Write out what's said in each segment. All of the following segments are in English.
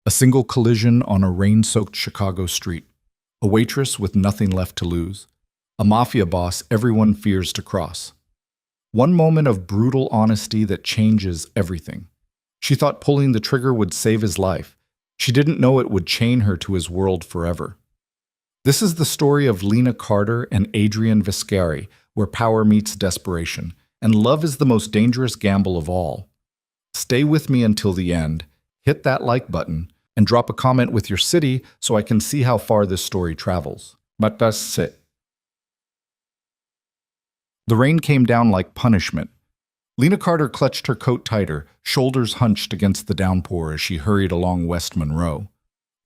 A single collision on a rain-soaked Chicago street. A waitress with nothing left to lose. A mafia boss everyone fears to cross. One moment of brutal honesty that changes everything. She thought pulling the trigger would save his life. She didn't know it would chain her to his world forever. This is the story of Lena Carter and Adrian Vescari, where power meets desperation, and love is the most dangerous gamble of all. Stay with me until the end, hit that like button, and drop a comment with your city so I can see how far this story travels. But that's it. The rain came down like punishment. Lena Carter clutched her coat tighter, shoulders hunched against the downpour as she hurried along West Monroe.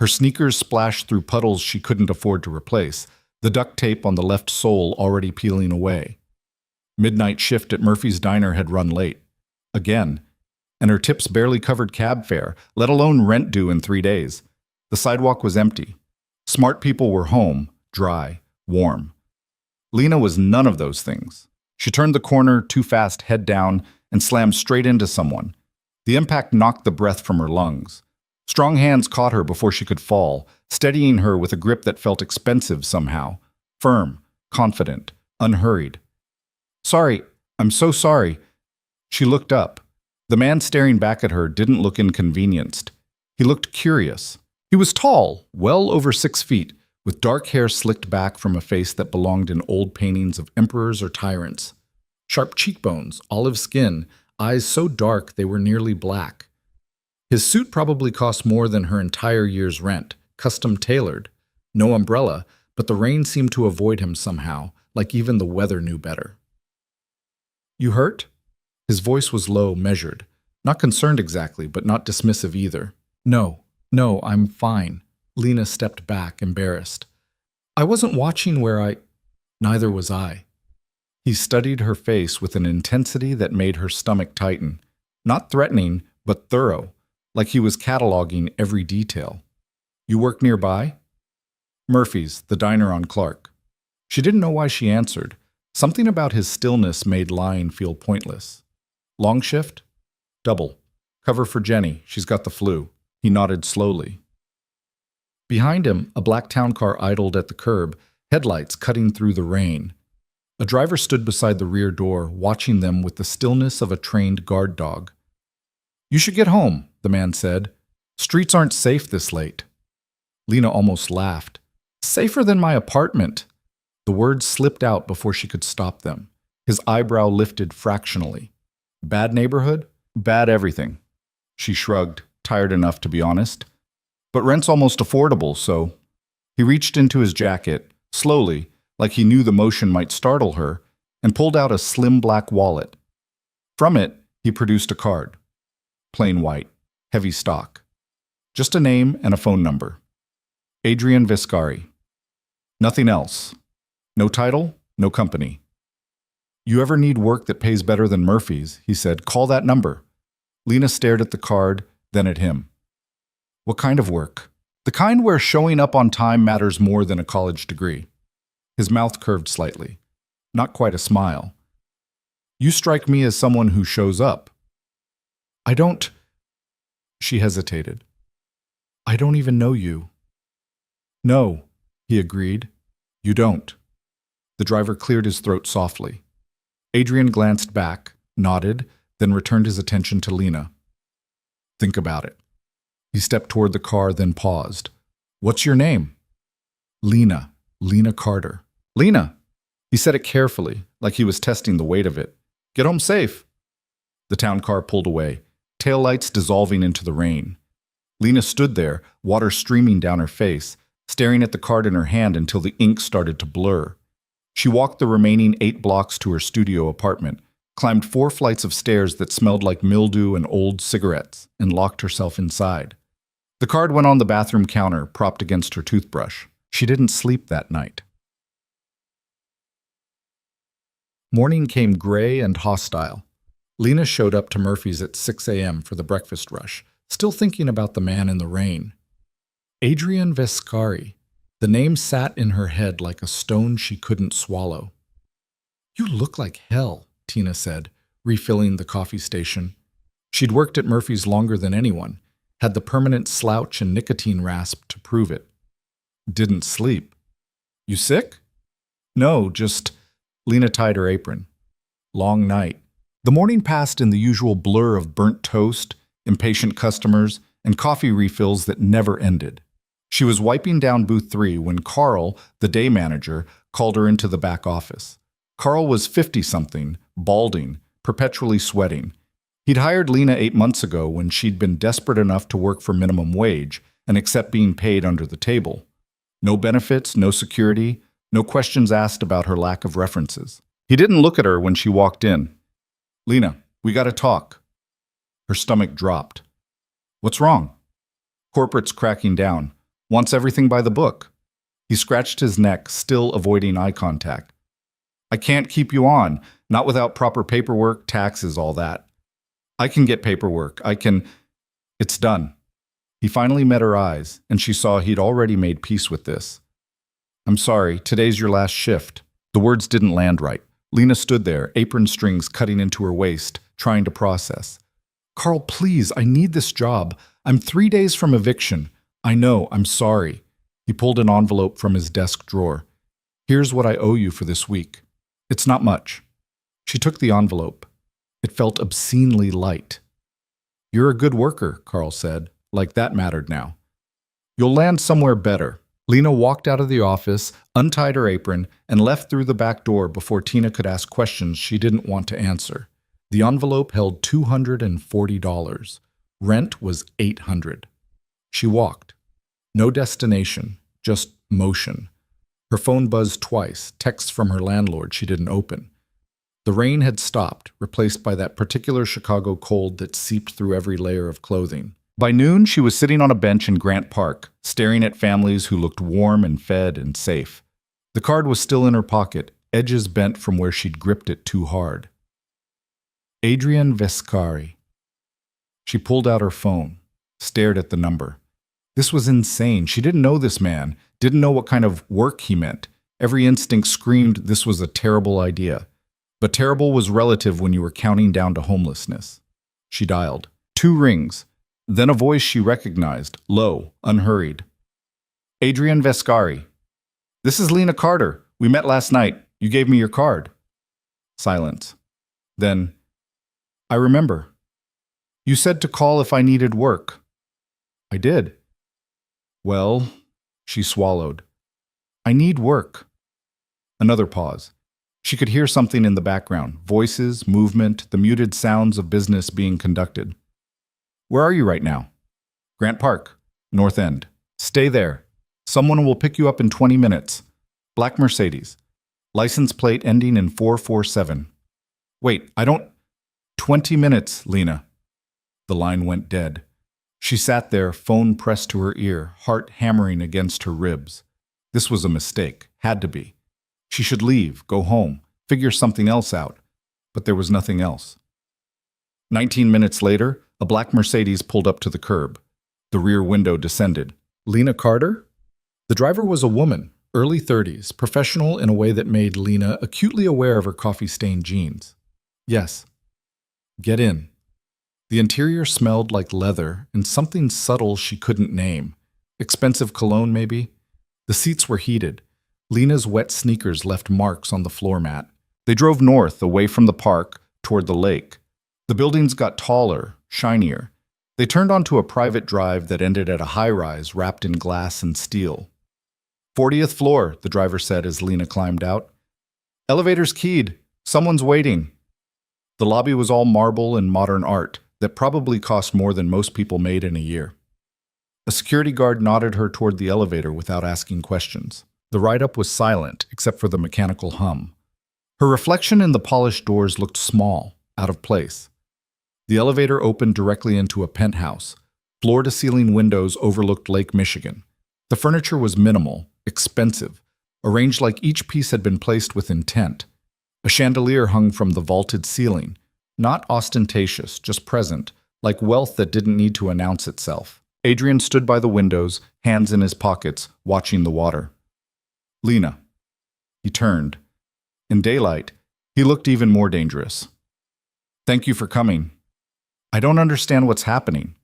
Her sneakers splashed through puddles she couldn't afford to replace, the duct tape on the left sole already peeling away. Midnight shift at Murphy's Diner had run late. Again. And her tips barely covered cab fare, let alone rent due in 3 days. The sidewalk was empty. Smart people were home, dry, warm. Lena was none of those things. She turned the corner too fast, head down, and slammed straight into someone. The impact knocked the breath from her lungs. Strong hands caught her before she could fall, steadying her with a grip that felt expensive somehow. Firm, confident, unhurried. "Sorry, I'm so sorry." She looked up. The man staring back at her didn't look inconvenienced. He looked curious. He was tall, well over 6 feet, with dark hair slicked back from a face that belonged in old paintings of emperors or tyrants. Sharp cheekbones, olive skin, eyes so dark they were nearly black. His suit probably cost more than her entire year's rent, custom tailored. No umbrella, but the rain seemed to avoid him somehow, like even the weather knew better. "You hurt?" His voice was low, measured. Not concerned exactly, but not dismissive either. No, I'm fine." Lena stepped back, embarrassed. "I wasn't watching where I—" "Neither was I." He studied her face with an intensity that made her stomach tighten. Not threatening, but thorough, like he was cataloging every detail. "You work nearby?" "Murphy's, the diner on Clark." She didn't know why she answered. Something about his stillness made lying feel pointless. "Long shift?" "Double. Cover for Jenny. She's got the flu." He nodded slowly. Behind him, a black town car idled at the curb, headlights cutting through the rain. A driver stood beside the rear door, watching them with the stillness of a trained guard dog. "You should get home," the man said. "Streets aren't safe this late." Lena almost laughed. "Safer than my apartment." The words slipped out before she could stop them. His eyebrow lifted fractionally. "Bad neighborhood? Bad everything." She shrugged, tired enough to be honest. "But rent's almost affordable, so—" He reached into his jacket, slowly, like he knew the motion might startle her, and pulled out a slim black wallet. From it, he produced a card. Plain white, heavy stock. Just a name and a phone number. Adrian Vescari. Nothing else. No title, no company. "You ever need work that pays better than Murphy's," he said, "call that number." Lena stared at the card, then at him. "What kind of work?" "The kind where showing up on time matters more than a college degree." His mouth curved slightly. Not quite a smile. "You strike me as someone who shows up." "I don't—" She hesitated. "I don't even know you." "No," he agreed. "You don't." The driver cleared his throat softly. Adrian glanced back, nodded, then returned his attention to Lena. "Think about it." He stepped toward the car, then paused. "What's your name?" "Lena. Lena Carter." "Lena." He said it carefully, like he was testing the weight of it. "Get home safe." The town car pulled away, taillights dissolving into the rain. Lena stood there, water streaming down her face, staring at the card in her hand until the ink started to blur. She walked the remaining 8 blocks to her studio apartment, climbed 4 flights of stairs that smelled like mildew and old cigarettes, and locked herself inside. The card went on the bathroom counter, propped against her toothbrush. She didn't sleep that night. Morning came gray and hostile. Lena showed up to Murphy's at 6 a.m. for the breakfast rush, still thinking about the man in the rain. Adrian Vescari. The name sat in her head like a stone she couldn't swallow. "You look like hell," Tina said, refilling the coffee station. She'd worked at Murphy's longer than anyone, had the permanent slouch and nicotine rasp to prove it. Didn't sleep. You sick? No, just… Lena tied her apron. Long night. The morning passed in the usual blur of burnt toast, impatient customers, and coffee refills that never ended. She was wiping down booth 3 when Carl, the day manager, called her into the back office. Carl was 50-something, balding, perpetually sweating. He'd hired Lena 8 months ago when she'd been desperate enough to work for minimum wage and accept being paid under the table. No benefits, no security, no questions asked about her lack of references. He didn't look at her when she walked in. Lena, we gotta talk. Her stomach dropped. What's wrong? Corporate's cracking down. Wants everything by the book. He scratched his neck, still avoiding eye contact. I can't keep you on, not without proper paperwork, taxes, all that. I can get paperwork. It's done. He finally met her eyes, and she saw he'd already made peace with this. I'm sorry, today's your last shift. The words didn't land right. Lena stood there, apron strings cutting into her waist, trying to process. Carl, please, I need this job. I'm 3 days from eviction. I know, I'm sorry. He pulled an envelope from his desk drawer. Here's what I owe you for this week. It's not much. She took the envelope. It felt obscenely light. You're a good worker, Carl said, like that mattered now. You'll land somewhere better. Lena walked out of the office, untied her apron, and left through the back door before Tina could ask questions she didn't want to answer. The envelope held $240. Rent was $800. She walked. No destination, just motion. Her phone buzzed twice, texts from her landlord she didn't open. The rain had stopped, replaced by that particular Chicago cold that seeped through every layer of clothing. By noon, she was sitting on a bench in Grant Park, staring at families who looked warm and fed and safe. The card was still in her pocket, edges bent from where she'd gripped it too hard. Adrian Vescari. She pulled out her phone, stared at the number. This was insane. She didn't know this man, didn't know what kind of work he meant. Every instinct screamed this was a terrible idea. But terrible was relative when you were counting down to homelessness. She dialed. 2 rings. Then a voice she recognized, low, unhurried. Adrian Vescari. This is Lena Carter. We met last night. You gave me your card. Silence. Then, I remember. You said to call if I needed work. I did. Well, she swallowed. I need work. Another pause. She could hear something in the background, voices, movement, the muted sounds of business being conducted. Where are you right now? Grant Park, North End. Stay there. Someone will pick you up in 20 minutes. Black Mercedes. License plate ending in 447. Wait, 20 minutes, Lena. The line went dead. She sat there, phone pressed to her ear, heart hammering against her ribs. This was a mistake. Had to be. She should leave, go home, figure something else out. But there was nothing else. 19 minutes later, a black Mercedes pulled up to the curb. The rear window descended. Lena Carter? The driver was a woman, early 30s, professional in a way that made Lena acutely aware of her coffee-stained jeans. Yes. Get in. The interior smelled like leather and something subtle she couldn't name. Expensive cologne, maybe? The seats were heated. Lena's wet sneakers left marks on the floor mat. They drove north, away from the park, toward the lake. The buildings got taller, shinier. They turned onto a private drive that ended at a high-rise wrapped in glass and steel. 40th floor, the driver said as Lena climbed out. Elevator's keyed. Someone's waiting. The lobby was all marble and modern art that probably cost more than most people made in a year. A security guard nodded her toward the elevator without asking questions. The ride-up was silent, except for the mechanical hum. Her reflection in the polished doors looked small, out of place. The elevator opened directly into a penthouse. Floor-to-ceiling windows overlooked Lake Michigan. The furniture was minimal, expensive, arranged like each piece had been placed with intent. A chandelier hung from the vaulted ceiling, not ostentatious, just present, like wealth that didn't need to announce itself. Adrian stood by the windows, hands in his pockets, watching the water. Lena. He turned. In daylight, he looked even more dangerous. Thank you for coming. I don't understand what's happening.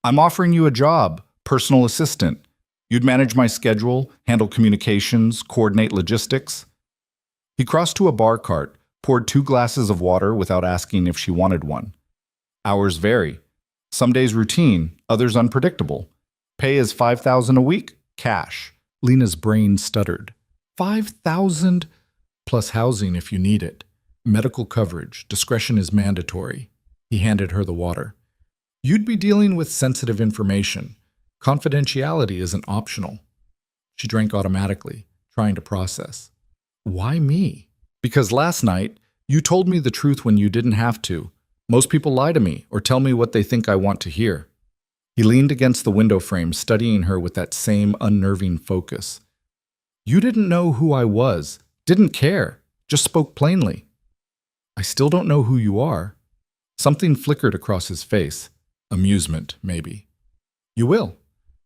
I'm offering you a job, personal assistant. You'd manage my schedule, handle communications, coordinate logistics. He crossed to a bar cart, poured 2 glasses of water without asking if she wanted one. Hours vary. Some days routine, others unpredictable. Pay is $5,000 a week, cash. Lena's brain stuttered. 5,000 plus housing if you need it. Medical coverage, discretion is mandatory. He handed her the water. You'd be dealing with sensitive information. Confidentiality isn't optional. She drank automatically, trying to process. Why me? Because last night, you told me the truth when you didn't have to. Most people lie to me or tell me what they think I want to hear. He leaned against the window frame, studying her with that same unnerving focus. You didn't know who I was, didn't care, just spoke plainly. I still don't know who you are. Something flickered across his face. Amusement, maybe. You will.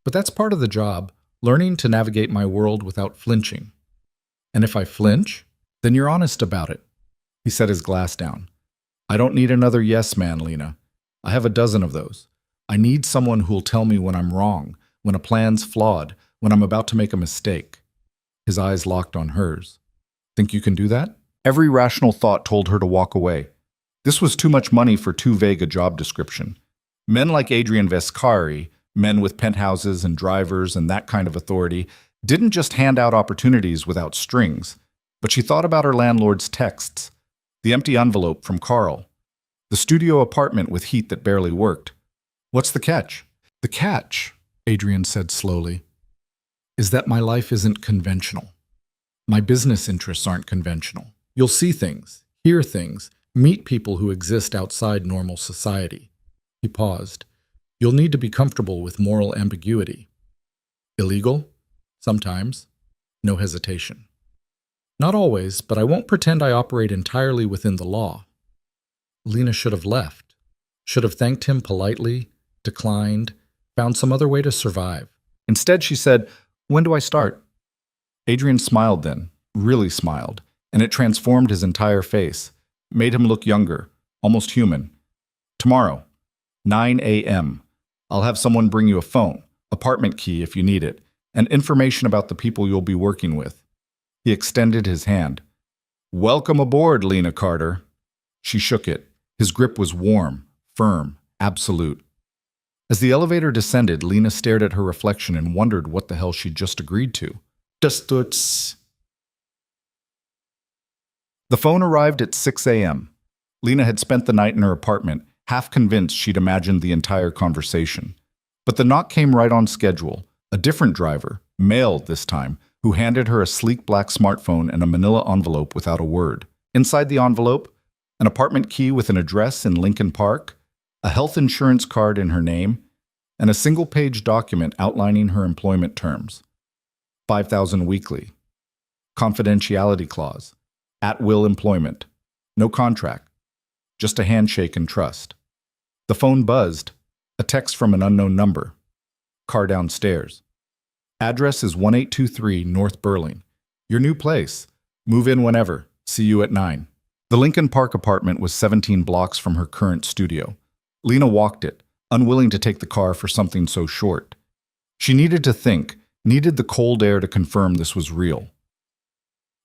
But that's part of the job, learning to navigate my world without flinching. And if I flinch, then you're honest about it. He set his glass down. I don't need another yes man, Lena. I have a dozen of those. I need someone who'll tell me when I'm wrong, when a plan's flawed, when I'm about to make a mistake. His eyes locked on hers. Think you can do that? Every rational thought told her to walk away. This was too much money for too vague a job description. Men like Adrian Vescari, men with penthouses and drivers and that kind of authority, didn't just hand out opportunities without strings. But she thought about her landlord's texts, the empty envelope from Carl, the studio apartment with heat that barely worked. What's the catch? The catch, Adrian said slowly, is that my life isn't conventional. My business interests aren't conventional. You'll see things, hear things, meet people who exist outside normal society. He paused. You'll need to be comfortable with moral ambiguity. Illegal? Sometimes. No hesitation. Not always, but I won't pretend I operate entirely within the law. Lena should have left. Should have thanked him politely, declined, found some other way to survive. Instead, she said, "When do I start?" Adrian smiled then, really smiled, and it transformed his entire face, made him look younger, almost human. Tomorrow, 9 a.m. I'll have someone bring you a phone, apartment key if you need it, and information about the people you'll be working with. He extended his hand. Welcome aboard, Lena Carter. She shook it. His grip was warm, firm, absolute. As the elevator descended, Lena stared at her reflection and wondered what the hell she'd just agreed to. The phone arrived at 6 a.m. Lena had spent the night in her apartment, half convinced she'd imagined the entire conversation. But the knock came right on schedule. A different driver, male this time, who handed her a sleek black smartphone and a manila envelope without a word. Inside the envelope, an apartment key with an address in Lincoln Park, a health insurance card in her name, and a single-page document outlining her employment terms. $5,000 weekly. Confidentiality clause. At-will employment. No contract. Just a handshake and trust. The phone buzzed. A text from an unknown number. Car downstairs. Address is 1823 North Burling. Your new place. Move in whenever. See you at 9. The Lincoln Park apartment was 17 blocks from her current studio. Lena walked it, unwilling to take the car for something so short. She needed to think, needed the cold air to confirm this was real.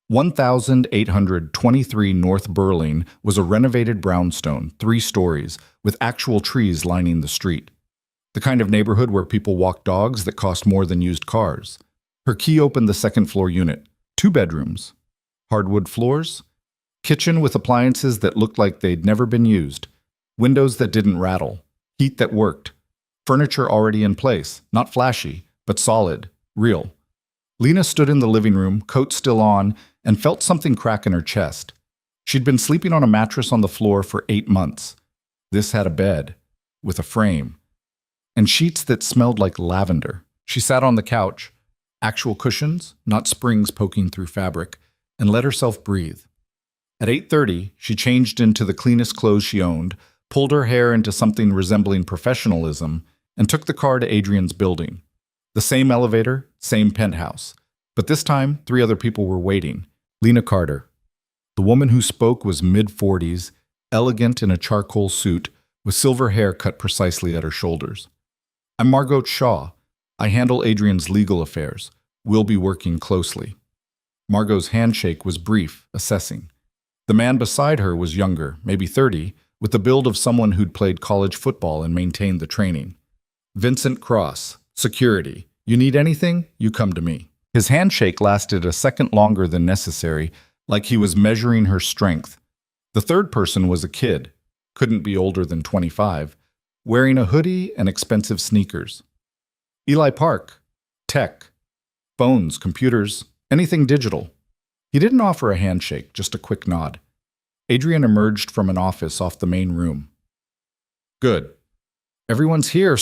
1823 North Burling was a renovated brownstone, 3 stories, with actual trees lining the street. The kind of neighborhood where people walk dogs that cost more than used cars. Her key opened the second-floor unit. 2 bedrooms. Hardwood floors. Kitchen with appliances that looked like they'd never been used. Windows that didn't rattle. Heat that worked. Furniture already in place, not flashy, but solid, real. Lena stood in the living room, coat still on, and felt something crack in her chest. She'd been sleeping on a mattress on the floor for 8 months. This had a bed, with a frame, and sheets that smelled like lavender. She sat on the couch, actual cushions, not springs poking through fabric, and let herself breathe. At 8:30, she changed into the cleanest clothes she owned, pulled her hair into something resembling professionalism, and took the car to Adrian's building. The same elevator, same penthouse. But this time, 3 other people were waiting. Lena Carter. The woman who spoke was mid-40s, elegant in a charcoal suit, with silver hair cut precisely at her shoulders. I'm Margot Shaw. I handle Adrian's legal affairs. We'll be working closely. Margot's handshake was brief, assessing. The man beside her was younger, maybe 30, with the build of someone who'd played college football and maintained the training. Vincent Cross, security. You need anything? You come to me. His handshake lasted a second longer than necessary, like he was measuring her strength. The third person was a kid, couldn't be older than 25, wearing a hoodie and expensive sneakers. Eli Park, tech, phones, computers, anything digital. He didn't offer a handshake, just a quick nod. Adrian emerged from an office off the main room. Good. Everyone's here.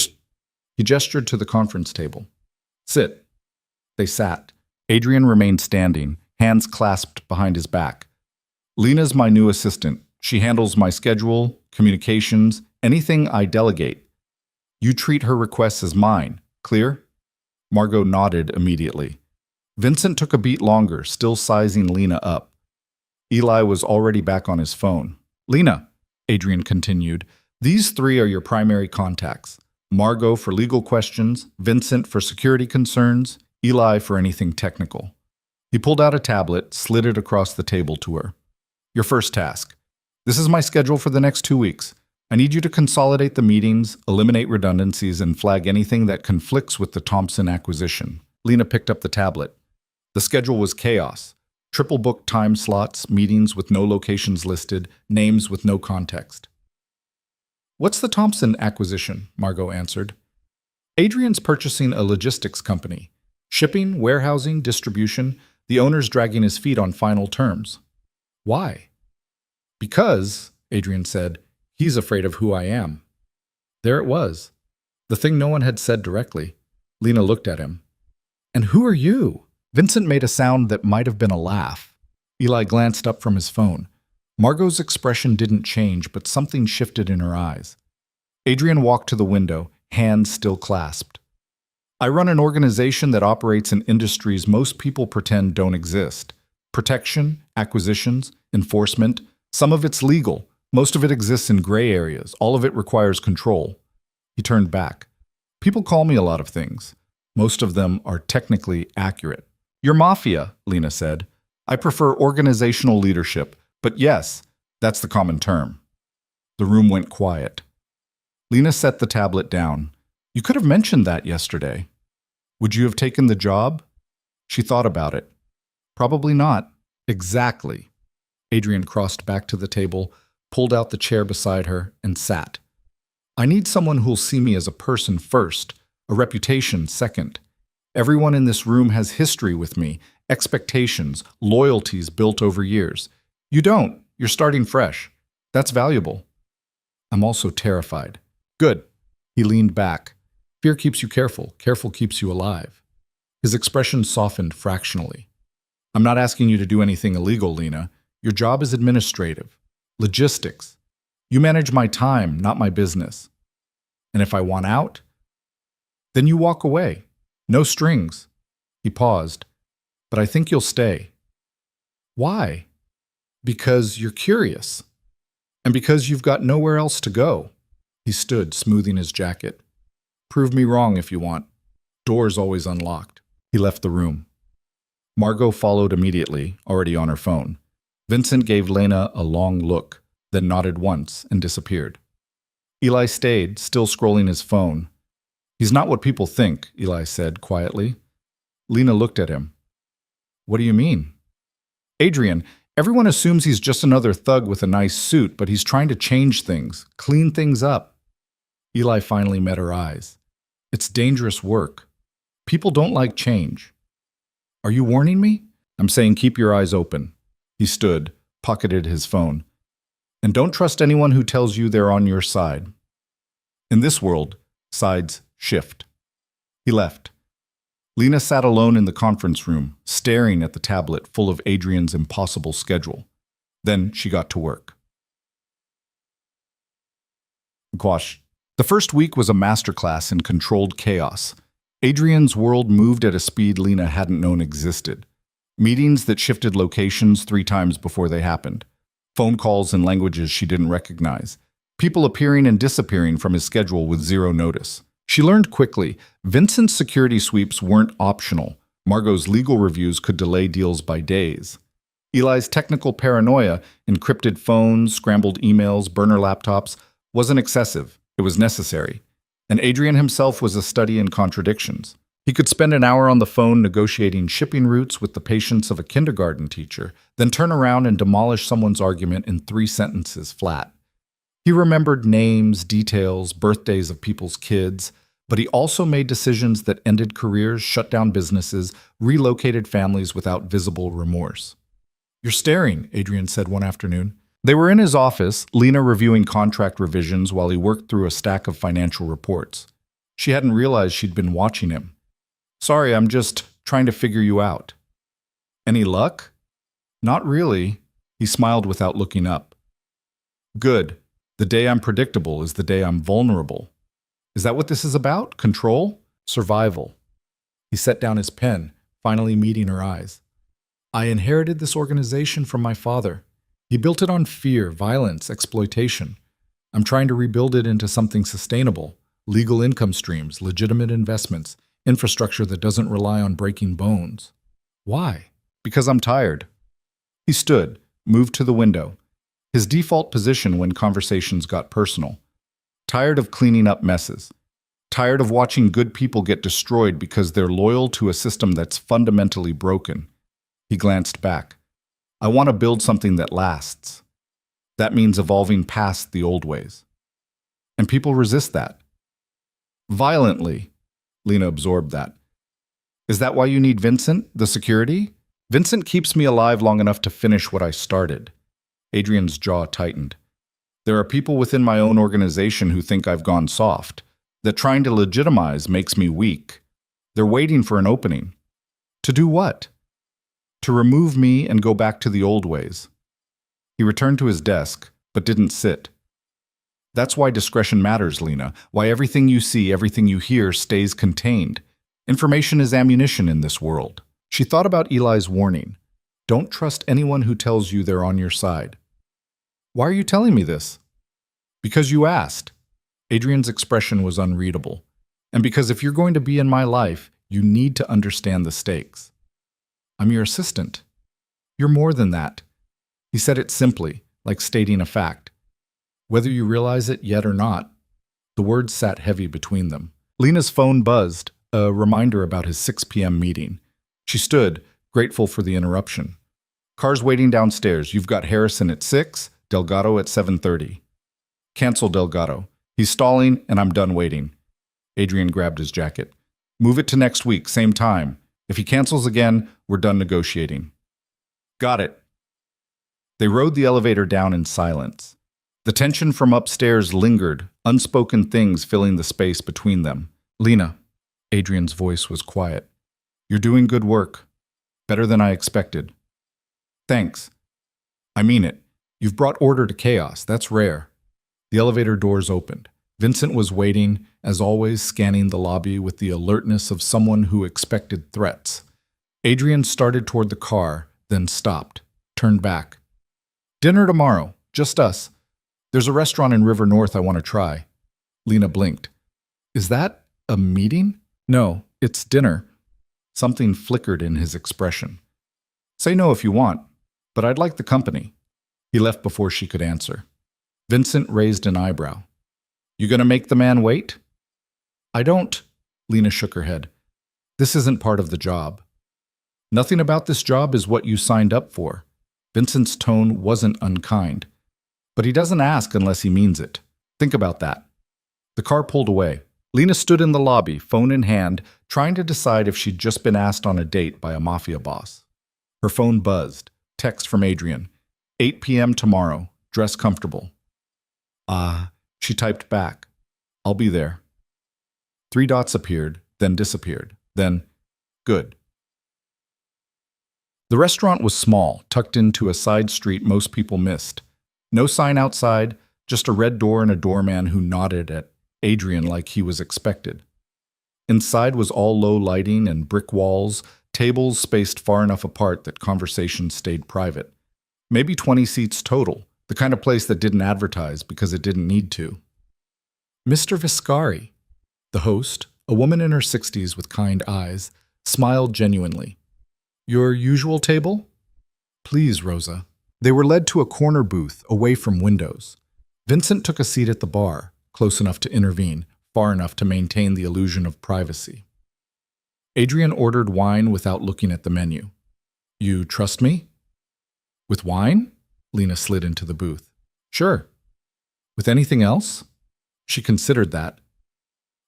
He gestured to the conference table. Sit. They sat. Adrian remained standing, hands clasped behind his back. Lena's my new assistant. She handles my schedule, communications, anything I delegate. You treat her requests as mine. Clear? Margot nodded immediately. Vincent took a beat longer, still sizing Lena up. Eli was already back on his phone. Lena, Adrian continued, these three are your primary contacts. Margot for legal questions, Vincent for security concerns, Eli for anything technical. He pulled out a tablet, slid it across the table to her. Your first task. This is my schedule for the next 2 weeks. I need you to consolidate the meetings, eliminate redundancies, and flag anything that conflicts with the Thompson acquisition. Lena picked up the tablet. The schedule was chaos. Triple booked time slots, meetings with no locations listed, names with no context. What's the Thompson acquisition? Margot answered. Adrian's purchasing a logistics company. Shipping, warehousing, distribution, the owner's dragging his feet on final terms. Why? Because, Adrian said, he's afraid of who I am. There it was. The thing no one had said directly. Lena looked at him. And who are you? Vincent made a sound that might have been a laugh. Eli glanced up from his phone. Margot's expression didn't change, but something shifted in her eyes. Adrian walked to the window, hands still clasped. I run an organization that operates in industries most people pretend don't exist. Protection, acquisitions, enforcement. Some of it's legal. Most of it exists in gray areas. All of it requires control. He turned back. People call me a lot of things. Most of them are technically accurate. You're mafia, Lena said. I prefer organizational leadership, but yes, that's the common term. The room went quiet. Lena set the tablet down. You could have mentioned that yesterday. Would you have taken the job? She thought about it. Probably not. Exactly. Adrian crossed back to the table, pulled out the chair beside her, and sat. I need someone who'll see me as a person first, a reputation second. Everyone in this room has history with me, expectations, loyalties built over years. You don't. You're starting fresh. That's valuable. I'm also terrified. Good. He leaned back. Fear keeps you careful. Careful keeps you alive. His expression softened fractionally. I'm not asking you to do anything illegal, Lena. Your job is administrative. Logistics. You manage my time, not my business. And if I want out, then you walk away. No strings. He paused. But I think you'll stay. Why? Because you're curious. And because you've got nowhere else to go. He stood, smoothing his jacket. Prove me wrong if you want. Door's always unlocked. He left the room. Margot followed immediately, already on her phone. Vincent gave Lena a long look, then nodded once and disappeared. Eli stayed, still scrolling his phone. He's not what people think, Eli said quietly. Lena looked at him. What do you mean? Adrian, everyone assumes he's just another thug with a nice suit, but he's trying to change things, clean things up. Eli finally met her eyes. It's dangerous work. People don't like change. Are you warning me? I'm saying keep your eyes open. He stood, pocketed his phone. And don't trust anyone who tells you they're on your side. In this world, sides shift. He left. Lena sat alone in the conference room, staring at the tablet full of Adrian's impossible schedule. Then she got to work. Gosh, the first week was a masterclass in controlled chaos. Adrian's world moved at a speed Lena hadn't known existed. Meetings that shifted locations 3 times before they happened. Phone calls in languages she didn't recognize. People appearing and disappearing from his schedule with zero notice. She learned quickly, Vincent's security sweeps weren't optional. Margot's legal reviews could delay deals by days. Eli's technical paranoia, encrypted phones, scrambled emails, burner laptops, wasn't excessive. It was necessary. And Adrian himself was a study in contradictions. He could spend an hour on the phone negotiating shipping routes with the patience of a kindergarten teacher, then turn around and demolish someone's argument in 3 sentences flat. He remembered names, details, birthdays of people's kids, but he also made decisions that ended careers, shut down businesses, relocated families without visible remorse. "You're staring," Adrian said one afternoon. They were in his office, Lena reviewing contract revisions while he worked through a stack of financial reports. She hadn't realized she'd been watching him. "Sorry, I'm just trying to figure you out." "Any luck?" "Not really." He smiled without looking up. "Good. The day I'm predictable is the day I'm vulnerable. Is that what this is about? Control? Survival?" He set down his pen, finally meeting her eyes. "I inherited this organization from my father. He built it on fear, violence, exploitation. I'm trying to rebuild it into something sustainable, legal income streams, legitimate investments, infrastructure that doesn't rely on breaking bones." "Why?" "Because I'm tired." He stood, moved to the window, his default position when conversations got personal. Tired of cleaning up messes. Tired of watching good people get destroyed because they're loyal to a system that's fundamentally broken. He glanced back. "I want to build something that lasts. That means evolving past the old ways. And people resist that. Violently." Lena absorbed that. "Is that why you need Vincent, the security?" "Vincent keeps me alive long enough to finish what I started." Adrian's jaw tightened. "There are people within my own organization who think I've gone soft, that trying to legitimize makes me weak. They're waiting for an opening." "To do what?" "To remove me and go back to the old ways." He returned to his desk, but didn't sit. "That's why discretion matters, Lena. Why everything you see, everything you hear stays contained. Information is ammunition in this world." She thought about Eli's warning. "Don't trust anyone who tells you they're on your side." "Why are you telling me this?" "Because you asked." Adrian's expression was unreadable. "And because if you're going to be in my life, you need to understand the stakes." "I'm your assistant." "You're more than that." He said it simply, like stating a fact. Whether you realize it yet or not, the words sat heavy between them. Lena's phone buzzed, a reminder about his 6 p.m. meeting. She stood, grateful for the interruption. "Car's waiting downstairs. You've got Harrison at 6, Delgado at 7:30. "Cancel Delgado. He's stalling, and I'm done waiting." Adrian grabbed his jacket. "Move it to next week, same time. If he cancels again, we're done negotiating." "Got it." They rode the elevator down in silence. The tension from upstairs lingered, unspoken things filling the space between them. "Lena," Adrian's voice was quiet. "You're doing good work. Better than I expected." "Thanks. I mean it. You've brought order to chaos. That's rare." The elevator doors opened. Vincent was waiting, as always, scanning the lobby with the alertness of someone who expected threats. Adrian started toward the car, then stopped, turned back. "Dinner tomorrow. Just us. There's a restaurant in River North I want to try." Lena blinked. "Is that a meeting?" "No, it's dinner." Something flickered in his expression. "Say no if you want, but I'd like the company." He left before she could answer. Vincent raised an eyebrow. "You gonna make the man wait?" "I don't." Lena shook her head. "This isn't part of the job." "Nothing about this job is what you signed up for." Vincent's tone wasn't unkind. "But he doesn't ask unless he means it. Think about that." The car pulled away. Lena stood in the lobby, phone in hand, trying to decide if she'd just been asked on a date by a mafia boss. Her phone buzzed. Text from Adrian. 8 p.m. tomorrow. Dress comfortable. She typed back. "I'll be there." 3 dots appeared, then disappeared. Then, "Good." The restaurant was small, tucked into a side street most people missed. No sign outside, just a red door and a doorman who nodded at Adrian like he was expected. Inside was all low lighting and brick walls, tables spaced far enough apart that conversation stayed private. Maybe 20 seats total, the kind of place that didn't advertise because it didn't need to. "Mr. Vescari." The host, a woman in her 60s with kind eyes, smiled genuinely. "Your usual table?" "Please, Rosa." They were led to a corner booth away from windows. Vincent took a seat at the bar, close enough to intervene, far enough to maintain the illusion of privacy. Adrian ordered wine without looking at the menu. "You trust me?" "With wine?" Lena slid into the booth. "Sure." "With anything else?" She considered that.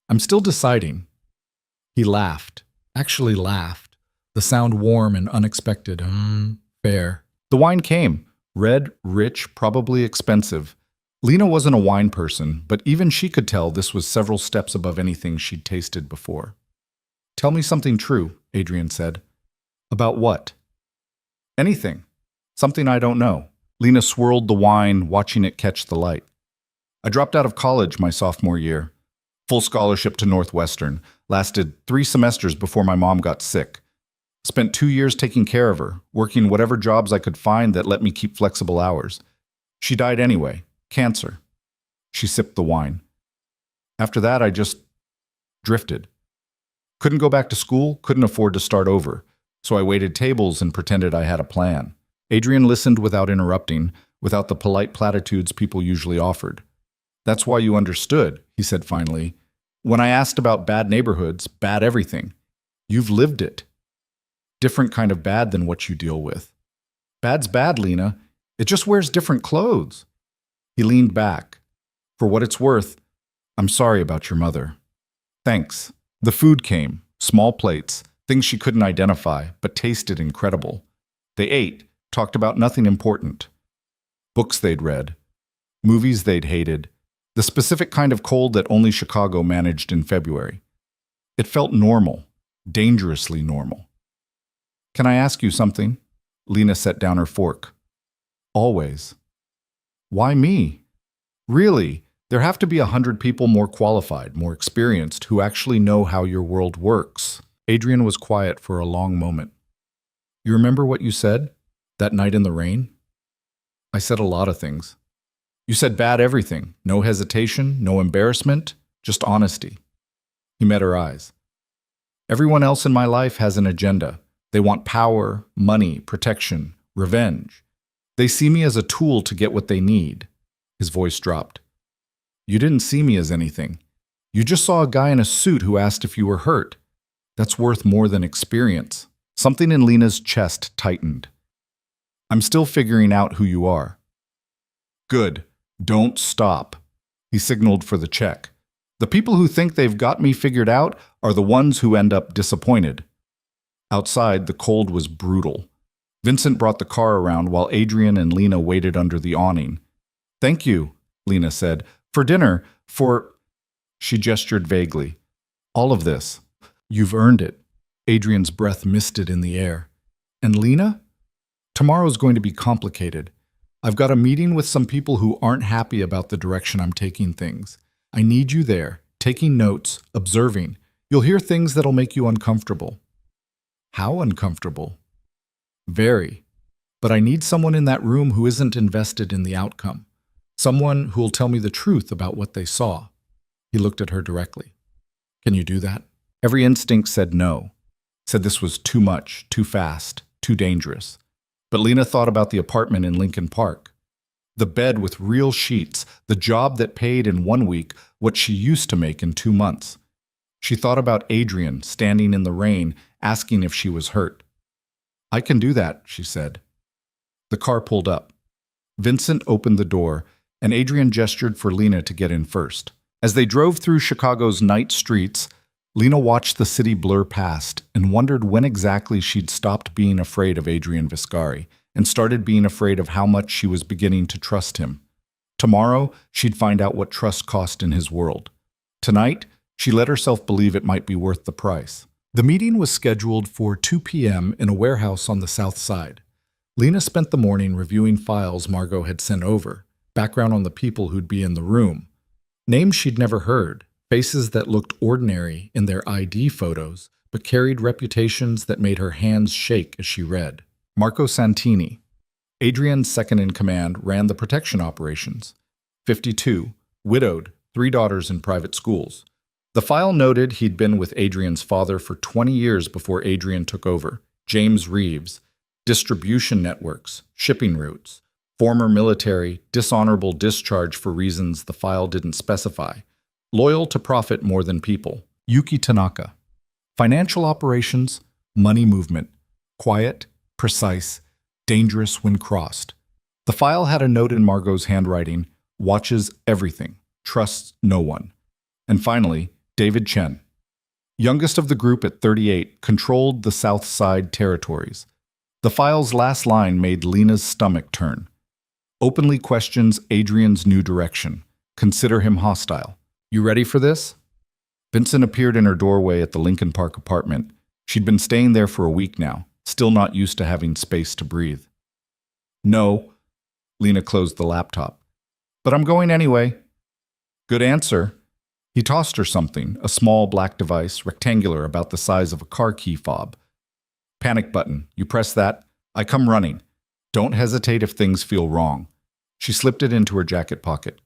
"I'm still deciding." He laughed, actually laughed, the sound warm and unexpected. Fair. The wine came. Red, rich, probably expensive. Lena wasn't a wine person, but even she could tell this was several steps above anything she'd tasted before. "Tell me something true," Adrian said. "About what?" "Anything. Something I don't know." Lena swirled the wine, watching it catch the light. "I dropped out of college my sophomore year. Full scholarship to Northwestern. Lasted 3 semesters before my mom got sick. Spent 2 years taking care of her, working whatever jobs I could find that let me keep flexible hours. She died anyway. Cancer." She sipped the wine. "After that, I just drifted. Couldn't go back to school, couldn't afford to start over. So I waited tables and pretended I had a plan." Adrian listened without interrupting, without the polite platitudes people usually offered. "That's why you understood," he said finally. "When I asked about bad neighborhoods, bad everything. You've lived it. Different kind of bad than what you deal with. Bad's bad, Lena. It just wears different clothes." He leaned back. "For what it's worth, I'm sorry about your mother." "Thanks." The food came, small plates, things she couldn't identify, but tasted incredible. They ate, talked about nothing important. Books they'd read, movies they'd hated, the specific kind of cold that only Chicago managed in February. It felt normal, dangerously normal. "Can I ask you something?" Lena set down her fork. "Always." "Why me?" "Really, there have to be 100 people more qualified, more experienced, who actually know how your world works." Adrian was quiet for a long moment. "You remember what you said? That night in the rain?" "I said a lot of things." "You said bad everything. No hesitation, no embarrassment, just honesty." He met her eyes. "Everyone else in my life has an agenda. They want power, money, protection, revenge. They see me as a tool to get what they need." His voice dropped. "You didn't see me as anything. You just saw a guy in a suit who asked if you were hurt. That's worth more than experience." Something in Lena's chest tightened. "I'm still figuring out who you are." "Good. Don't stop." He signaled for the check. "The people who think they've got me figured out are the ones who end up disappointed." Outside, the cold was brutal. Vincent brought the car around while Adrian and Lena waited under the awning. "Thank you," Lena said. "For dinner, for—" She gestured vaguely. "All of this. You've earned it." Adrian's breath misted in the air. "And Lena? Tomorrow's going to be complicated. I've got a meeting with some people who aren't happy about the direction I'm taking things. I need you there, taking notes, observing. You'll hear things that'll make you uncomfortable." "How uncomfortable?" "Very. But I need someone in that room who isn't invested in the outcome. Someone who'll tell me the truth about what they saw." He looked at her directly. "Can you do that?" Every instinct said no. Said this was too much, too fast, too dangerous. But Lena thought about the apartment in Lincoln Park. The bed with real sheets, the job that paid in 1 week what she used to make in 2 months. She thought about Adrian standing in the rain, asking if she was hurt. "I can do that," she said. The car pulled up. Vincent opened the door, and Adrian gestured for Lena to get in first. As they drove through Chicago's night streets, Lena watched the city blur past and wondered when exactly she'd stopped being afraid of Adrian Vescari and started being afraid of how much she was beginning to trust him. Tomorrow, she'd find out what trust cost in his world. Tonight, she let herself believe it might be worth the price. The meeting was scheduled for 2 p.m. in a warehouse on the south side. Lena spent the morning reviewing files Margot had sent over, background on the people who'd be in the room. Names she'd never heard, faces that looked ordinary in their ID photos, but carried reputations that made her hands shake as she read. Marco Santini. Adrian's second-in-command ran the protection operations. 52, widowed, 3 daughters in private schools. The file noted he'd been with Adrian's father for 20 years before Adrian took over. James Reeves, distribution networks, shipping routes, former military, dishonorable discharge for reasons the file didn't specify, loyal to profit more than people. Yuki Tanaka, financial operations, money movement, quiet, precise, dangerous when crossed. The file had a note in Margot's handwriting, watches everything, trusts no one. And finally, David Chen, youngest of the group at 38, controlled the South Side territories. The file's last line made Lena's stomach turn. Openly questions Adrian's new direction. Consider him hostile. You ready for this? Vincent appeared in her doorway at the Lincoln Park apartment. She'd been staying there for a week now, still not used to having space to breathe. No. Lena closed the laptop. But I'm going anyway. Good answer. He tossed her something, a small black device, rectangular about the size of a car key fob. Panic button. You press that, I come running. Don't hesitate if things feel wrong. She slipped it into her jacket pocket.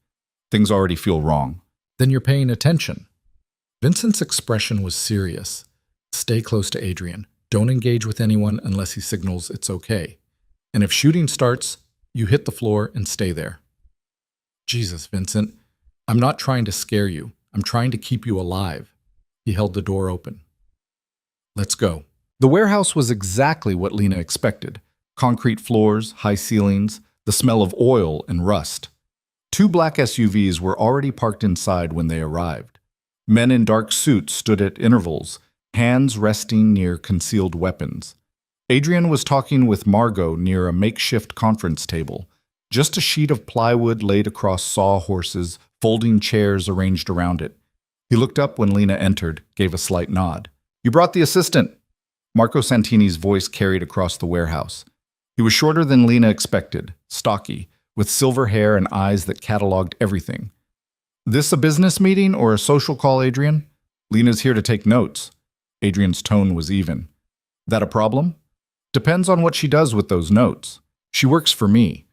Things already feel wrong. Then you're paying attention. Vincent's expression was serious. Stay close to Adrian. Don't engage with anyone unless he signals it's okay. And if shooting starts, you hit the floor and stay there. Jesus, Vincent. I'm not trying to scare you. I'm trying to keep you alive. He held the door open. Let's go. The warehouse was exactly what Lena expected. Concrete floors, high ceilings, the smell of oil and rust. 2 black SUVs were already parked inside when they arrived. Men in dark suits stood at intervals, hands resting near concealed weapons. Adrian was talking with Margot near a makeshift conference table, just a sheet of plywood laid across sawhorses, folding chairs arranged around it. He looked up when Lena entered, gave a slight nod. You brought the assistant. Marco Santini's voice carried across the warehouse. He was shorter than Lena expected, stocky, with silver hair and eyes that cataloged everything. This a business meeting or a social call, Adrian? Lena's here to take notes. Adrian's tone was even. That a problem? Depends on what she does with those notes. She works for me.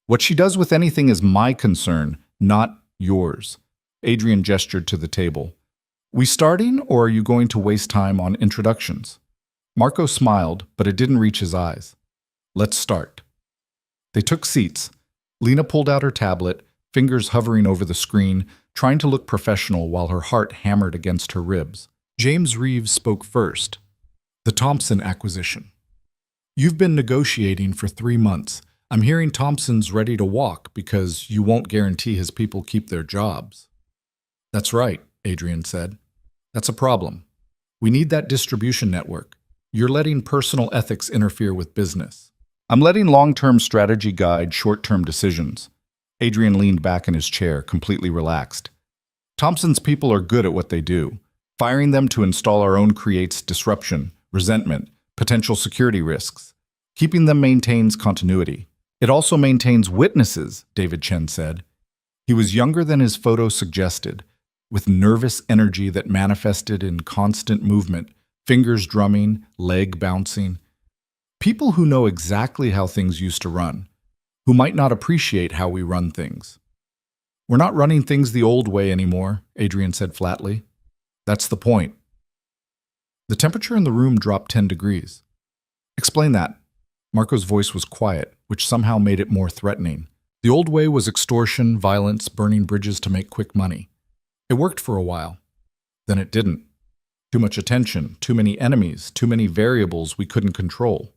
What she does with anything is my concern, not yours. Adrian gestured to the table. We starting, or are you going to waste time on introductions? Marco smiled, but it didn't reach his eyes. Let's start. They took seats. Lena pulled out her tablet, fingers hovering over the screen, trying to look professional while her heart hammered against her ribs. James Reeves spoke first. The Thompson acquisition. You've been negotiating for 3 months. I'm hearing Thompson's ready to walk because you won't guarantee his people keep their jobs. That's right, Adrian said. That's a problem. We need that distribution network. You're letting personal ethics interfere with business. I'm letting long-term strategy guide short-term decisions. Adrian leaned back in his chair, completely relaxed. Thompson's people are good at what they do. Firing them to install our own creates disruption, resentment, potential security risks. Keeping them maintains continuity. It also maintains witnesses, David Chen said. He was younger than his photo suggested, with nervous energy that manifested in constant movement, fingers drumming, leg bouncing. People who know exactly how things used to run, who might not appreciate how we run things. We're not running things the old way anymore, Adrian said flatly. That's the point. The temperature in the room dropped 10 degrees. Explain that. Marco's voice was quiet, which somehow made it more threatening. The old way was extortion, violence, burning bridges to make quick money. It worked for a while. Then it didn't. Too much attention, too many enemies, too many variables we couldn't control.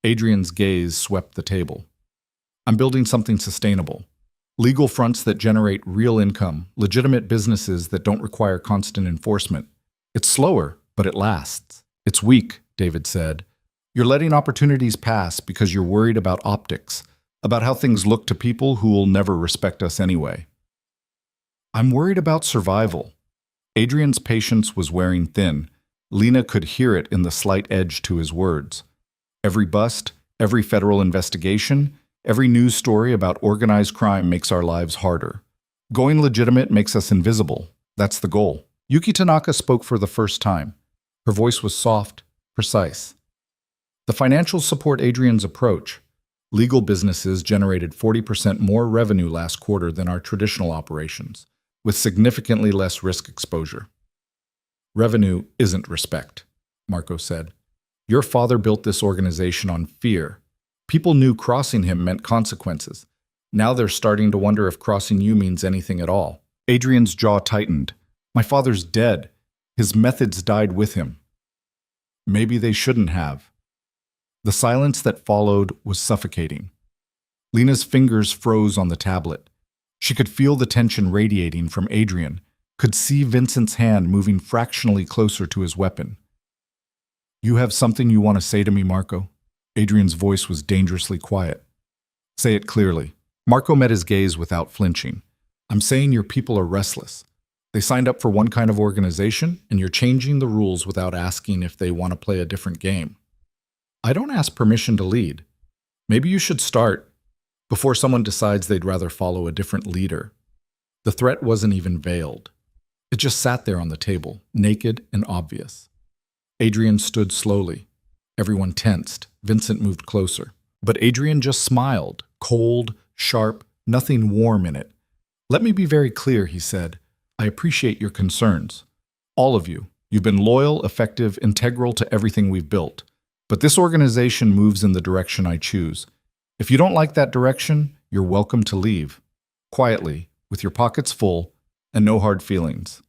Adrian's gaze swept the table. I'm building something sustainable. Legal fronts that generate real income, legitimate businesses that don't require constant enforcement. It's slower, but it lasts. It's weak, David said. You're letting opportunities pass because you're worried about optics, about how things look to people who will never respect us anyway. I'm worried about survival. Adrian's patience was wearing thin. Lena could hear it in the slight edge to his words. Every bust, every federal investigation, every news story about organized crime makes our lives harder. Going legitimate makes us invisible. That's the goal. Yuki Tanaka spoke for the first time. Her voice was soft, precise. The financials support Adrian's approach. Legal businesses generated 40% more revenue last quarter than our traditional operations, with significantly less risk exposure. Revenue isn't respect, Marco said. Your father built this organization on fear. People knew crossing him meant consequences. Now they're starting to wonder if crossing you means anything at all. Adrian's jaw tightened. My father's dead. His methods died with him. Maybe they shouldn't have. The silence that followed was suffocating. Lena's fingers froze on the tablet. She could feel the tension radiating from Adrian, could see Vincent's hand moving fractionally closer to his weapon. You have something you want to say to me, Marco? Adrian's voice was dangerously quiet. Say it clearly. Marco met his gaze without flinching. I'm saying your people are restless. They signed up for one kind of organization, and you're changing the rules without asking if they want to play a different game. I don't ask permission to lead. Maybe you should start before someone decides they'd rather follow a different leader. The threat wasn't even veiled. It just sat there on the table, naked and obvious. Adrian stood slowly. Everyone tensed. Vincent moved closer. But Adrian just smiled, cold, sharp, nothing warm in it. Let me be very clear, he said. I appreciate your concerns. All of you. You've been loyal, effective, integral to everything we've built. But this organization moves in the direction I choose. If you don't like that direction, you're welcome to leave. Quietly, with your pockets full, and no hard feelings.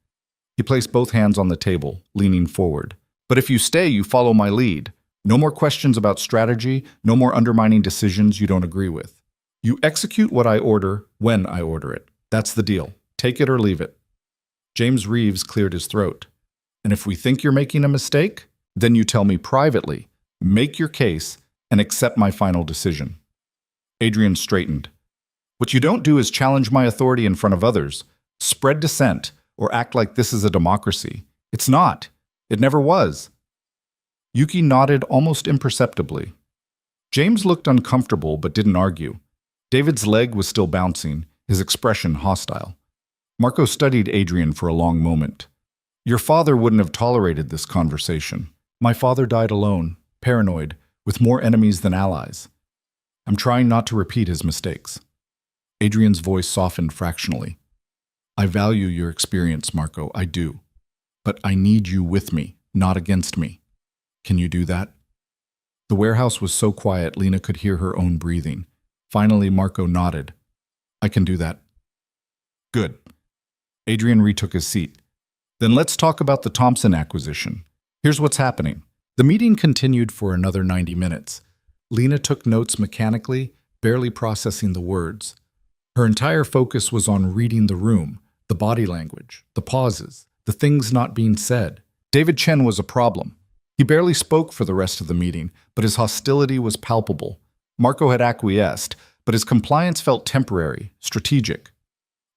He placed both hands on the table, leaning forward. But if you stay, you follow my lead. No more questions about strategy, no more undermining decisions you don't agree with. You execute what I order when I order it. That's the deal. Take it or leave it. James Reeves cleared his throat. And if we think you're making a mistake, then you tell me privately, make your case, and accept my final decision. Adrian straightened. What you don't do is challenge my authority in front of others, spread dissent, or act like this is a democracy. It's not. It never was. Yuki nodded almost imperceptibly. James looked uncomfortable but didn't argue. David's leg was still bouncing, his expression hostile. Marco studied Adrian for a long moment. Your father wouldn't have tolerated this conversation. My father died alone, paranoid, with more enemies than allies. I'm trying not to repeat his mistakes. Adrian's voice softened fractionally. I value your experience, Marco, I do. But I need you with me, not against me. Can you do that? The warehouse was so quiet Lena could hear her own breathing. Finally, Marco nodded. I can do that. Good. Adrian retook his seat. Then let's talk about the Thompson acquisition. Here's what's happening. The meeting continued for another 90 minutes. Lena took notes mechanically, barely processing the words. Her entire focus was on reading the room, the body language, the pauses, the things not being said. David Chen was a problem. He barely spoke for the rest of the meeting, but his hostility was palpable. Marco had acquiesced, but his compliance felt temporary, strategic.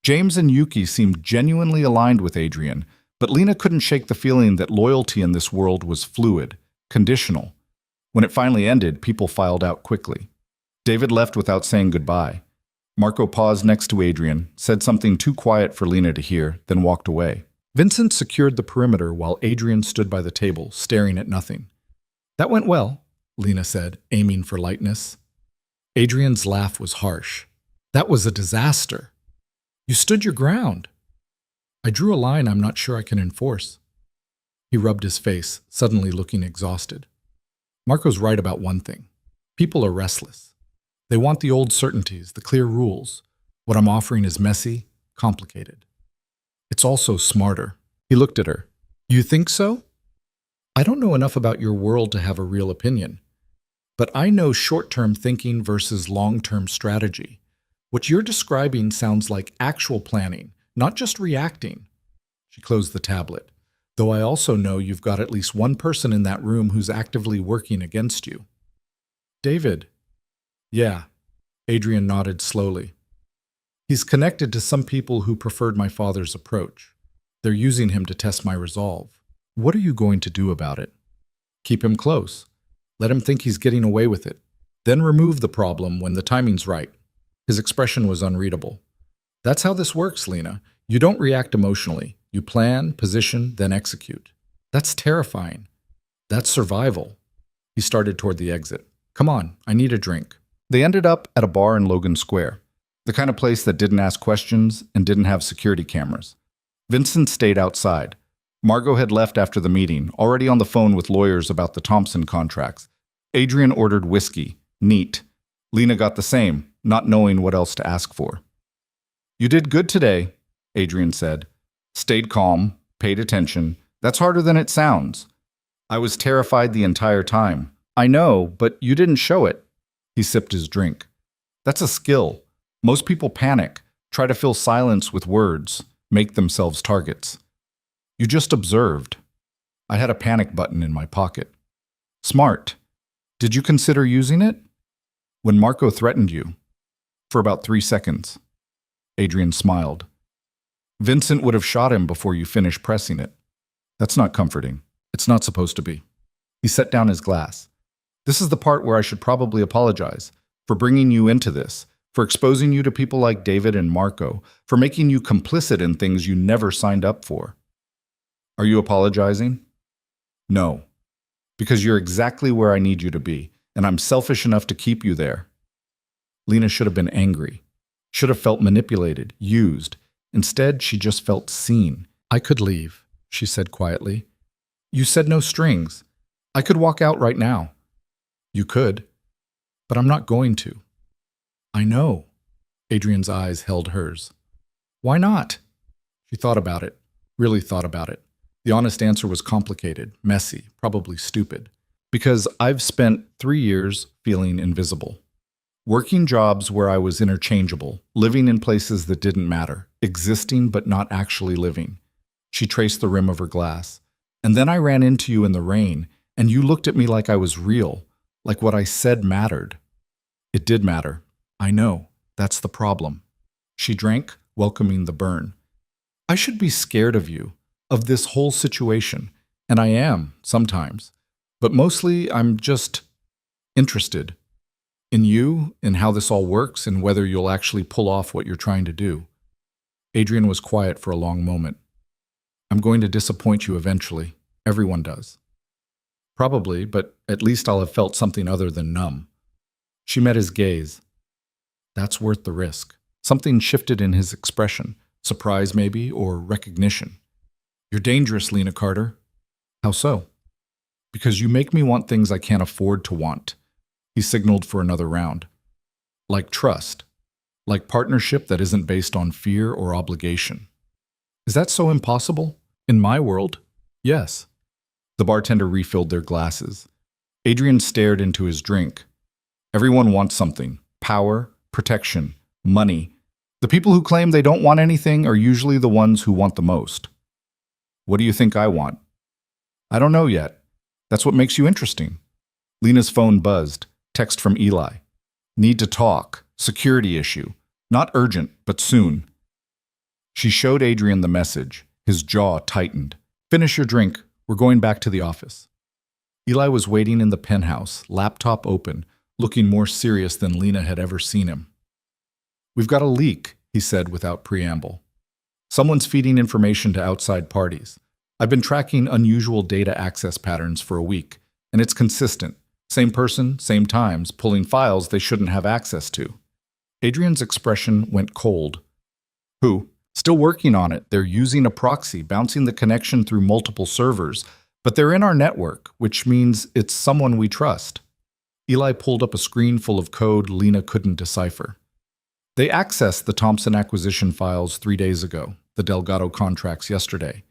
James and Yuki seemed genuinely aligned with Adrian, but Lena couldn't shake the feeling that loyalty in this world was fluid, conditional. When it finally ended, people filed out quickly. David left without saying goodbye. Marco paused next to Adrian, said something too quiet for Lena to hear, then walked away. Vincent secured the perimeter while Adrian stood by the table, staring at nothing. That went well, Lena said, aiming for lightness. Adrian's laugh was harsh. That was a disaster. You stood your ground. I drew a line I'm not sure I can enforce. He rubbed his face, suddenly looking exhausted. Marco's right about one thing. People are restless. They want the old certainties, the clear rules. What I'm offering is messy, complicated. It's also smarter. He looked at her. You think so? I don't know enough about your world to have a real opinion. But I know short-term thinking versus long-term strategy. What you're describing sounds like actual planning, not just reacting. She closed the tablet. Though I also know you've got at least one person in that room who's actively working against you. David. Yeah. Adrian nodded slowly. He's connected to some people who preferred my father's approach. They're using him to test my resolve. What are you going to do about it? Keep him close. Let him think he's getting away with it. Then remove the problem when the timing's right. His expression was unreadable. That's how this works, Lena. You don't react emotionally. You plan, position, then execute. That's terrifying. That's survival. He started toward the exit. Come on, I need a drink. They ended up at a bar in Logan Square, the kind of place that didn't ask questions and didn't have security cameras. Vincent stayed outside. Margot had left after the meeting, already on the phone with lawyers about the Thompson contracts. Adrian ordered whiskey. Neat. Lena got the same, not knowing what else to ask for. "You did good today," Adrian said. "Stayed calm, paid attention. That's harder than it sounds. I was terrified the entire time." "I know, but you didn't show it." He sipped his drink. "That's a skill. Most people panic, try to fill silence with words, make themselves targets. You just observed." I had a panic button in my pocket. "Smart. Did you consider using it?" "When Marco threatened you." "For about 3 seconds." Adrian smiled. "Vincent would have shot him before you finished pressing it." "That's not comforting. It's not supposed to be." He set down his glass. "This is the part where I should probably apologize for bringing you into this, for exposing you to people like David and Marco, for making you complicit in things you never signed up for." "Are you apologizing?" "No. Because you're exactly where I need you to be, and I'm selfish enough to keep you there." Lena should have been angry, should have felt manipulated, used. Instead, she just felt seen. "I could leave," she said quietly. "You said no strings. I could walk out right now." "You could, but I'm not going to." "I know." Adrian's eyes held hers. "Why not?" She thought about it, really thought about it. The honest answer was complicated, messy, probably stupid. "Because I've spent 3 years feeling invisible. Working jobs where I was interchangeable, living in places that didn't matter, existing but not actually living." She traced the rim of her glass. "And then I ran into you in the rain, and you looked at me like I was real, like what I said mattered." "It did matter. I know. That's the problem." She drank, welcoming the burn. "I should be scared of you, of this whole situation, and I am, sometimes. But mostly, I'm just interested. In you, in how this all works, and whether you'll actually pull off what you're trying to do." Adrian was quiet for a long moment. "I'm going to disappoint you eventually. Everyone does." "Probably, but at least I'll have felt something other than numb." She met his gaze. "That's worth the risk." Something shifted in his expression, surprise maybe, or recognition. "You're dangerous, Lena Carter." "How so?" "Because you make me want things I can't afford to want." He signaled for another round. "Like trust. Like partnership that isn't based on fear or obligation." "Is that so impossible?" "In my world, yes." The bartender refilled their glasses. Adrian stared into his drink. "Everyone wants something. Power, protection, money. The people who claim they don't want anything are usually the ones who want the most." "What do you think I want?" "I don't know yet. That's what makes you interesting." Lena's phone buzzed. Text from Eli. "Need to talk. Security issue. Not urgent, but soon." She showed Adrian the message. His jaw tightened. "Finish your drink. We're going back to the office." Eli was waiting in the penthouse, laptop open, looking more serious than Lena had ever seen him. "We've got a leak," he said without preamble. "Someone's feeding information to outside parties. I've been tracking unusual data access patterns for a week, and it's consistent. Same person, same times, pulling files they shouldn't have access to." Adrian's expression went cold. "Who?" "Still working on it. They're using a proxy, bouncing the connection through multiple servers, but they're in our network, which means it's someone we trust." Eli pulled up a screen full of code Lena couldn't decipher. "They accessed the Thompson acquisition files 3 days ago, the Delgado contracts yesterday.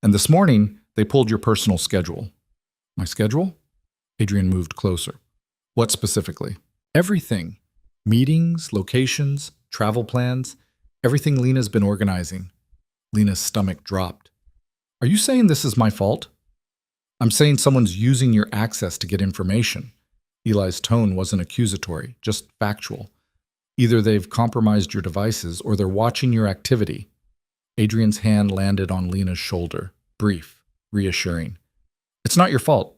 And this morning, they pulled your personal schedule." "My schedule?" Adrian moved closer. "What specifically?" "Everything. Meetings, locations, travel plans, everything Lena's been organizing." Lena's stomach dropped. "Are you saying this is my fault?" "I'm saying someone's using your access to get information." Eli's tone wasn't accusatory, just factual. "Either they've compromised your devices or they're watching your activity." Adrian's hand landed on Lena's shoulder, brief, reassuring. "It's not your fault."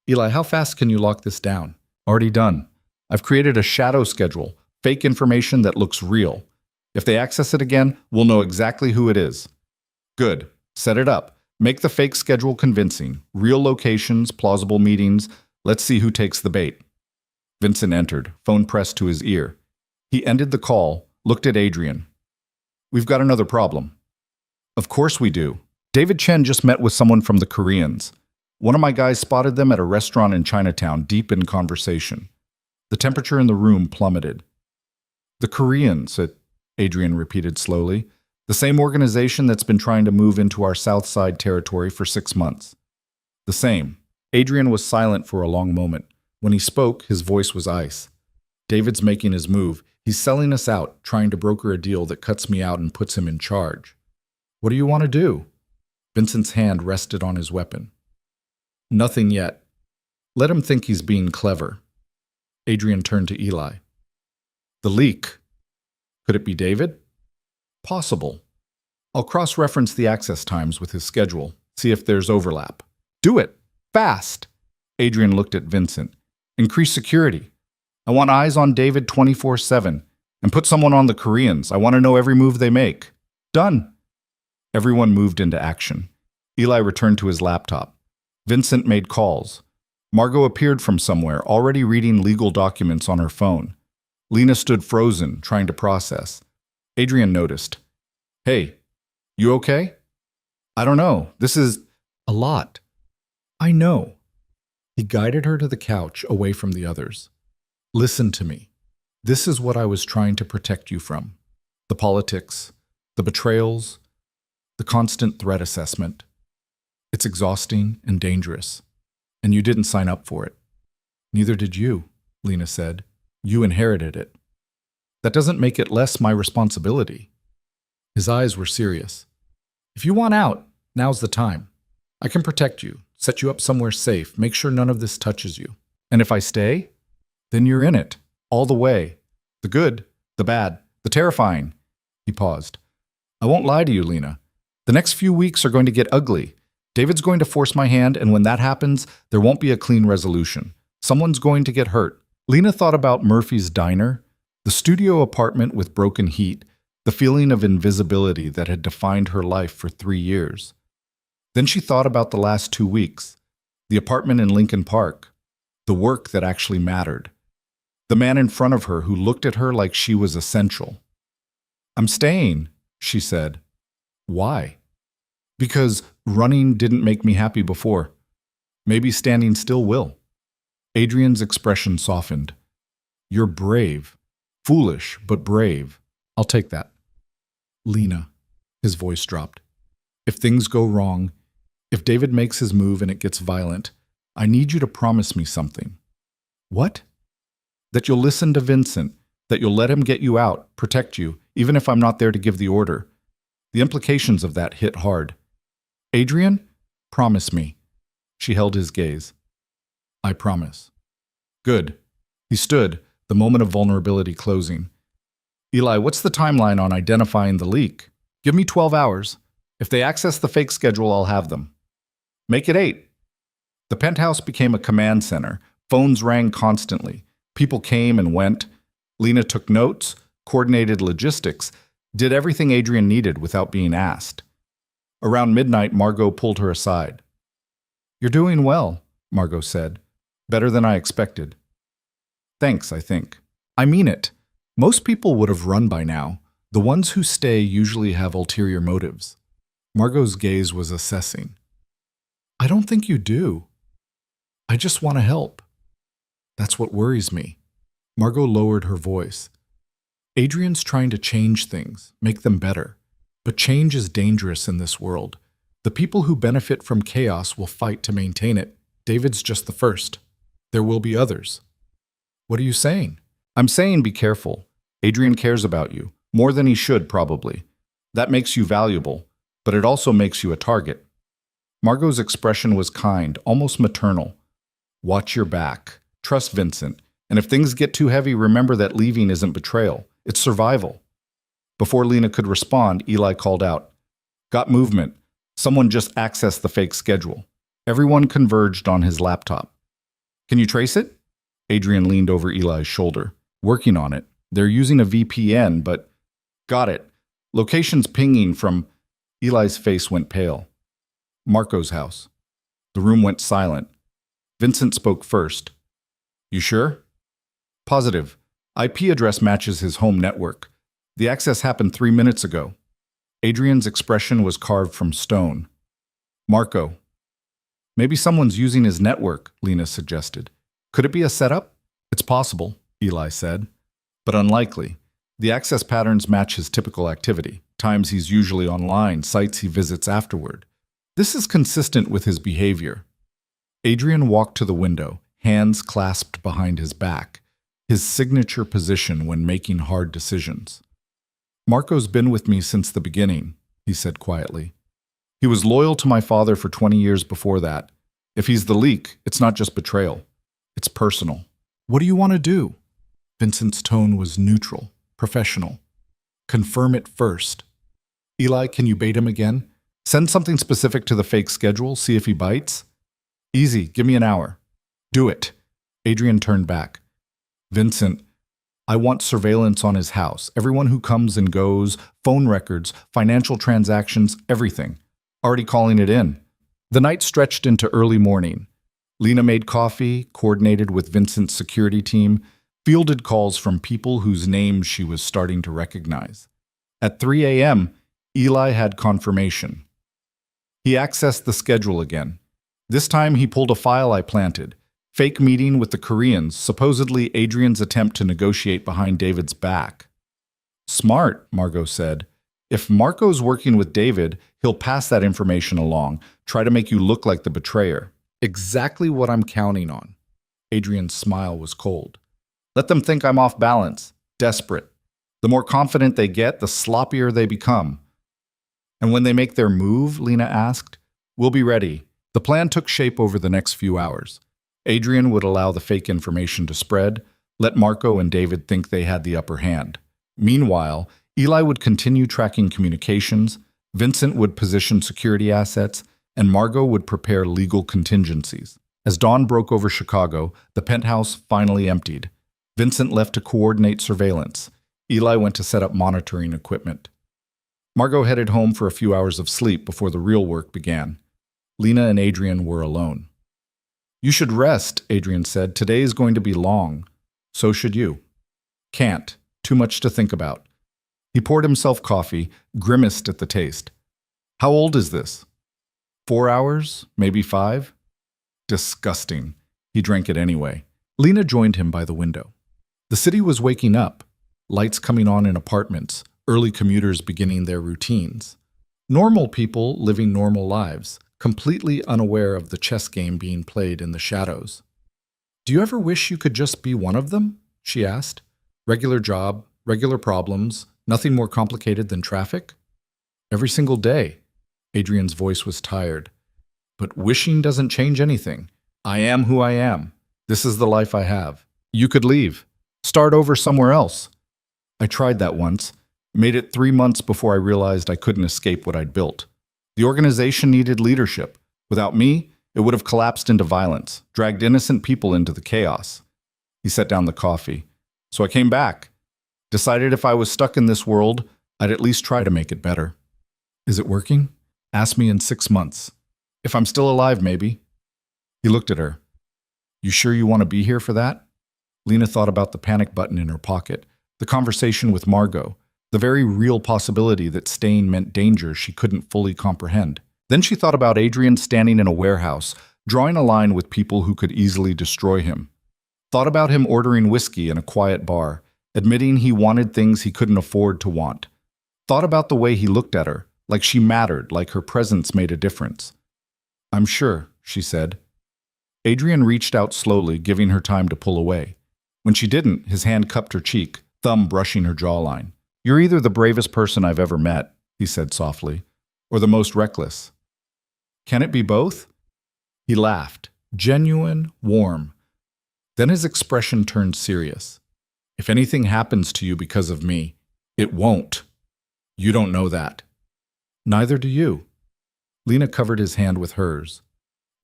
"Eli, how fast can you lock this down?" "Already done. I've created a shadow schedule, fake information that looks real. If they access it again, we'll know exactly who it is." "Good. Set it up. Make the fake schedule convincing. Real locations, plausible meetings. Let's see who takes the bait." Vincent entered, phone pressed to his ear. He ended the call, looked at Adrian. "We've got another problem." "Of course we do." David Chen just met with someone from the Koreans. One of my guys spotted them at a restaurant in Chinatown, deep in conversation. The temperature in the room plummeted. The Koreans, Adrian repeated slowly. The same organization that's been trying to move into our South Side territory for 6 months. The same. Adrian was silent for a long moment. When he spoke, his voice was ice. David's making his move. He's selling us out, trying to broker a deal that cuts me out and puts him in charge. What do you want to do? Vincent's hand rested on his weapon. Nothing yet. Let him think he's being clever. Adrian turned to Eli. The leak. Could it be David? Possible. I'll cross-reference the access times with his schedule, see if there's overlap. Do it! Fast! Adrian looked at Vincent. Increase security. I want eyes on David 24/7. And put someone on the Koreans. I want to know every move they make. Done. Everyone moved into action. Eli returned to his laptop. Vincent made calls. Margot appeared from somewhere, already reading legal documents on her phone. Lena stood frozen, trying to process. Adrian noticed. Hey, you okay? I don't know. This is a lot. I know. He guided her to the couch, away from the others. Listen to me. This is what I was trying to protect you from. The politics, the betrayals, the constant threat assessment. It's exhausting and dangerous. And you didn't sign up for it. Neither did you, Lena said. You inherited it. That doesn't make it less my responsibility. His eyes were serious. If you want out, now's the time. I can protect you, set you up somewhere safe, make sure none of this touches you. And if I stay, then you're in it, all the way. The good, the bad, the terrifying. He paused. I won't lie to you, Lena. The next few weeks are going to get ugly. David's going to force my hand, and when that happens, there won't be a clean resolution. Someone's going to get hurt. Lena thought about Murphy's diner, the studio apartment with broken heat, the feeling of invisibility that had defined her life for 3 years. Then she thought about the last 2 weeks, the apartment in Lincoln Park, the work that actually mattered, the man in front of her who looked at her like she was essential. I'm staying, she said. Why? Because running didn't make me happy before. Maybe standing still will. Adrian's expression softened. You're brave. Foolish, but brave. I'll take that. Lena, his voice dropped. If things go wrong, if David makes his move and it gets violent, I need you to promise me something. What? That you'll listen to Vincent, that you'll let him get you out, protect you, even if I'm not there to give the order. The implications of that hit hard. Adrian, promise me. She held his gaze. I promise. Good. He stood, the moment of vulnerability closing. Eli, what's the timeline on identifying the leak? Give me 12 hours. If they access the fake schedule, I'll have them. Make it 8. The penthouse became a command center. Phones rang constantly. People came and went. Lena took notes, coordinated logistics, did everything Adrian needed without being asked. Around midnight, Margot pulled her aside. You're doing well, Margot said. Better than I expected. Thanks, I think. I mean it. Most people would have run by now. The ones who stay usually have ulterior motives. Margot's gaze was assessing. I don't think you do. I just want to help. That's what worries me. Margot lowered her voice. Adrian's trying to change things, make them better. But change is dangerous in this world. The people who benefit from chaos will fight to maintain it. David's just the first. There will be others. What are you saying? I'm saying be careful. Adrian cares about you, more than he should probably. That makes you valuable, but it also makes you a target. Margot's expression was kind, almost maternal. Watch your back. Trust Vincent. And if things get too heavy, remember that leaving isn't betrayal. It's survival. Before Lena could respond, Eli called out. Got movement. Someone just accessed the fake schedule. Everyone converged on his laptop. Can you trace it? Adrian leaned over Eli's shoulder. Working on it. They're using a VPN, but... Got it. Location's pinging from... Eli's face went pale. Marco's house. The room went silent. Vincent spoke first. You sure? Positive. IP address matches his home network. The access happened 3 minutes ago. Adrian's expression was carved from stone. Marco. Maybe someone's using his network, Lena suggested. Could it be a setup? It's possible, Eli said, but unlikely. The access patterns match his typical activity, times he's usually online, sites he visits afterward. This is consistent with his behavior. Adrian walked to the window, hands clasped behind his back, his signature position when making hard decisions. Marco's been with me since the beginning, he said quietly. He was loyal to my father for 20 years before that. If he's the leak, it's not just betrayal. It's personal. What do you want to do? Vincent's tone was neutral, professional. Confirm it first. Eli, can you bait him again? Send something specific to the fake schedule, see if he bites. Easy, give me an hour. Do it. Adrian turned back. Vincent, I want surveillance on his house. Everyone who comes and goes, phone records, financial transactions, everything. Already calling it in. The night stretched into early morning. Lena made coffee, coordinated with Vincent's security team, fielded calls from people whose names she was starting to recognize. At 3 a.m., Eli had confirmation. He accessed the schedule again. This time he pulled a file I planted. Fake meeting with the Koreans, supposedly Adrian's attempt to negotiate behind David's back. Smart, Margot said. If Marco's working with David, he'll pass that information along, try to make you look like the betrayer. Exactly what I'm counting on. Adrian's smile was cold. Let them think I'm off balance, desperate. The more confident they get, the sloppier they become. And when they make their move, Lena asked, we'll be ready. The plan took shape over the next few hours. Adrian would allow the fake information to spread, let Marco and David think they had the upper hand. Meanwhile, Eli would continue tracking communications, Vincent would position security assets, and Margot would prepare legal contingencies. As dawn broke over Chicago, the penthouse finally emptied. Vincent left to coordinate surveillance. Eli went to set up monitoring equipment. Margot headed home for a few hours of sleep before the real work began. Lena and Adrian were alone. You should rest, Adrian said. Today is going to be long. So should you. Can't. Too much to think about. He poured himself coffee, grimaced at the taste. How old is this? 4 hours? Maybe 5? Disgusting. He drank it anyway. Lena joined him by the window. The city was waking up. Lights coming on in apartments, early commuters beginning their routines. Normal people living normal lives, completely unaware of the chess game being played in the shadows. Do you ever wish you could just be one of them? She asked. Regular job, regular problems, nothing more complicated than traffic? Every single day. Adrian's voice was tired. But wishing doesn't change anything. I am who I am. This is the life I have. You could leave. Start over somewhere else. I tried that once. Made it 3 months before I realized I couldn't escape what I'd built. The organization needed leadership. Without me, it would have collapsed into violence, dragged innocent people into the chaos. He set down the coffee. So I came back. Decided if I was stuck in this world, I'd at least try to make it better. Is it working? Ask me in 6 months. If I'm still alive, maybe. He looked at her. You sure you want to be here for that? Lena thought about the panic button in her pocket, the conversation with Margot, the very real possibility that staying meant danger she couldn't fully comprehend. Then she thought about Adrian standing in a warehouse, drawing a line with people who could easily destroy him. Thought about him ordering whiskey in a quiet bar, admitting he wanted things he couldn't afford to want. Thought about the way he looked at her, like she mattered, like her presence made a difference. I'm sure, she said. Adrian reached out slowly, giving her time to pull away. When she didn't, his hand cupped her cheek, thumb brushing her jawline. You're either the bravest person I've ever met, he said softly, or the most reckless. Can it be both? He laughed, genuine, warm. Then his expression turned serious. If anything happens to you because of me, it won't. You don't know that. Neither do you. Lena covered his hand with hers.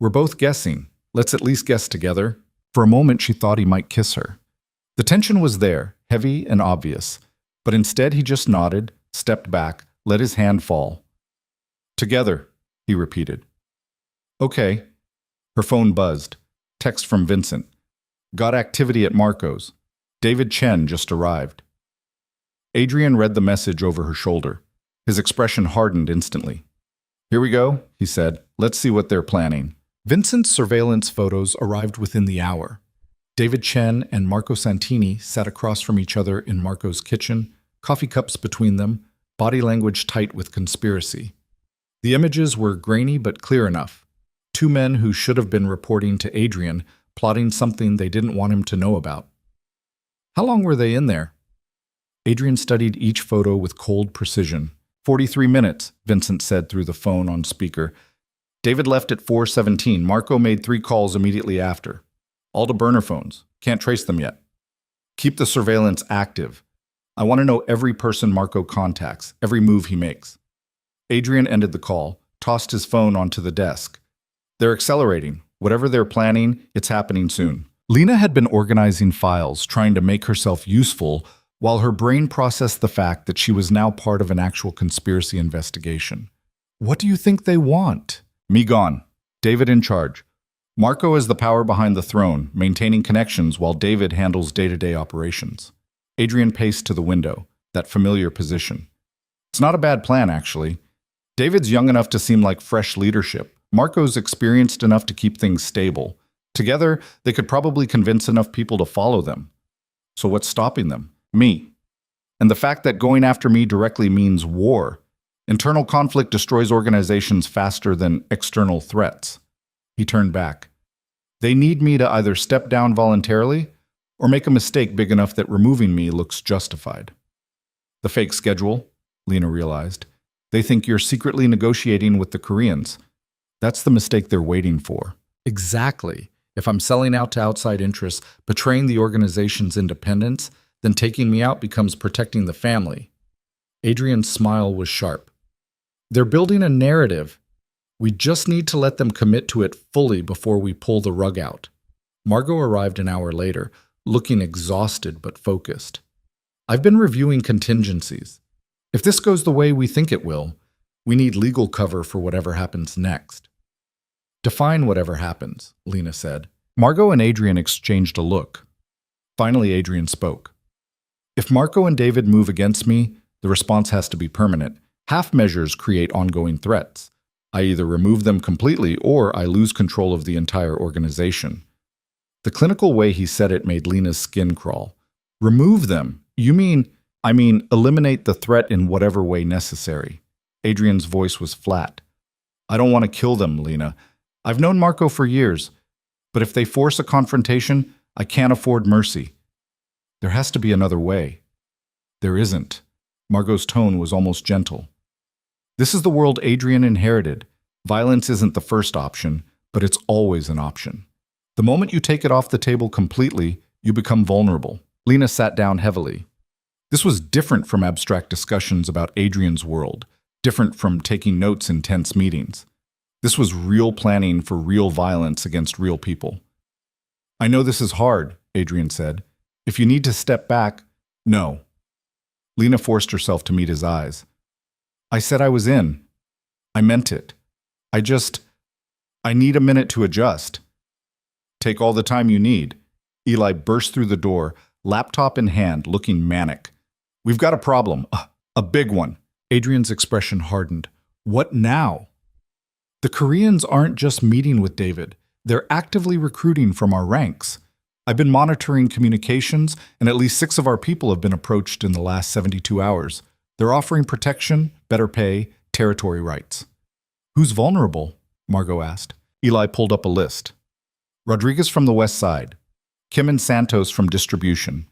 We're both guessing. Let's at least guess together. For a moment, she thought he might kiss her. The tension was there, heavy and obvious, but instead he just nodded, stepped back, let his hand fall. Together, he repeated. Okay. Her phone buzzed. Text from Vincent. Got activity at Marco's. David Chen just arrived. Adrian read the message over her shoulder. His expression hardened instantly. Here we go, he said. Let's see what they're planning. Vincent's surveillance photos arrived within the hour. David Chen and Marco Santini sat across from each other in Marco's kitchen, coffee cups between them, body language tight with conspiracy. The images were grainy but clear enough. Two men who should have been reporting to Adrian, plotting something they didn't want him to know about. How long were they in there? Adrian studied each photo with cold precision. 43 minutes, Vincent said through the phone on speaker. David left at 4:17. Marco made 3 calls immediately after. All to burner phones. Can't trace them yet. Keep the surveillance active. I want to know every person Marco contacts, every move he makes. Adrian ended the call, tossed his phone onto the desk. They're accelerating. Whatever they're planning, it's happening soon. Lena had been organizing files, trying to make herself useful, while her brain processed the fact that she was now part of an actual conspiracy investigation. What do you think they want? Me gone. David in charge. Marco is the power behind the throne, maintaining connections while David handles day-to-day operations. Adrian paced to the window, that familiar position. It's not a bad plan, actually. David's young enough to seem like fresh leadership. Marco's experienced enough to keep things stable. Together, they could probably convince enough people to follow them. So what's stopping them? Me. And the fact that going after me directly means war. Internal conflict destroys organizations faster than external threats. He turned back. They need me to either step down voluntarily or make a mistake big enough that removing me looks justified. The fake schedule, Lena realized. They think you're secretly negotiating with the Koreans. That's the mistake they're waiting for. Exactly. If I'm selling out to outside interests, betraying the organization's independence, then taking me out becomes protecting the family. Adrian's smile was sharp. They're building a narrative. We just need to let them commit to it fully before we pull the rug out. Margot arrived an hour later, looking exhausted but focused. I've been reviewing contingencies. If this goes the way we think it will, we need legal cover for whatever happens next. Define whatever happens, Lena said. Margot and Adrian exchanged a look. Finally, Adrian spoke. If Marco and David move against me, the response has to be permanent. Half measures create ongoing threats. I either remove them completely or I lose control of the entire organization. The clinical way he said it made Lena's skin crawl. Remove them? You mean, eliminate the threat in whatever way necessary. Adrian's voice was flat. I don't want to kill them, Lena. I've known Marco for years, but if they force a confrontation, I can't afford mercy. There has to be another way. There isn't. Margot's tone was almost gentle. This is the world Adrian inherited. Violence isn't the first option, but it's always an option. The moment you take it off the table completely, you become vulnerable. Lena sat down heavily. This was different from abstract discussions about Adrian's world, different from taking notes in tense meetings. This was real planning for real violence against real people. I know this is hard, Adrian said. If you need to step back, no. Lena forced herself to meet his eyes. I said I was in. I meant it. I need a minute to adjust. Take all the time you need. Eli burst through the door, laptop in hand, looking manic. We've got a problem. A big one. Adrian's expression hardened. What now? The Koreans aren't just meeting with David. They're actively recruiting from our ranks. I've been monitoring communications, and at least 6 of our people have been approached in the last 72 hours. They're offering protection, better pay, territory rights. Who's vulnerable? Margot asked. Eli pulled up a list. Rodriguez from the West Side. Kim and Santos from distribution.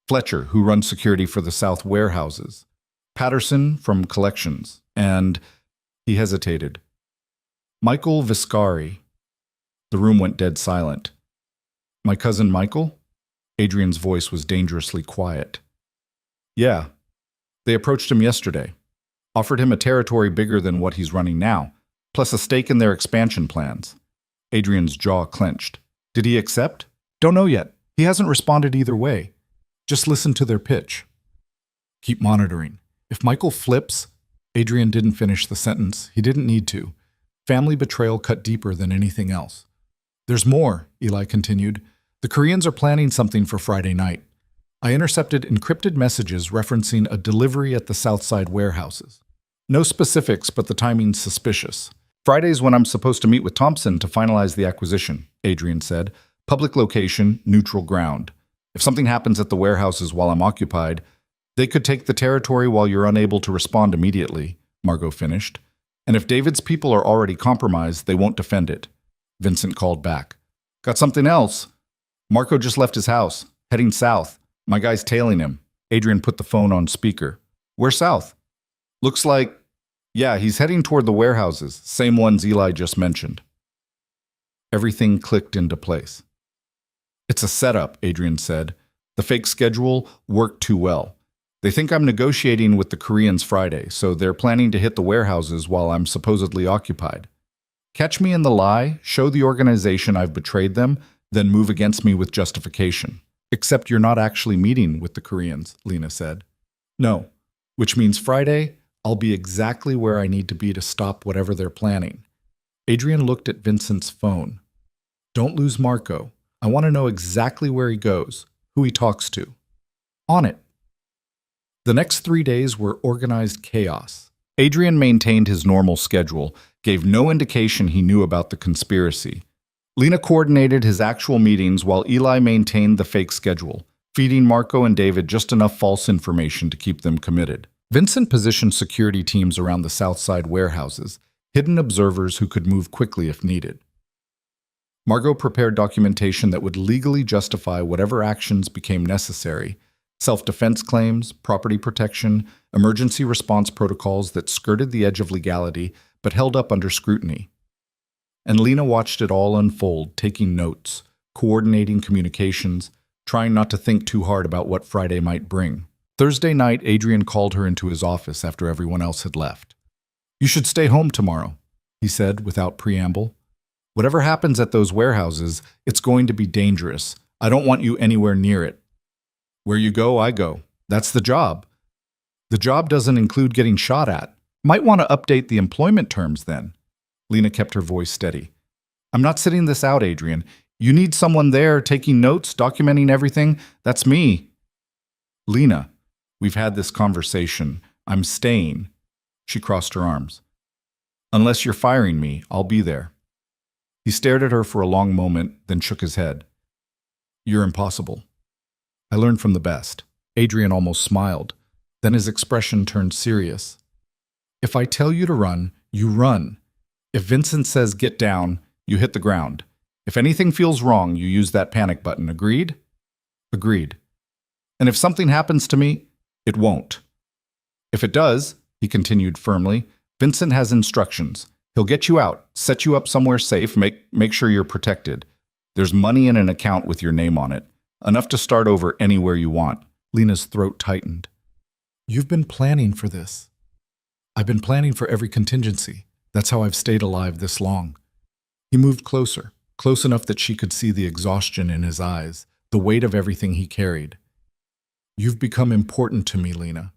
Fletcher, who runs security for the South warehouses. Patterson from collections. And he hesitated. Michael Vescari. The room went dead silent. My cousin Michael? Adrian's voice was dangerously quiet. Yeah. They approached him yesterday. Offered him a territory bigger than what he's running now, plus a stake in their expansion plans. Adrian's jaw clenched. Did he accept? Don't know yet. He hasn't responded either way. Just listen to their pitch. Keep monitoring. If Michael flips... Adrian didn't finish the sentence. He didn't need to. Family betrayal cut deeper than anything else. There's more, Eli continued. The Koreans are planning something for Friday night. I intercepted encrypted messages referencing a delivery at the Southside warehouses. No specifics, but the timing's suspicious. Friday's when I'm supposed to meet with Thompson to finalize the acquisition, Adrian said. Public location, neutral ground. If something happens at the warehouses while I'm occupied, they could take the territory while you're unable to respond immediately, Margot finished. And if David's people are already compromised, they won't defend it. Vincent called back. Got something else? Marco just left his house, heading south. My guy's tailing him. Adrian put the phone on speaker. Where south? Looks like, yeah, he's heading toward the warehouses, same ones Eli just mentioned. Everything clicked into place. It's a setup, Adrian said. The fake schedule worked too well. They think I'm negotiating with the Koreans Friday, so they're planning to hit the warehouses while I'm supposedly occupied. Catch me in the lie, show the organization I've betrayed them, then move against me with justification. Except you're not actually meeting with the Koreans, Lena said. No, which means Friday, I'll be exactly where I need to be to stop whatever they're planning. Adrian looked at Vincent's phone. Don't lose Marco. I want to know exactly where he goes, who he talks to. On it. The next 3 days were organized chaos. Adrian maintained his normal schedule, gave no indication he knew about the conspiracy. Lena coordinated his actual meetings while Eli maintained the fake schedule, feeding Marco and David just enough false information to keep them committed. Vincent positioned security teams around the Southside warehouses, hidden observers who could move quickly if needed. Margot prepared documentation that would legally justify whatever actions became necessary: self-defense claims, property protection, emergency response protocols that skirted the edge of legality but held up under scrutiny. And Lena watched it all unfold, taking notes, coordinating communications, trying not to think too hard about what Friday might bring. Thursday night, Adrian called her into his office after everyone else had left. You should stay home tomorrow, he said without preamble. Whatever happens at those warehouses, it's going to be dangerous. I don't want you anywhere near it. Where you go, I go. That's the job. The job doesn't include getting shot at. Might want to update the employment terms then. Lena kept her voice steady. I'm not sitting this out, Adrian. You need someone there taking notes, documenting everything. That's me. Lena, we've had this conversation. I'm staying. She crossed her arms. Unless you're firing me, I'll be there. He stared at her for a long moment, then shook his head. You're impossible. I learned from the best. Adrian almost smiled. Then his expression turned serious. If I tell you to run, you run. If Vincent says get down, you hit the ground. If anything feels wrong, you use that panic button. Agreed? Agreed. And if something happens to me, it won't. If it does, he continued firmly, Vincent has instructions. He'll get you out, set you up somewhere safe, make sure you're protected. There's money in an account with your name on it. Enough to start over anywhere you want. Lena's throat tightened. You've been planning for this. I've been planning for every contingency. That's how I've stayed alive this long. He moved closer, close enough that she could see the exhaustion in his eyes, the weight of everything he carried. You've become important to me, Lena.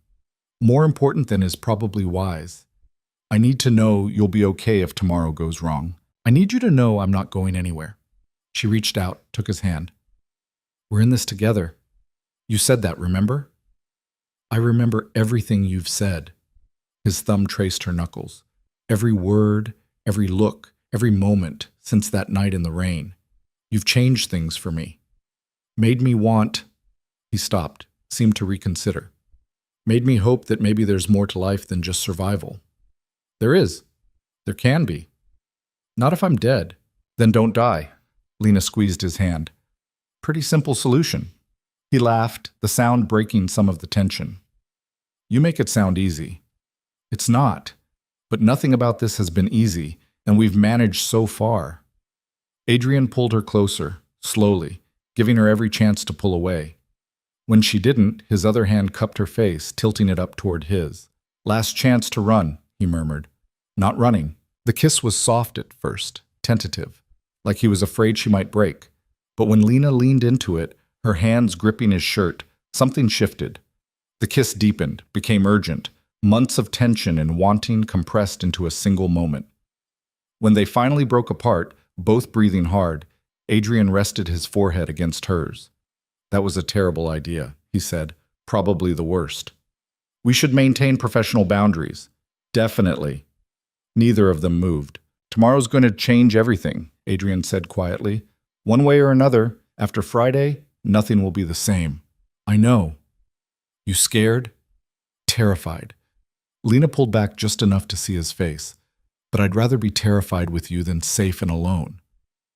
More important than is probably wise. I need to know you'll be okay if tomorrow goes wrong. I need you to know I'm not going anywhere. She reached out, took his hand. We're in this together. You said that, remember? I remember everything you've said. His thumb traced her knuckles. Every word, every look, every moment since that night in the rain. You've changed things for me. Made me want... He stopped, seemed to reconsider. Made me hope that maybe there's more to life than just survival. There is. There can be. Not if I'm dead. Then don't die. Lena squeezed his hand. Pretty simple solution. He laughed, the sound breaking some of the tension. You make it sound easy. It's not. But nothing about this has been easy, and we've managed so far. Adrian pulled her closer, slowly, giving her every chance to pull away. When she didn't, his other hand cupped her face, tilting it up toward his. Last chance to run, he murmured. Not running. The kiss was soft at first, tentative, like he was afraid she might break. But when Lena leaned into it, her hands gripping his shirt, something shifted. The kiss deepened, became urgent, months of tension and wanting compressed into a single moment. When they finally broke apart, both breathing hard, Adrian rested his forehead against hers. That was a terrible idea, he said, probably the worst. We should maintain professional boundaries. Definitely. Neither of them moved. Tomorrow's going to change everything, Adrian said quietly. One way or another, after Friday, nothing will be the same. I know. You scared? Terrified. Lena pulled back just enough to see his face. But I'd rather be terrified with you than safe and alone.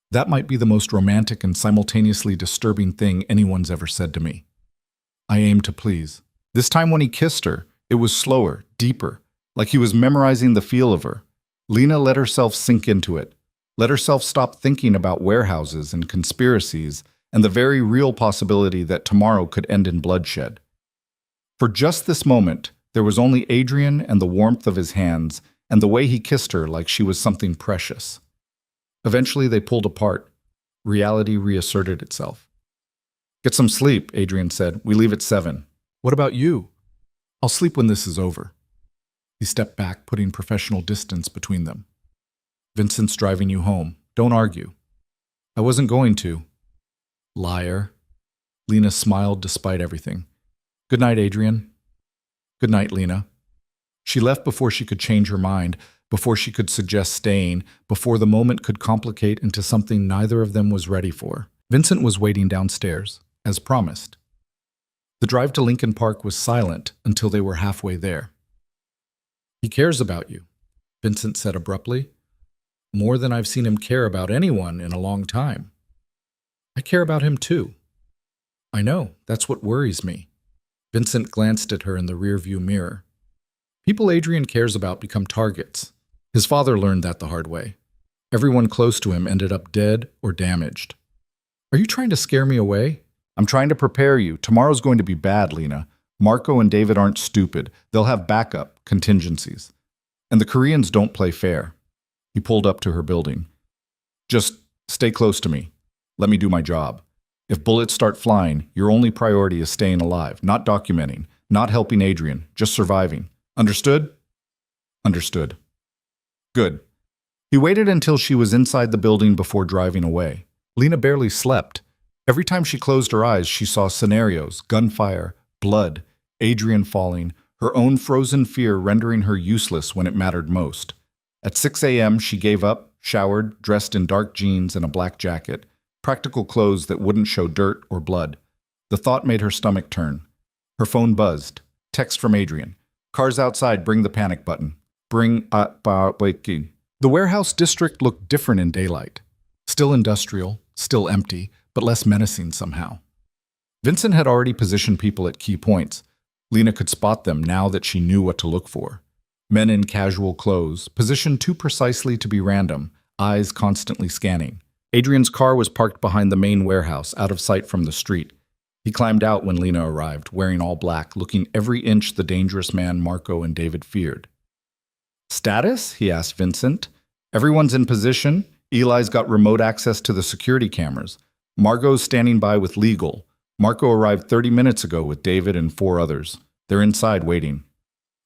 That might be the most romantic and simultaneously disturbing thing anyone's ever said to me. I aimed to please. This time when he kissed her, it was slower, deeper, like he was memorizing the feel of her. Lena let herself sink into it, let herself stop thinking about warehouses and conspiracies and the very real possibility that tomorrow could end in bloodshed. For just this moment, there was only Adrian and the warmth of his hands and the way he kissed her like she was something precious. Eventually, they pulled apart. Reality reasserted itself. Get some sleep, Adrian said. We leave at 7. What about you? I'll sleep when this is over. He stepped back, putting professional distance between them. Vincent's driving you home. Don't argue. I wasn't going to. Liar. Lena smiled despite everything. Good night, Adrian. Good night, Lena. She left before she could change her mind, before she could suggest staying, before the moment could complicate into something neither of them was ready for. Vincent was waiting downstairs, as promised. The drive to Lincoln Park was silent until they were halfway there. He cares about you, Vincent said abruptly. More than I've seen him care about anyone in a long time. I care about him too. I know, that's what worries me. Vincent glanced at her in the rearview mirror. People Adrian cares about become targets. His father learned that the hard way. Everyone close to him ended up dead or damaged. Are you trying to scare me away? I'm trying to prepare you. Tomorrow's going to be bad, Lena. Marco and David aren't stupid. They'll have backup, contingencies. And the Koreans don't play fair. He pulled up to her building. Just stay close to me. Let me do my job. If bullets start flying, your only priority is staying alive, not documenting, not helping Adrian, just surviving. Understood? Understood. Good. He waited until she was inside the building before driving away. Lena barely slept. Every time she closed her eyes, she saw scenarios, gunfire, blood, Adrian falling, her own frozen fear rendering her useless when it mattered most. At 6 a.m., she gave up, showered, dressed in dark jeans and a black jacket, practical clothes that wouldn't show dirt or blood. The thought made her stomach turn. Her phone buzzed. Text from Adrian. Cars outside, bring the panic button. Bring waking. The warehouse district looked different in daylight. Still industrial, still empty, but less menacing somehow. Vincent had already positioned people at key points. Lena could spot them now that she knew what to look for. Men in casual clothes, positioned too precisely to be random, eyes constantly scanning. Adrian's car was parked behind the main warehouse, out of sight from the street. He climbed out when Lena arrived, wearing all black, looking every inch the dangerous man Marco and David feared. Status? He asked Vincent. Everyone's in position. Eli's got remote access to the security cameras. Margot's standing by with legal. Marco arrived 30 minutes ago with David and 4 others. They're inside waiting.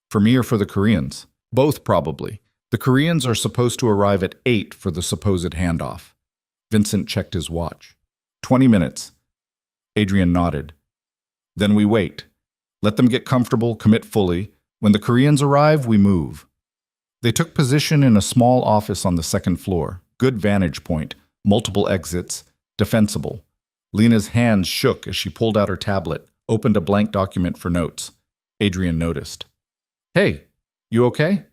For me or for the Koreans? Both, probably. The Koreans are supposed to arrive at 8 for the supposed handoff. Vincent checked his watch. 20 minutes. Adrian nodded. Then we wait. Let them get comfortable, commit fully. When the Koreans arrive, we move. They took position in a small office on the 2nd floor. Good vantage point, multiple exits, defensible. Lena's hands shook as she pulled out her tablet, opened a blank document for notes. Adrian noticed. Hey, you okay?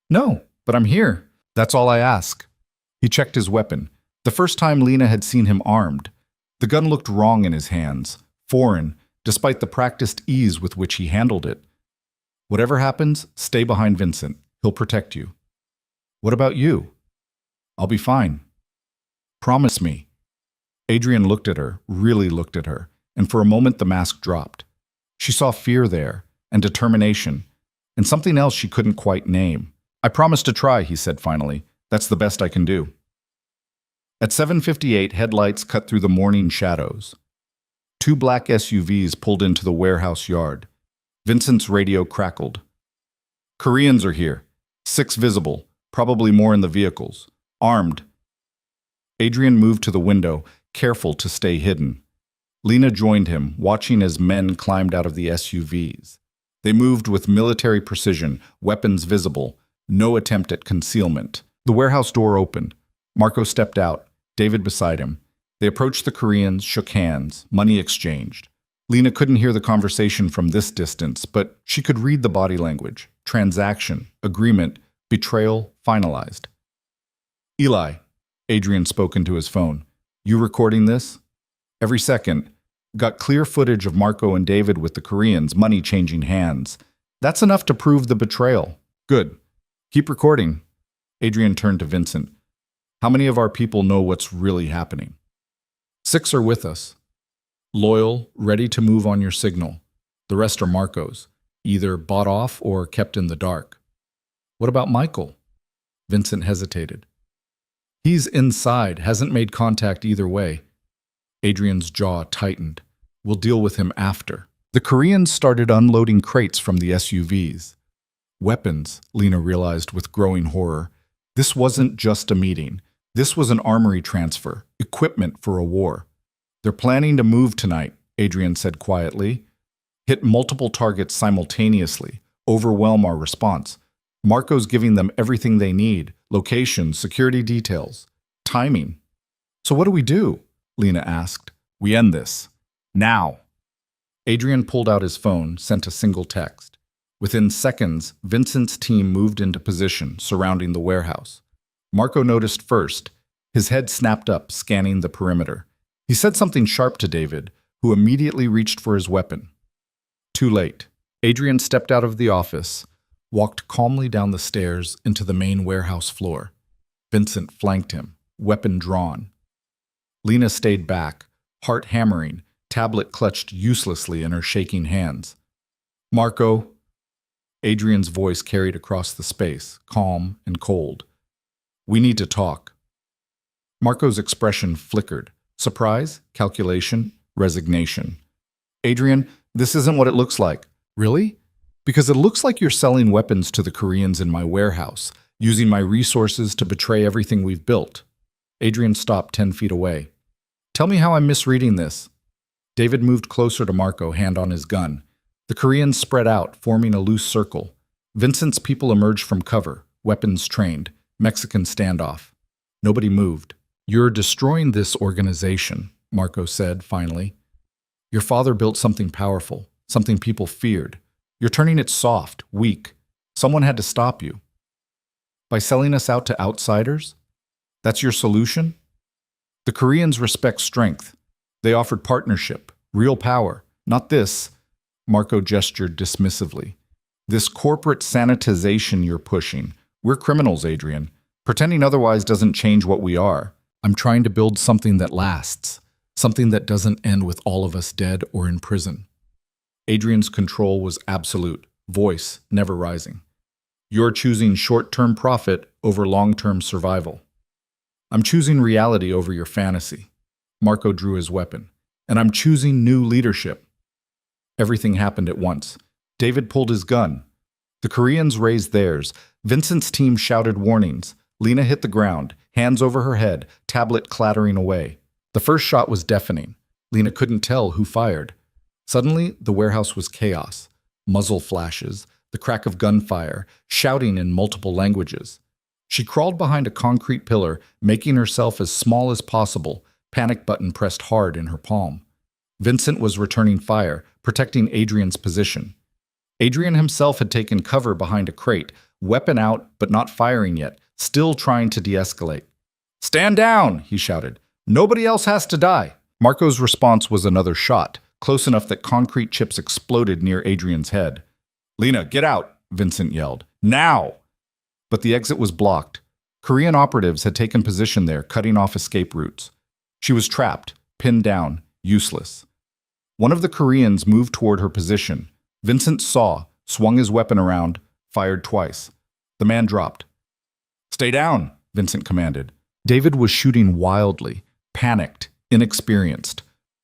No, but I'm here. That's all I ask. He checked his weapon. The first time Lena had seen him armed. The gun looked wrong in his hands, foreign, despite the practiced ease with which he handled it. Whatever happens, stay behind Vincent. He'll protect you. What about you? I'll be fine. Promise me. Adrian looked at her, really looked at her, and for a moment the mask dropped. She saw fear there, and determination, and something else she couldn't quite name. I promise to try, he said finally. That's the best I can do. At 7:58, headlights cut through the morning shadows. 2 black SUVs pulled into the warehouse yard. Vincent's radio crackled. Koreans are here. 6 visible, probably more in the vehicles. Armed. Adrian moved to the window, careful to stay hidden. Lena joined him, watching as men climbed out of the SUVs. They moved with military precision, weapons visible, no attempt at concealment. The warehouse door opened. Marco stepped out, David beside him. They approached the Koreans, shook hands, money exchanged. Lena couldn't hear the conversation from this distance, but she could read the body language. Transaction, agreement, betrayal, finalized. Eli, Adrian spoke into his phone. You recording this? Every second. Got clear footage of Marco and David with the Koreans, money changing hands. That's enough to prove the betrayal. Good. Keep recording. Adrian turned to Vincent. How many of our people know what's really happening? 6 are with us. Loyal, ready to move on your signal. The rest are Marco's, either bought off or kept in the dark. What about Michael? Vincent hesitated. He's inside, hasn't made contact either way. Adrian's jaw tightened. We'll deal with him after. The Koreans started unloading crates from the SUVs. Weapons, Lena realized with growing horror. This wasn't just a meeting. This was an armory transfer, equipment for a war. They're planning to move tonight, Adrian said quietly. Hit multiple targets simultaneously, overwhelm our response. Marco's giving them everything they need, location, security details, timing. So what do we do? Lena asked. We end this. Now. Adrian pulled out his phone, sent a single text. Within seconds, Vincent's team moved into position, surrounding the warehouse. Marco noticed first. His head snapped up, scanning the perimeter. He said something sharp to David, who immediately reached for his weapon. Too late. Adrian stepped out of the office, walked calmly down the stairs into the main warehouse floor. Vincent flanked him, weapon drawn. Lena stayed back, heart hammering, tablet clutched uselessly in her shaking hands. Marco. Adrian's voice carried across the space, calm and cold. We need to talk. Marco's expression flickered. Surprise, calculation, resignation. Adrian, this isn't what it looks like. Really? Because it looks like you're selling weapons to the Koreans in my warehouse, using my resources to betray everything we've built. Adrian stopped 10 feet away. Tell me how I'm misreading this. David moved closer to Marco, hand on his gun. The Koreans spread out, forming a loose circle. Vincent's people emerged from cover, weapons trained, Mexican standoff. Nobody moved. You're destroying this organization, Marco said finally. Your father built something powerful, something people feared. You're turning it soft, weak. Someone had to stop you. By selling us out to outsiders? That's your solution? The Koreans respect strength. They offered partnership, real power. Not this, Marco gestured dismissively. This corporate sanitization you're pushing. We're criminals, Adrian. Pretending otherwise doesn't change what we are. I'm trying to build something that lasts, something that doesn't end with all of us dead or in prison. Adrian's control was absolute, voice never rising. You're choosing short-term profit over long-term survival. I'm choosing reality over your fantasy. Marco drew his weapon. And I'm choosing new leadership. Everything happened at once. David pulled his gun. The Koreans raised theirs. Vincent's team shouted warnings. Lena hit the ground, hands over her head, tablet clattering away. The first shot was deafening. Lena couldn't tell who fired. Suddenly, the warehouse was chaos. Muzzle flashes, the crack of gunfire, shouting in multiple languages. She crawled behind a concrete pillar, making herself as small as possible, panic button pressed hard in her palm. Vincent was returning fire, protecting Adrian's position. Adrian himself had taken cover behind a crate, weapon out but not firing yet, still trying to de-escalate. "Stand down!" he shouted. "Nobody else has to die." Marco's response was another shot, close enough that concrete chips exploded near Adrian's head. "Lena, get out!" Vincent yelled. "Now!" But the exit was blocked. Korean operatives had taken position there, cutting off escape routes. She was trapped, pinned down, useless. One of the Koreans moved toward her position. Vincent saw, swung his weapon around, fired twice. The man dropped. "Stay down," Vincent commanded. David was shooting wildly, panicked, inexperienced.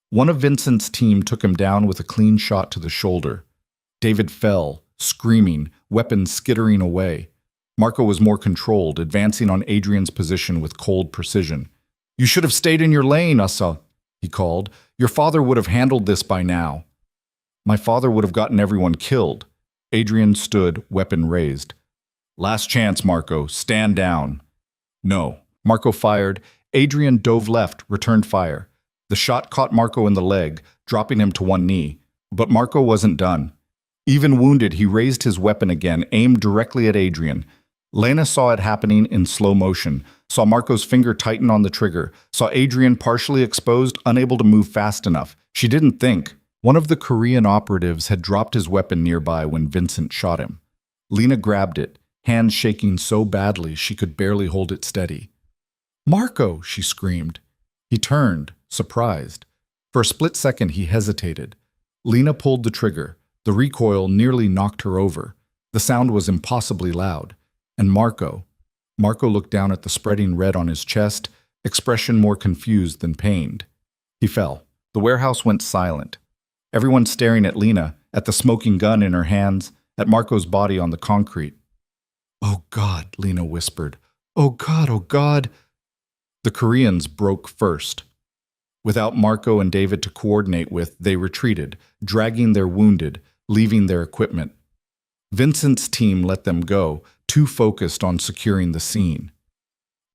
One of Vincent's team took him down with a clean shot to the shoulder. David fell, screaming, weapon skittering away. Marco was more controlled, advancing on Adrian's position with cold precision. "You should have stayed in your lane, Asa," he called. "Your father would have handled this by now." "My father would have gotten everyone killed," Adrian stood, weapon raised. Last chance, Marco. Stand down. No. Marco fired. Adrian dove left, returned fire. The shot caught Marco in the leg, dropping him to one knee. But Marco wasn't done. Even wounded, he raised his weapon again, aimed directly at Adrian. Lena saw it happening in slow motion, saw Marco's finger tighten on the trigger, saw Adrian partially exposed, unable to move fast enough. She didn't think. One of the Korean operatives had dropped his weapon nearby when Vincent shot him. Lena grabbed it, hands shaking so badly she could barely hold it steady. "Marco!" she screamed. He turned, surprised. For a split second he hesitated. Lena pulled the trigger. The recoil nearly knocked her over. The sound was impossibly loud. And Marco looked down at the spreading red on his chest, expression more confused than pained. He fell. The warehouse went silent. Everyone staring at Lena, at the smoking gun in her hands, at Marco's body on the concrete. "Oh God," Lena whispered. "Oh God, oh God." The Koreans broke first. Without Marco and David to coordinate with, they retreated, dragging their wounded, leaving their equipment. Vincent's team let them go, too focused on securing the scene.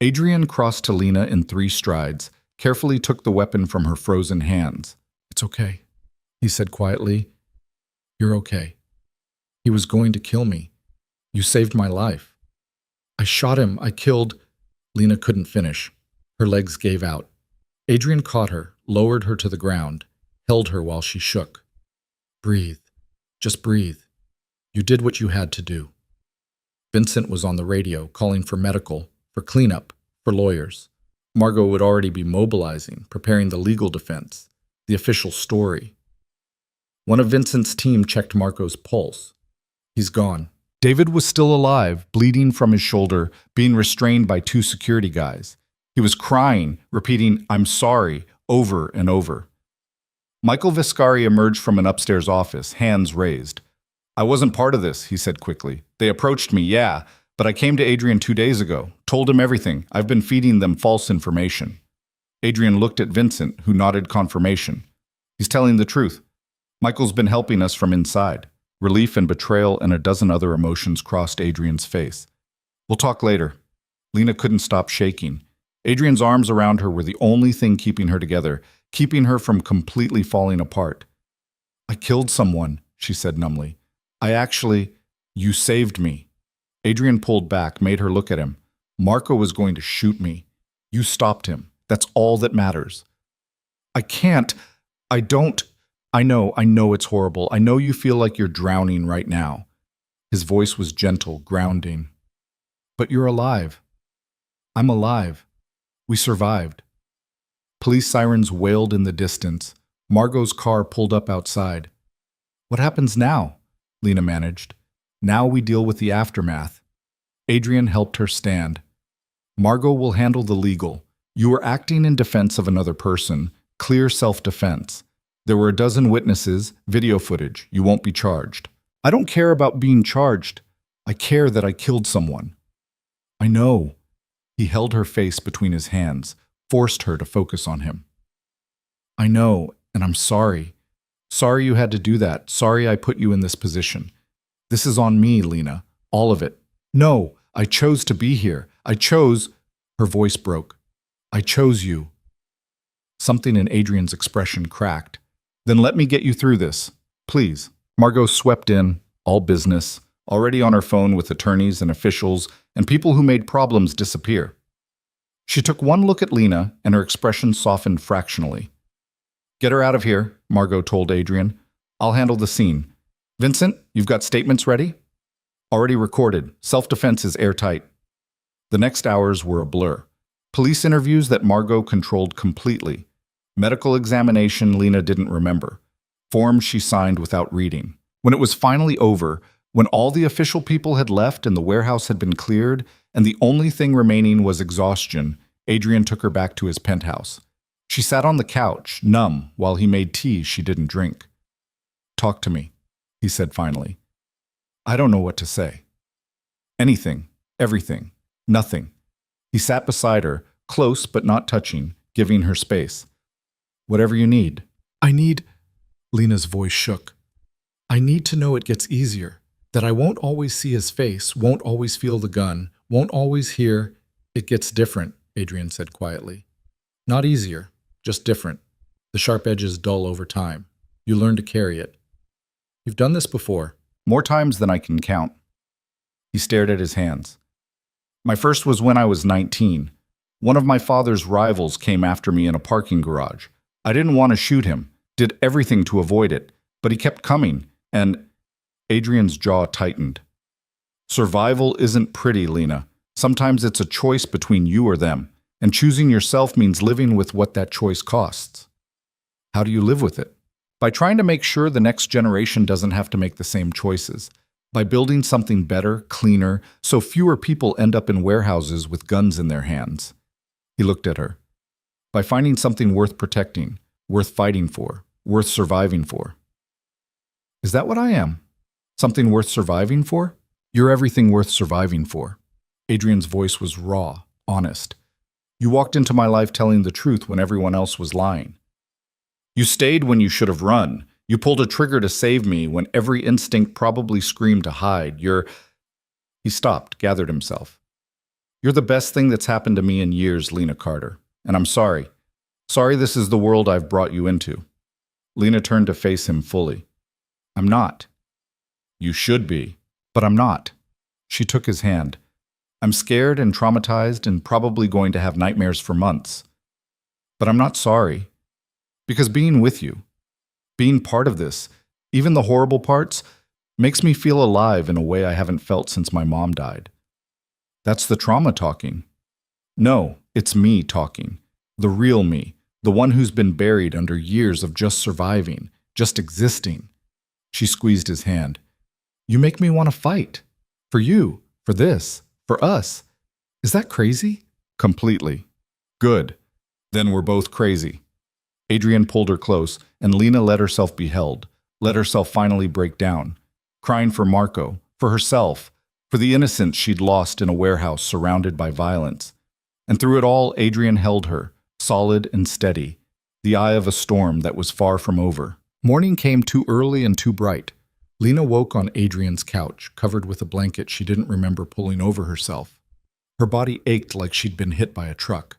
Adrian crossed to Lena in 3 strides, carefully took the weapon from her frozen hands. "It's okay," he said quietly. "You're okay. He was going to kill me. You saved my life. I shot him. I killed—" Lena couldn't finish. Her legs gave out. Adrian caught her, lowered her to the ground, held her while she shook. "Breathe. Just breathe. You did what you had to do." Vincent was on the radio, calling for medical, for cleanup, for lawyers. Margot would already be mobilizing, preparing the legal defense, the official story. One of Vincent's team checked Marco's pulse. He's gone. David was still alive, bleeding from his shoulder, being restrained by 2 security guys. He was crying, repeating, "I'm sorry," over and over. Michael Vescari emerged from an upstairs office, hands raised. "I wasn't part of this," he said quickly. "They approached me, yeah, but I came to Adrian 2 days ago, told him everything. I've been feeding them false information." Adrian looked at Vincent, who nodded confirmation. "He's telling the truth. Michael's been helping us from inside." Relief and betrayal and a dozen other emotions crossed Adrian's face. "We'll talk later." Lena couldn't stop shaking. Adrian's arms around her were the only thing keeping her together, keeping her from completely falling apart. "I killed someone," she said numbly. You saved me." Adrian pulled back, made her look at him. "Marco was going to shoot me. You stopped him. That's all that matters." "I can't. I don't. I know it's horrible. I know you feel like you're drowning right now." His voice was gentle, grounding. "But you're alive. I'm alive. We survived." Police sirens wailed in the distance. Margot's car pulled up outside. "What happens now?" Lena managed. "Now we deal with the aftermath." Adrian helped her stand. "Margot will handle the legal. You were acting in defense of another person. Clear self-defense. There were a dozen witnesses, video footage. You won't be charged." "I don't care about being charged. I care that I killed someone." "I know." He held her face between his hands, forced her to focus on him. "I know, and I'm sorry. Sorry you had to do that. Sorry I put you in this position. This is on me, Lena. All of it. No, I chose to be here. I chose—" Her voice broke. "I chose you." Something in Adrian's expression cracked. "Then let me get you through this. Please." Margot swept in, all business, already on her phone with attorneys and officials and people who made problems disappear. She took one look at Lena, and her expression softened fractionally. "Get her out of here," Margot told Adrian. "I'll handle the scene. Vincent, you've got statements ready?" "Already recorded. Self-defense is airtight." The next hours were a blur. Police interviews that Margot controlled completely. Medical examination Lena didn't remember. Forms she signed without reading. When it was finally over, when all the official people had left and the warehouse had been cleared, and the only thing remaining was exhaustion, Adrian took her back to his penthouse. She sat on the couch, numb, while he made tea she didn't drink. "Talk to me," he said finally. "I don't know what to say." "Anything, everything, nothing." He sat beside her, close but not touching, giving her space. "Whatever you need." "I need—" Lena's voice shook. "I need to know it gets easier. That I won't always see his face, won't always feel the gun, won't always hear. It gets different, Adrian said quietly. Not easier, just different. The sharp edges dull over time. You learn to carry it. You've done this before. More times than I can count. He stared at his hands. My first was when I was 19. One of my father's rivals came after me in a parking garage. I didn't want to shoot him, did everything to avoid it, but he kept coming, and Adrian's jaw tightened. Survival isn't pretty, Lena. Sometimes it's a choice between you or them, and choosing yourself means living with what that choice costs. How do you live with it? By trying to make sure the next generation doesn't have to make the same choices. By building something better, cleaner, so fewer people end up in warehouses with guns in their hands. He looked at her. By finding something worth protecting, worth fighting for, worth surviving for. Is that what I am? Something worth surviving for? You're everything worth surviving for. Adrian's voice was raw, honest. You walked into my life telling the truth when everyone else was lying. You stayed when you should have run. You pulled a trigger to save me when every instinct probably screamed to hide. He stopped, gathered himself. You're the best thing that's happened to me in years, Lena Carter. And I'm sorry. Sorry this is the world I've brought you into. Lena turned to face him fully. I'm not. You should be, but I'm not. She took his hand. I'm scared and traumatized and probably going to have nightmares for months. But I'm not sorry. Because being with you, being part of this, even the horrible parts, makes me feel alive in a way I haven't felt since my mom died. That's the trauma talking. No, it's me talking. The real me, the one who's been buried under years of just surviving, just existing. She squeezed his hand. You make me want to fight. For you, for this, for us. Is that crazy? Completely. Good. Then we're both crazy. Adrian pulled her close, and Lena let herself be held, let herself finally break down, crying for Marco, for herself, for the innocence she'd lost in a warehouse surrounded by violence. And through it all, Adrian held her, solid and steady, the eye of a storm that was far from over. Morning came too early and too bright. Lena woke on Adrian's couch, covered with a blanket she didn't remember pulling over herself. Her body ached like she'd been hit by a truck.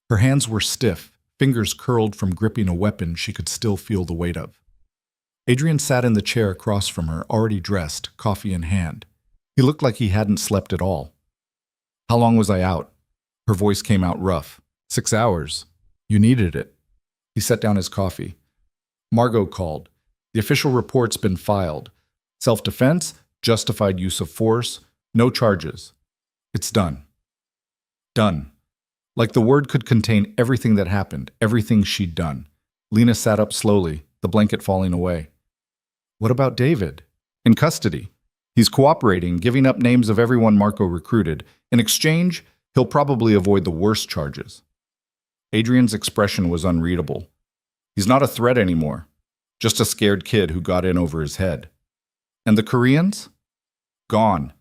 Her hands were stiff, fingers curled from gripping a weapon she could still feel the weight of. Adrian sat in the chair across from her, already dressed, coffee in hand. He looked like he hadn't slept at all. How long was I out? Her voice came out rough. 6 hours. You needed it. He set down his coffee. Margot called. The official report's been filed. Self-defense, justified use of force, no charges. It's done. Done. Like the word could contain everything that happened, everything she'd done. Lena sat up slowly, the blanket falling away. What about David? In custody. He's cooperating, giving up names of everyone Marco recruited. In exchange, he'll probably avoid the worst charges. Adrian's expression was unreadable. He's not a threat anymore. Just a scared kid who got in over his head. And the Koreans? Gone.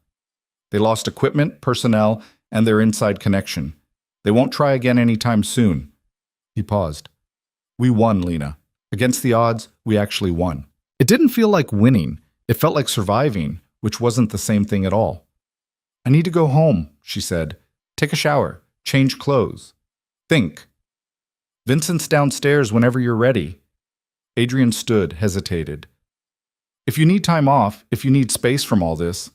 They lost equipment, personnel, and their inside connection. They won't try again anytime soon. He paused. We won, Lena. Against the odds, we actually won. It didn't feel like winning. It felt like surviving, which wasn't the same thing at all. I need to go home, she said. Take a shower, change clothes. Think. Vincent's downstairs whenever you're ready. Adrian stood, hesitated. If you need time off, if you need space from all this,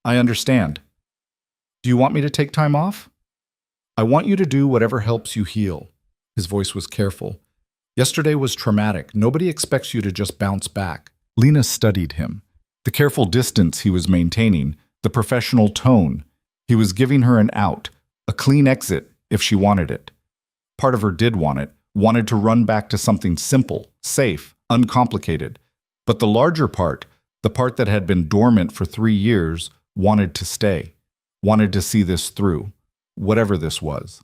I understand. Do you want me to take time off? I want you to do whatever helps you heal. His voice was careful. Yesterday was traumatic. Nobody expects you to just bounce back. Lena studied him. The careful distance he was maintaining, the professional tone. He was giving her an out, a clean exit if she wanted it. Part of her did want it, wanted to run back to something simple, safe, uncomplicated. But the larger part, the part that had been dormant for 3 years, wanted to stay, wanted to see this through, whatever this was.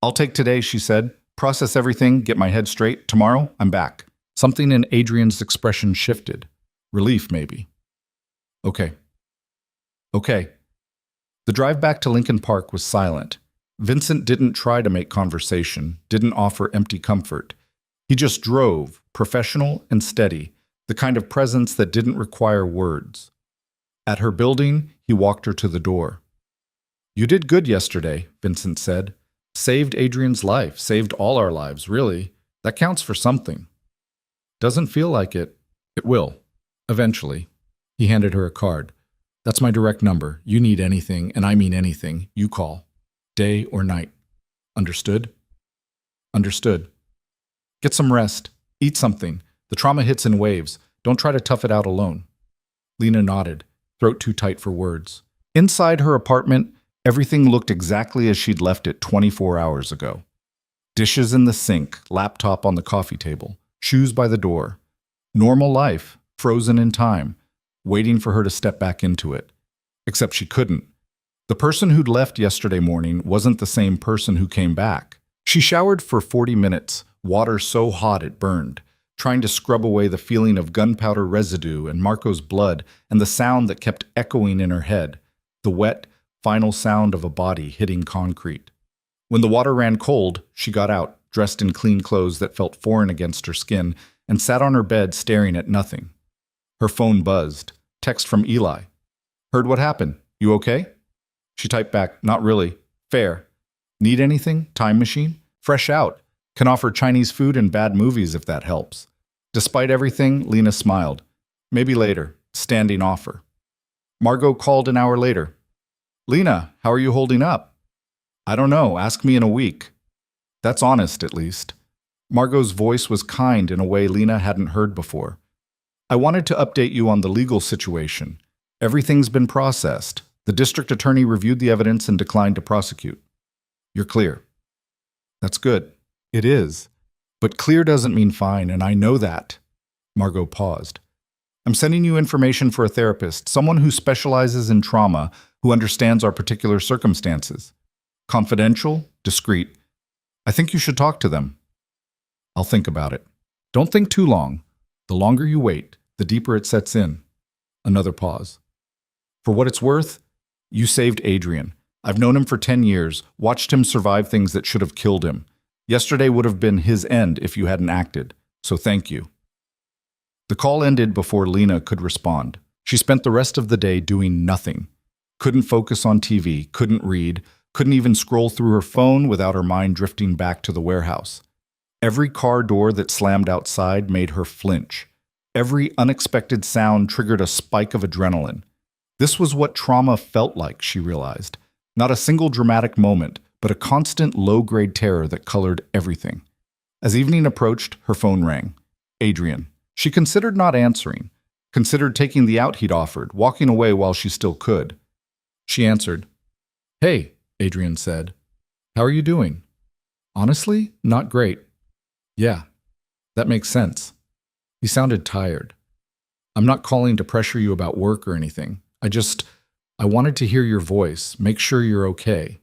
I'll take today, she said, process everything, get my head straight. Tomorrow, I'm back. Something in Adrian's expression shifted. Relief, maybe. Okay. The drive back to Lincoln Park was silent. Vincent didn't try to make conversation, didn't offer empty comfort. He just drove, professional and steady, the kind of presence that didn't require words. At her building, he walked her to the door. "You did good yesterday," Vincent said. "Saved Adrian's life, saved all our lives, really. That counts for something." "Doesn't feel like it." "It will. Eventually." He handed her a card. "That's my direct number. You need anything, and I mean anything, you call. Day or night. Understood?" "Understood." "Get some rest. Eat something. The trauma hits in waves. Don't try to tough it out alone." Lena nodded, throat too tight for words. Inside her apartment, everything looked exactly as she'd left it 24 hours ago. Dishes in the sink, laptop on the coffee table, shoes by the door. Normal life, frozen in time, waiting for her to step back into it. Except she couldn't. The person who'd left yesterday morning wasn't the same person who came back. She showered for 40 minutes, water so hot it burned, trying to scrub away the feeling of gunpowder residue and Marco's blood and the sound that kept echoing in her head, the wet, final sound of a body hitting concrete. When the water ran cold, she got out, dressed in clean clothes that felt foreign against her skin, and sat on her bed staring at nothing. Her phone buzzed. Text from Eli. "Heard what happened. You okay?" She typed back, "Not really. Fair. Need anything? Time machine? Fresh out. Can offer Chinese food and bad movies if that helps." Despite everything, Lena smiled. "Maybe later. Standing offer." Margot called an hour later. "Lena, how are you holding up?" "I don't know. Ask me in a week." That's honest, at least. Margot's voice was kind in a way Lena hadn't heard before. "I wanted to update you on the legal situation. Everything's been processed. The district attorney reviewed the evidence and declined to prosecute. You're clear." "That's good." "It is. But clear doesn't mean fine, and I know that." Margot paused. "I'm sending you information for a therapist, someone who specializes in trauma, who understands our particular circumstances. Confidential, discreet. I think you should talk to them." "I'll think about it." "Don't think too long. The longer you wait, the deeper it sets in." Another pause. "For what it's worth, you saved Adrian. I've known him for 10 years, watched him survive things that should have killed him. Yesterday would have been his end if you hadn't acted, so thank you." The call ended before Lena could respond. She spent the rest of the day doing nothing. Couldn't focus on TV, couldn't read, couldn't even scroll through her phone without her mind drifting back to the warehouse. Every car door that slammed outside made her flinch. Every unexpected sound triggered a spike of adrenaline. This was what trauma felt like, she realized. Not a single dramatic moment, but a constant low-grade terror that colored everything. As evening approached, her phone rang. Adrian. She considered not answering, considered taking the out he'd offered, walking away while she still could. She answered. "Hey," Adrian said. "How are you doing?" "Honestly, not great." "Yeah, that makes sense." He sounded tired. "I'm not calling to pressure you about work or anything. I wanted to hear your voice, make sure you're okay."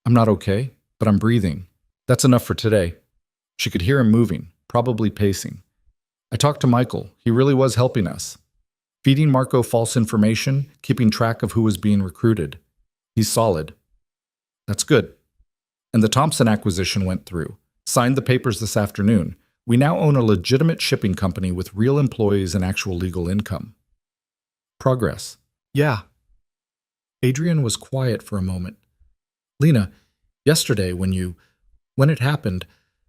"I'm not okay, but I'm breathing. That's enough for today." She could hear him moving, probably pacing. "I talked to Michael. He really was helping us. Feeding Marco false information, keeping track of who was being recruited. He's solid." "That's good." "And the Thompson acquisition went through. Signed the papers this afternoon. We now own a legitimate shipping company with real employees and actual legal income." "Progress." "Yeah." Adrian was quiet for a moment. "Lena, yesterday when it happened,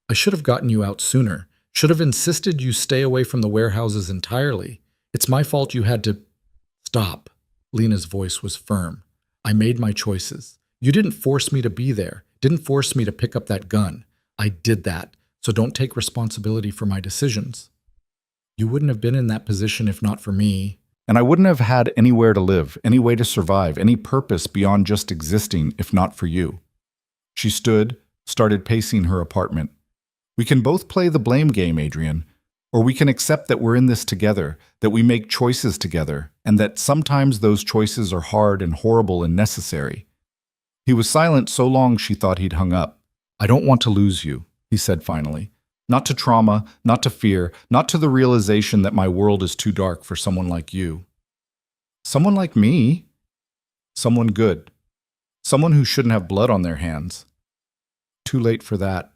I should have gotten you out sooner. Should have insisted you stay away from the warehouses entirely. It's my fault you had to—" "Stop." Lena's voice was firm. "I made my choices. You didn't force me to be there. Didn't force me to pick up that gun. I did that, so don't take responsibility for my decisions. You wouldn't have been in that position if not for me. And I wouldn't have had anywhere to live, any way to survive, any purpose beyond just existing if not for you." She stood, started pacing her apartment. "We can both play the blame game, Adrian, or we can accept that we're in this together, that we make choices together, and that sometimes those choices are hard and horrible and necessary." He was silent so long she thought he'd hung up. "I don't want to lose you," he said finally. "Not to trauma, not to fear, not to the realization that my world is too dark for someone like you." "Someone like me?" "Someone good. Someone who shouldn't have blood on their hands." "Too late for that."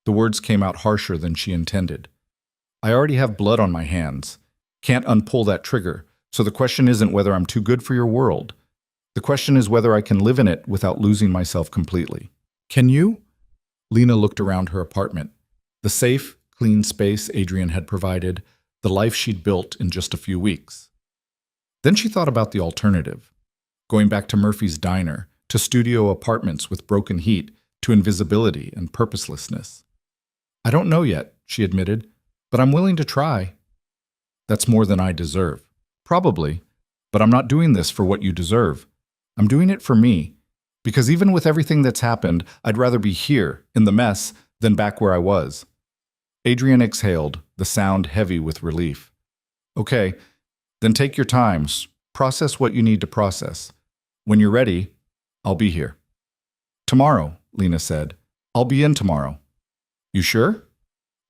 The words came out harsher than she intended. "I already have blood on my hands. Can't unpull that trigger, So the question isn't whether I'm too good for your world. The question is whether I can live in it without losing myself completely. Can you? Lena looked around her apartment. The safe, clean space Adrian had provided, the life she'd built in just a few weeks. Then she thought about the alternative. Going back to Murphy's diner, to studio apartments with broken heat, to invisibility and purposelessness. I don't know yet, she admitted, but I'm willing to try. That's more than I deserve. Probably, but I'm not doing this for what you deserve. I'm doing it for me, because even with everything that's happened, I'd rather be here, in the mess, than back where I was. Adrian exhaled, the sound heavy with relief. Okay, then take your times. Process what you need to process. When you're ready, I'll be here. Tomorrow, Lena said. I'll be in tomorrow. You sure?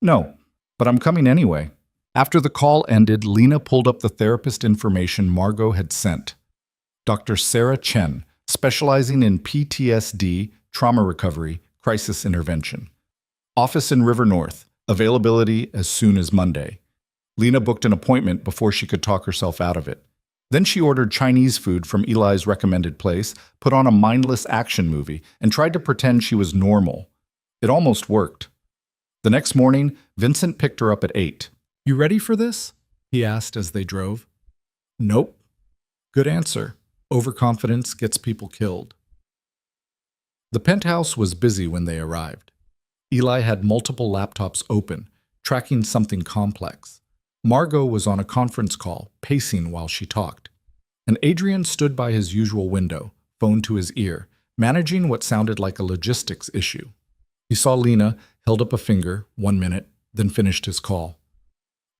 No, but I'm coming anyway. After the call ended, Lena pulled up the therapist information Margot had sent. Dr. Sarah Chen, specializing in PTSD, trauma recovery, crisis intervention. Office in River North, availability as soon as Monday. Lena booked an appointment before she could talk herself out of it. Then she ordered Chinese food from Eli's recommended place, put on a mindless action movie, and tried to pretend she was normal. It almost worked. The next morning, Vincent picked her up at 8. You ready for this? He asked as they drove. Nope. Good answer. Overconfidence gets people killed. The penthouse was busy when they arrived. Eli had multiple laptops open, tracking something complex. Margot was on a conference call, pacing while she talked. And Adrian stood by his usual window, phone to his ear, managing what sounded like a logistics issue. He saw Lena, held up a finger, 1 minute, then finished his call.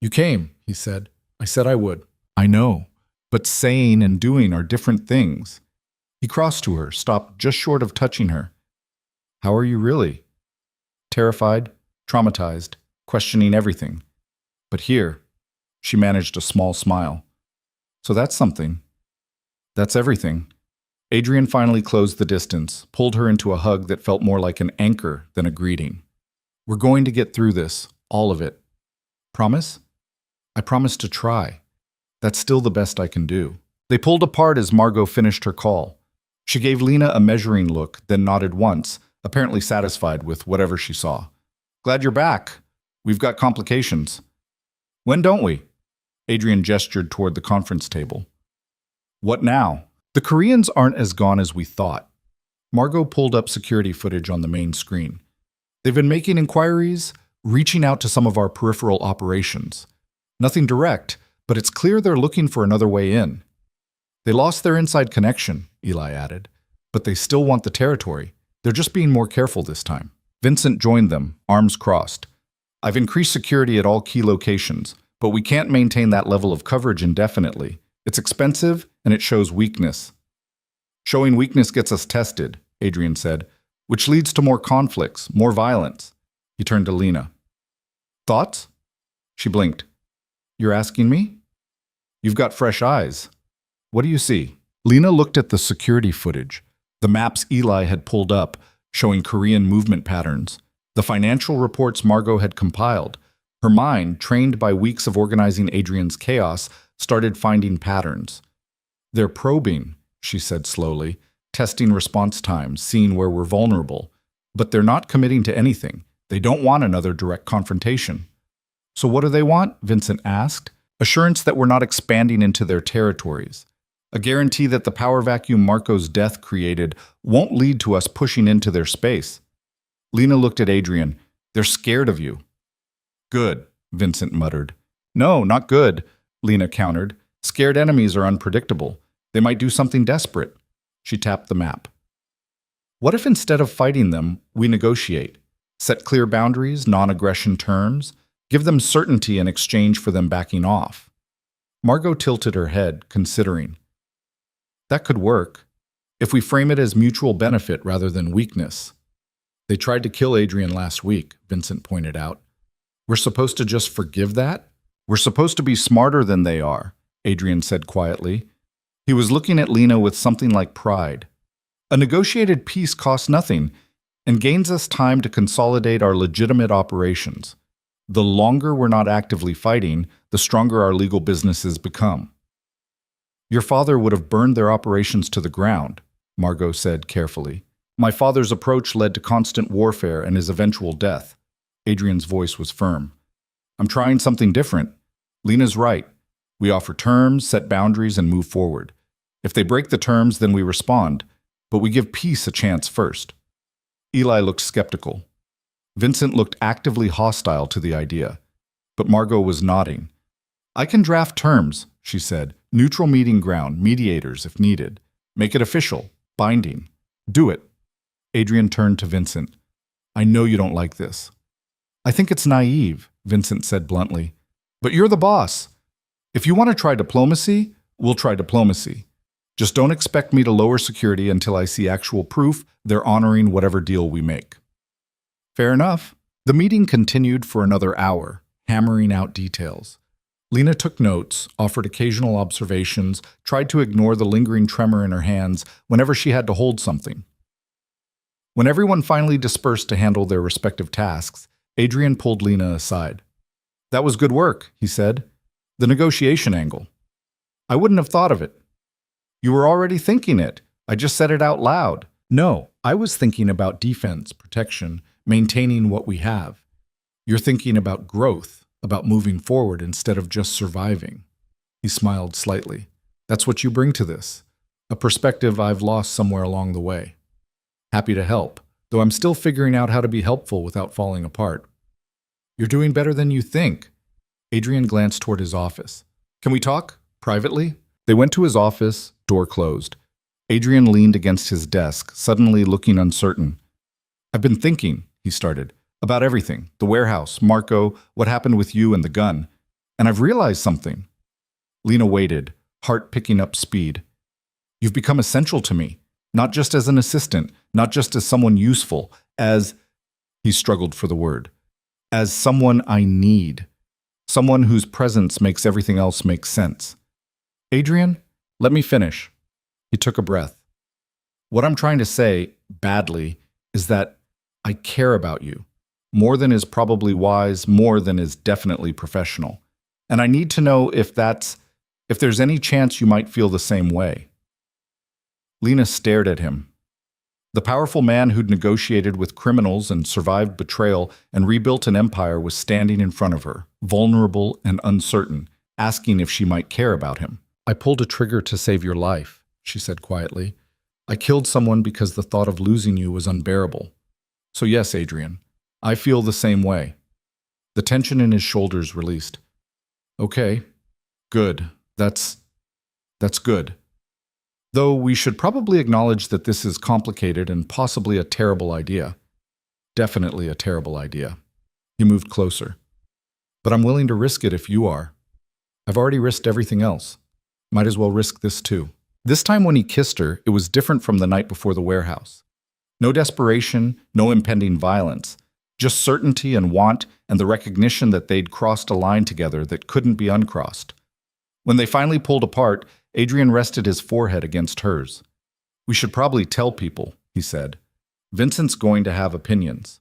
You came, he said. I said I would. I know, but saying and doing are different things. He crossed to her, stopped just short of touching her. How are you really? Terrified, traumatized, questioning everything. But here, she managed a small smile. So that's something. That's everything. Adrian finally closed the distance, pulled her into a hug that felt more like an anchor than a greeting. We're going to get through this, all of it. Promise? I promise to try. That's still the best I can do. They pulled apart as Margot finished her call. She gave Lena a measuring look, then nodded once, apparently satisfied with whatever she saw. Glad you're back. We've got complications. When don't we? Adrian gestured toward the conference table. What now? The Koreans aren't as gone as we thought. Margot pulled up security footage on the main screen. They've been making inquiries, reaching out to some of our peripheral operations. Nothing direct, but it's clear they're looking for another way in. They lost their inside connection, Eli added, but they still want the territory. They're just being more careful this time. Vincent joined them, arms crossed. I've increased security at all key locations, but we can't maintain that level of coverage indefinitely. It's expensive, and it shows weakness. Showing weakness gets us tested, Adrian said, which leads to more conflicts, more violence. He turned to Lena. Thoughts? She blinked. You're asking me? You've got fresh eyes. What do you see? Lena looked at the security footage, the maps Eli had pulled up, showing Korean movement patterns, the financial reports Margot had compiled. Her mind, trained by weeks of organizing Adrian's chaos, started finding patterns. They're probing, she said slowly, testing response times, seeing where we're vulnerable. But they're not committing to anything. They don't want another direct confrontation. So what do they want? Vincent asked. Assurance that we're not expanding into their territories. A guarantee that the power vacuum Marco's death created won't lead to us pushing into their space. Lena looked at Adrian. They're scared of you. Good, Vincent muttered. No, not good, Lena countered. Scared enemies are unpredictable. They might do something desperate. She tapped the map. What if instead of fighting them, we negotiate? Set clear boundaries, non-aggression terms, give them certainty in exchange for them backing off. Margot tilted her head, considering. That could work, if we frame it as mutual benefit rather than weakness. They tried to kill Adrian last week, Vincent pointed out. We're supposed to just forgive that? We're supposed to be smarter than they are, Adrian said quietly. He was looking at Lena with something like pride. A negotiated peace costs nothing and gains us time to consolidate our legitimate operations. The longer we're not actively fighting, the stronger our legal businesses become. Your father would have burned their operations to the ground, Margot said carefully. My father's approach led to constant warfare and his eventual death. Adrian's voice was firm. I'm trying something different. Lena's right. We offer terms, set boundaries, and move forward. If they break the terms, then we respond, but we give peace a chance first. Eli looked skeptical. Vincent looked actively hostile to the idea, but Margot was nodding. I can draft terms, she said. Neutral meeting ground, mediators if needed. Make it official, binding. Do it. Adrian turned to Vincent. I know you don't like this. I think it's naive, Vincent said bluntly. But you're the boss. If you want to try diplomacy, we'll try diplomacy. Just don't expect me to lower security until I see actual proof they're honoring whatever deal we make. Fair enough. The meeting continued for another hour, hammering out details. Lena took notes, offered occasional observations, tried to ignore the lingering tremor in her hands whenever she had to hold something. When everyone finally dispersed to handle their respective tasks, Adrian pulled Lena aside. That was good work, he said. The negotiation angle. I wouldn't have thought of it. You were already thinking it. I just said it out loud. No, I was thinking about defense, protection, maintaining what we have. You're thinking about growth, about moving forward instead of just surviving. He smiled slightly. That's what you bring to this. A perspective I've lost somewhere along the way. Happy to help, though I'm still figuring out how to be helpful without falling apart. You're doing better than you think. Adrian glanced toward his office. Can we talk? Privately? They went to his office, door closed. Adrian leaned against his desk, suddenly looking uncertain. I've been thinking, he started, about everything. The warehouse, Marco, what happened with you and the gun. And I've realized something. Lena waited, heart picking up speed. You've become essential to me, not just as an assistant, not just as someone useful, as, he struggled for the word, as someone I need. Someone whose presence makes everything else make sense. Adrian, let me finish. He took a breath. What I'm trying to say, badly, is that I care about you. More than is probably wise, more than is definitely professional. And I need to know if there's any chance you might feel the same way. Lena stared at him. The powerful man who'd negotiated with criminals and survived betrayal and rebuilt an empire was standing in front of her, vulnerable and uncertain, asking if she might care about him. I pulled a trigger to save your life, she said quietly. I killed someone because the thought of losing you was unbearable. So yes, Adrian, I feel the same way. The tension in his shoulders released. Okay, good. That's good. Though we should probably acknowledge that this is complicated and possibly a terrible idea. Definitely a terrible idea. He moved closer. But I'm willing to risk it if you are. I've already risked everything else. Might as well risk this too. This time when he kissed her, it was different from the night before the warehouse. No desperation, no impending violence, just certainty and want and the recognition that they'd crossed a line together that couldn't be uncrossed. When they finally pulled apart, Adrian rested his forehead against hers. We should probably tell people, he said. Vincent's going to have opinions.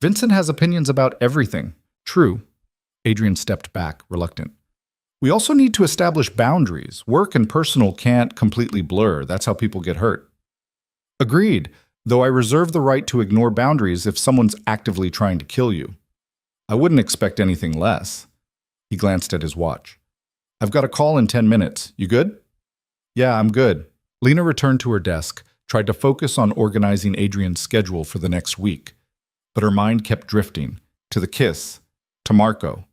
Vincent has opinions about everything. True. Adrian stepped back, reluctant. We also need to establish boundaries. Work and personal can't completely blur. That's how people get hurt. Agreed, though I reserve the right to ignore boundaries if someone's actively trying to kill you. I wouldn't expect anything less. He glanced at his watch. I've got a call in 10 minutes. You good? Yeah, I'm good. Lena returned to her desk, tried to focus on organizing Adrian's schedule for the next week. But her mind kept drifting, to the kiss, to Marco,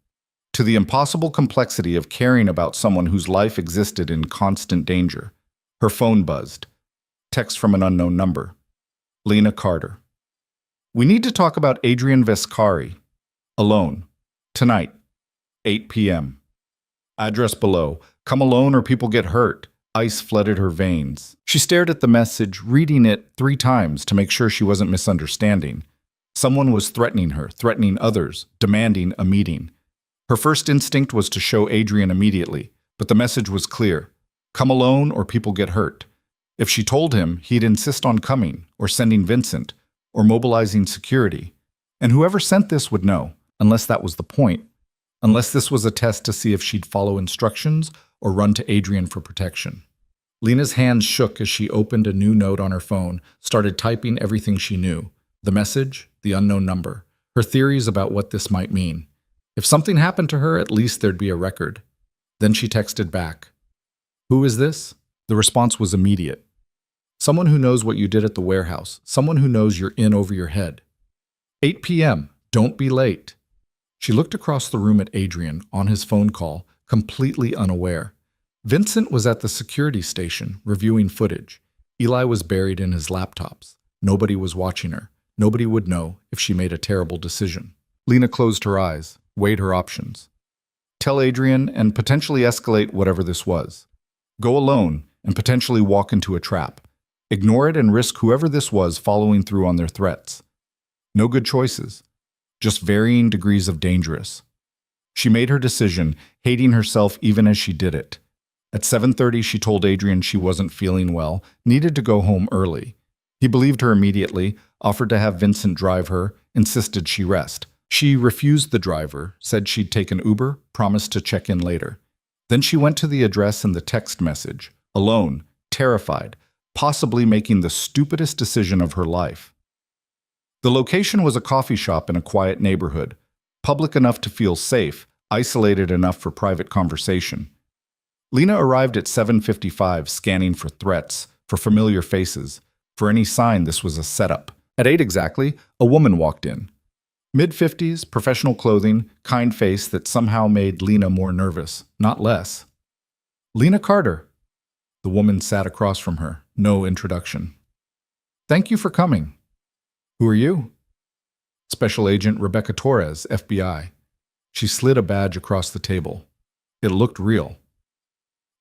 to the impossible complexity of caring about someone whose life existed in constant danger. Her phone buzzed. Text from an unknown number. Lena Carter. We need to talk about Adrian Vescari. Alone. Tonight. 8 p.m. Address below. Come alone or people get hurt. Ice flooded her veins. She stared at the message, reading it 3 times to make sure she wasn't misunderstanding. Someone was threatening her, threatening others, demanding a meeting. Her first instinct was to show Adrian immediately, but the message was clear. Come alone or people get hurt. If she told him, he'd insist on coming, or sending Vincent, or mobilizing security. And whoever sent this would know, unless that was the point. Unless this was a test to see if she'd follow instructions, or run to Adrian for protection. Lena's hands shook as she opened a new note on her phone, started typing everything she knew. The message, the unknown number, her theories about what this might mean. If something happened to her, at least there'd be a record. Then she texted back. "Who is this?" The response was immediate. "Someone who knows what you did at the warehouse. Someone who knows you're in over your head. 8 p.m. Don't be late." She looked across the room at Adrian, on his phone call, completely unaware. Vincent was at the security station, reviewing footage. Eli was buried in his laptops. Nobody was watching her. Nobody would know if she made a terrible decision. Lena closed her eyes, weighed her options. Tell Adrian and potentially escalate whatever this was. Go alone and potentially walk into a trap. Ignore it and risk whoever this was following through on their threats. No good choices, just varying degrees of dangerous. She made her decision, hating herself even as she did it. At 7:30, she told Adrian she wasn't feeling well, needed to go home early. He believed her immediately, offered to have Vincent drive her, insisted she rest. She refused the driver, said she'd take an Uber, promised to check in later. Then she went to the address and the text message, alone, terrified, possibly making the stupidest decision of her life. The location was a coffee shop in a quiet neighborhood, public enough to feel safe, isolated enough for private conversation. Lena arrived at 7:55, scanning for threats, for familiar faces, for any sign this was a setup. At 8 exactly, a woman walked in. Mid-50s, professional clothing, kind face that somehow made Lena more nervous, not less. "Lena Carter." The woman sat across from her, no introduction. "Thank you for coming." "Who are you?" "Special Agent Rebecca Torres, FBI." She slid a badge across the table. It looked real.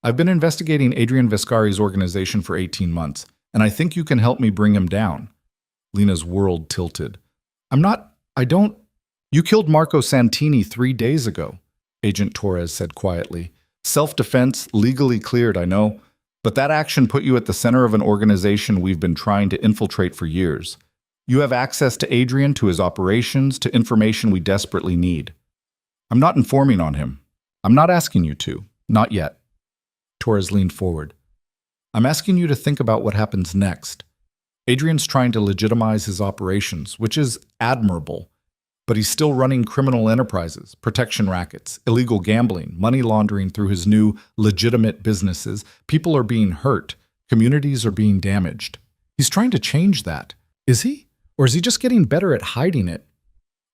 "I've been investigating Adrian Vescari's organization for 18 months, and I think you can help me bring him down." Lena's world tilted. I don't... "You killed Marco Santini 3 days ago," Agent Torres said quietly. "Self-defense, legally cleared, I know. But that action put you at the center of an organization we've been trying to infiltrate for years. You have access to Adrian, to his operations, to information we desperately need. I'm not informing on him. I'm not asking you to. Not yet." Torres leaned forward. "I'm asking you to think about what happens next. Adrian's trying to legitimize his operations, which is admirable, but he's still running criminal enterprises, protection rackets, illegal gambling, money laundering through his new legitimate businesses. People are being hurt. Communities are being damaged. He's trying to change that. Is he? Or is he just getting better at hiding it?"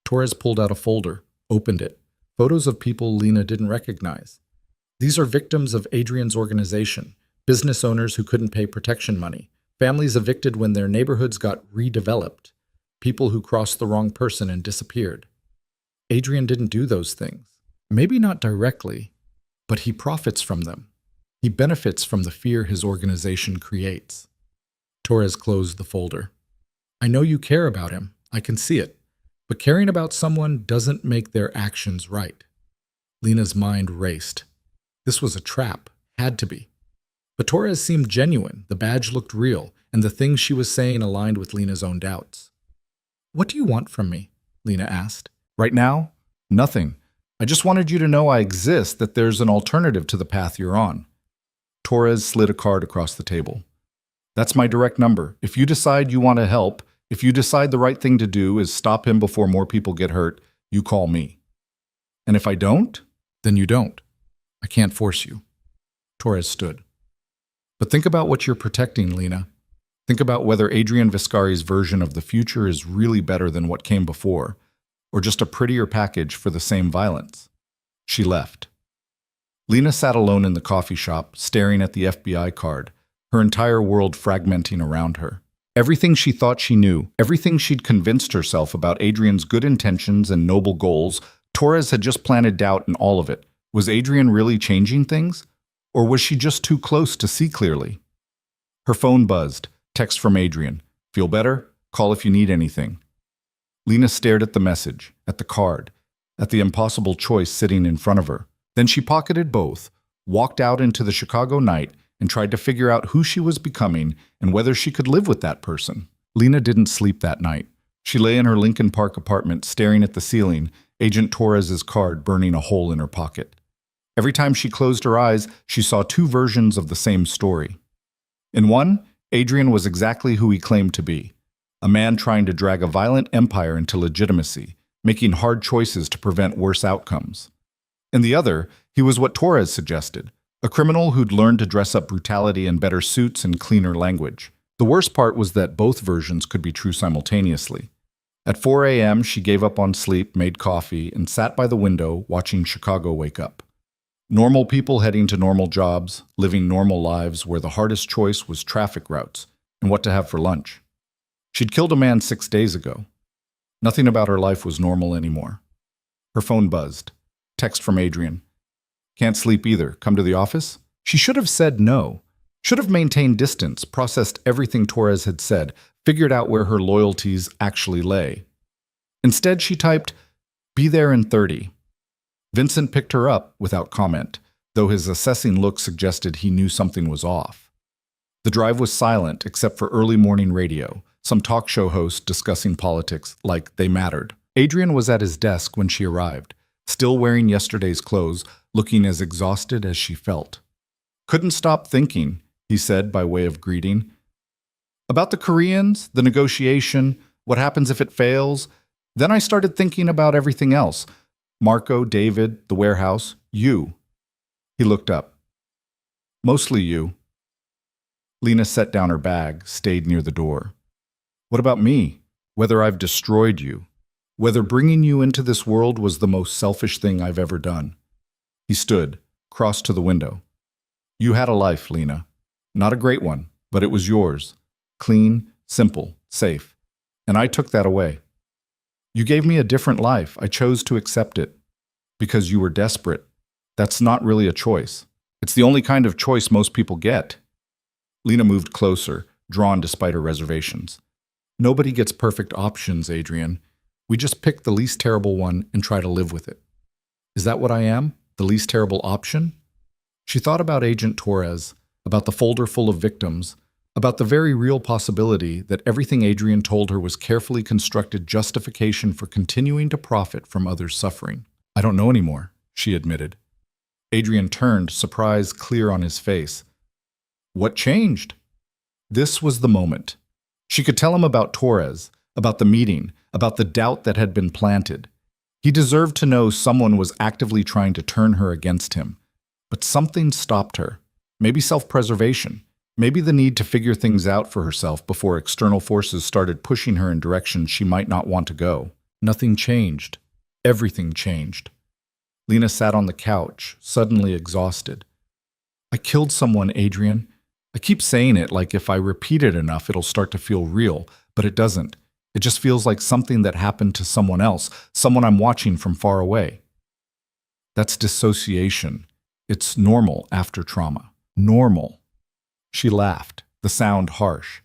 Torres pulled out a folder, opened it. Photos of people Lena didn't recognize. These are victims of Adrian's organization, business owners who couldn't pay protection money, families evicted when their neighborhoods got redeveloped, people who crossed the wrong person and disappeared. Adrian didn't do those things. Maybe not directly, but he profits from them. He benefits from the fear his organization creates. Torres closed the folder. "I know you care about him. I can see it. But caring about someone doesn't make their actions right." Lena's mind raced. This was a trap. Had to be. But Torres seemed genuine, the badge looked real, and the things she was saying aligned with Lena's own doubts. "What do you want from me?" Lena asked. "Right now? Nothing. I just wanted you to know I exist, that there's an alternative to the path you're on." Torres slid a card across the table. "That's my direct number. If you decide you want to help, if you decide the right thing to do is stop him before more people get hurt, you call me. And if I don't, then you don't. I can't force you." Torres stood. "But think about what you're protecting, Lena. Think about whether Adrian Vescari's version of the future is really better than what came before, or just a prettier package for the same violence." She left. Lena sat alone in the coffee shop, staring at the FBI card, her entire world fragmenting around her. Everything she thought she knew, everything she'd convinced herself about Adrian's good intentions and noble goals, Torres had just planted doubt in all of it. Was Adrian really changing things? Or was she just too close to see clearly? Her phone buzzed. Text from Adrian. "Feel better? Call if you need anything." Lena stared at the message, at the card, at the impossible choice sitting in front of her. Then she pocketed both, walked out into the Chicago night, and tried to figure out who she was becoming and whether she could live with that person. Lena didn't sleep that night. She lay in her Lincoln Park apartment, staring at the ceiling, Agent Torres's card burning a hole in her pocket. Every time she closed her eyes, she saw two versions of the same story. In one, Adrian was exactly who he claimed to be, a man trying to drag a violent empire into legitimacy, making hard choices to prevent worse outcomes. In the other, he was what Torres suggested, a criminal who'd learned to dress up brutality in better suits and cleaner language. The worst part was that both versions could be true simultaneously. At 4 a.m., she gave up on sleep, made coffee, and sat by the window watching Chicago wake up. Normal people heading to normal jobs, living normal lives where the hardest choice was traffic routes and what to have for lunch. She'd killed a man 6 days ago. Nothing about her life was normal anymore. Her phone buzzed. Text from Adrian. Can't sleep either. Come to the office? She should have said no. Should have maintained distance, processed everything Torres had said, figured out where her loyalties actually lay. Instead, she typed, "Be there in 30. Vincent picked her up without comment, though his assessing look suggested he knew something was off. The drive was silent except for early morning radio, some talk show host discussing politics like they mattered. Adrian was at his desk when she arrived, still wearing yesterday's clothes, looking as exhausted as she felt. Couldn't stop thinking, he said by way of greeting. About the Koreans, the negotiation, what happens if it fails. Then I started thinking about everything else. Marco, David, the warehouse, you. He looked up. Mostly you. Lena set down her bag, stayed near the door. What about me? Whether I've destroyed you. Whether bringing you into this world was the most selfish thing I've ever done. He stood, crossed to the window. You had a life, Lena. Not a great one, but it was yours. Clean, simple, safe. And I took that away. You gave me a different life. I chose to accept it. Because you were desperate. That's not really a choice. It's the only kind of choice most people get. Lena moved closer, drawn despite her reservations. Nobody gets perfect options, Adrian. We just pick the least terrible one and try to live with it. Is that what I am? The least terrible option? She thought about Agent Torres, about the folder full of victims, about the very real possibility that everything Adrian told her was carefully constructed justification for continuing to profit from others' suffering. I don't know anymore, she admitted. Adrian turned, surprise clear on his face. What changed? This was the moment. She could tell him about Torres, about the meeting, about the doubt that had been planted. He deserved to know someone was actively trying to turn her against him. But something stopped her. Maybe self-preservation. Maybe the need to figure things out for herself before external forces started pushing her in directions she might not want to go. Nothing changed. Everything changed. Lena sat on the couch, suddenly exhausted. I killed someone, Adrian. I keep saying it like if I repeat it enough, it'll start to feel real, but it doesn't. It just feels like something that happened to someone else, someone I'm watching from far away. That's dissociation. It's normal after trauma. Normal. She laughed, the sound harsh.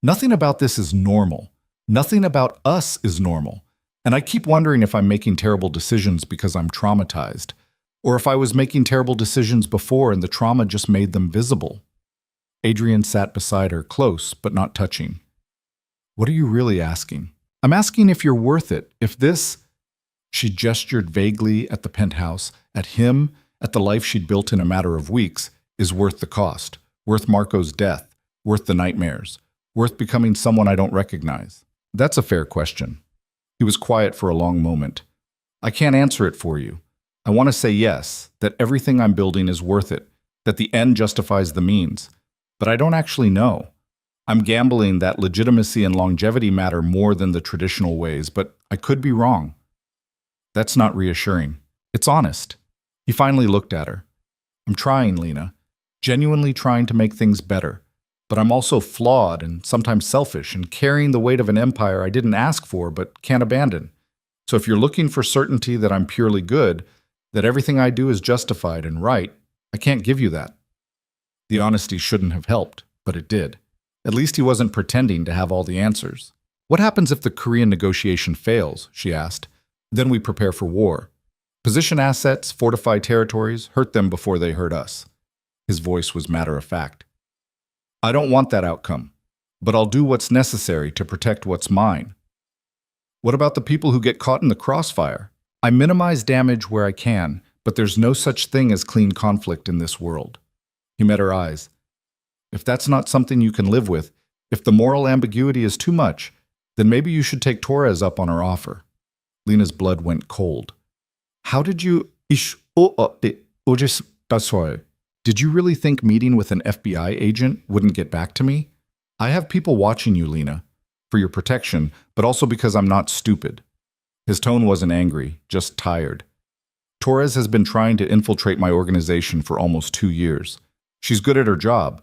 Nothing about this is normal. Nothing about us is normal. And I keep wondering if I'm making terrible decisions because I'm traumatized, or if I was making terrible decisions before and the trauma just made them visible. Adrian sat beside her, close but not touching. What are you really asking? I'm asking if you're worth it, if this... She gestured vaguely at the penthouse, at him, at the life she'd built in a matter of weeks, is worth the cost, worth Marco's death, worth the nightmares, worth becoming someone I don't recognize. That's a fair question. He was quiet for a long moment. I can't answer it for you. I want to say yes, that everything I'm building is worth it, that the end justifies the means. But I don't actually know. I'm gambling that legitimacy and longevity matter more than the traditional ways, but I could be wrong. That's not reassuring. It's honest. He finally looked at her. I'm trying, Lena. Genuinely trying to make things better. But I'm also flawed and sometimes selfish and carrying the weight of an empire I didn't ask for but can't abandon. So if you're looking for certainty that I'm purely good, that everything I do is justified and right, I can't give you that. The honesty shouldn't have helped, but it did. At least he wasn't pretending to have all the answers. What happens if the Korean negotiation fails, she asked. Then we prepare for war. Position assets, fortify territories, hurt them before they hurt us. His voice was matter-of-fact. I don't want that outcome, but I'll do what's necessary to protect what's mine. What about the people who get caught in the crossfire? I minimize damage where I can, But there's no such thing as clean conflict in this world. He met her eyes. If that's not something you can live with, if the moral ambiguity is too much, then maybe you should take Torres up on her offer. Lena's blood went cold. How did you... Did you really think meeting with an FBI agent wouldn't get back to me? I have people watching you, Lena, for your protection, but also because I'm not stupid. His tone wasn't angry, just tired. Torres has been trying to infiltrate my organization for almost 2 years. She's good at her job,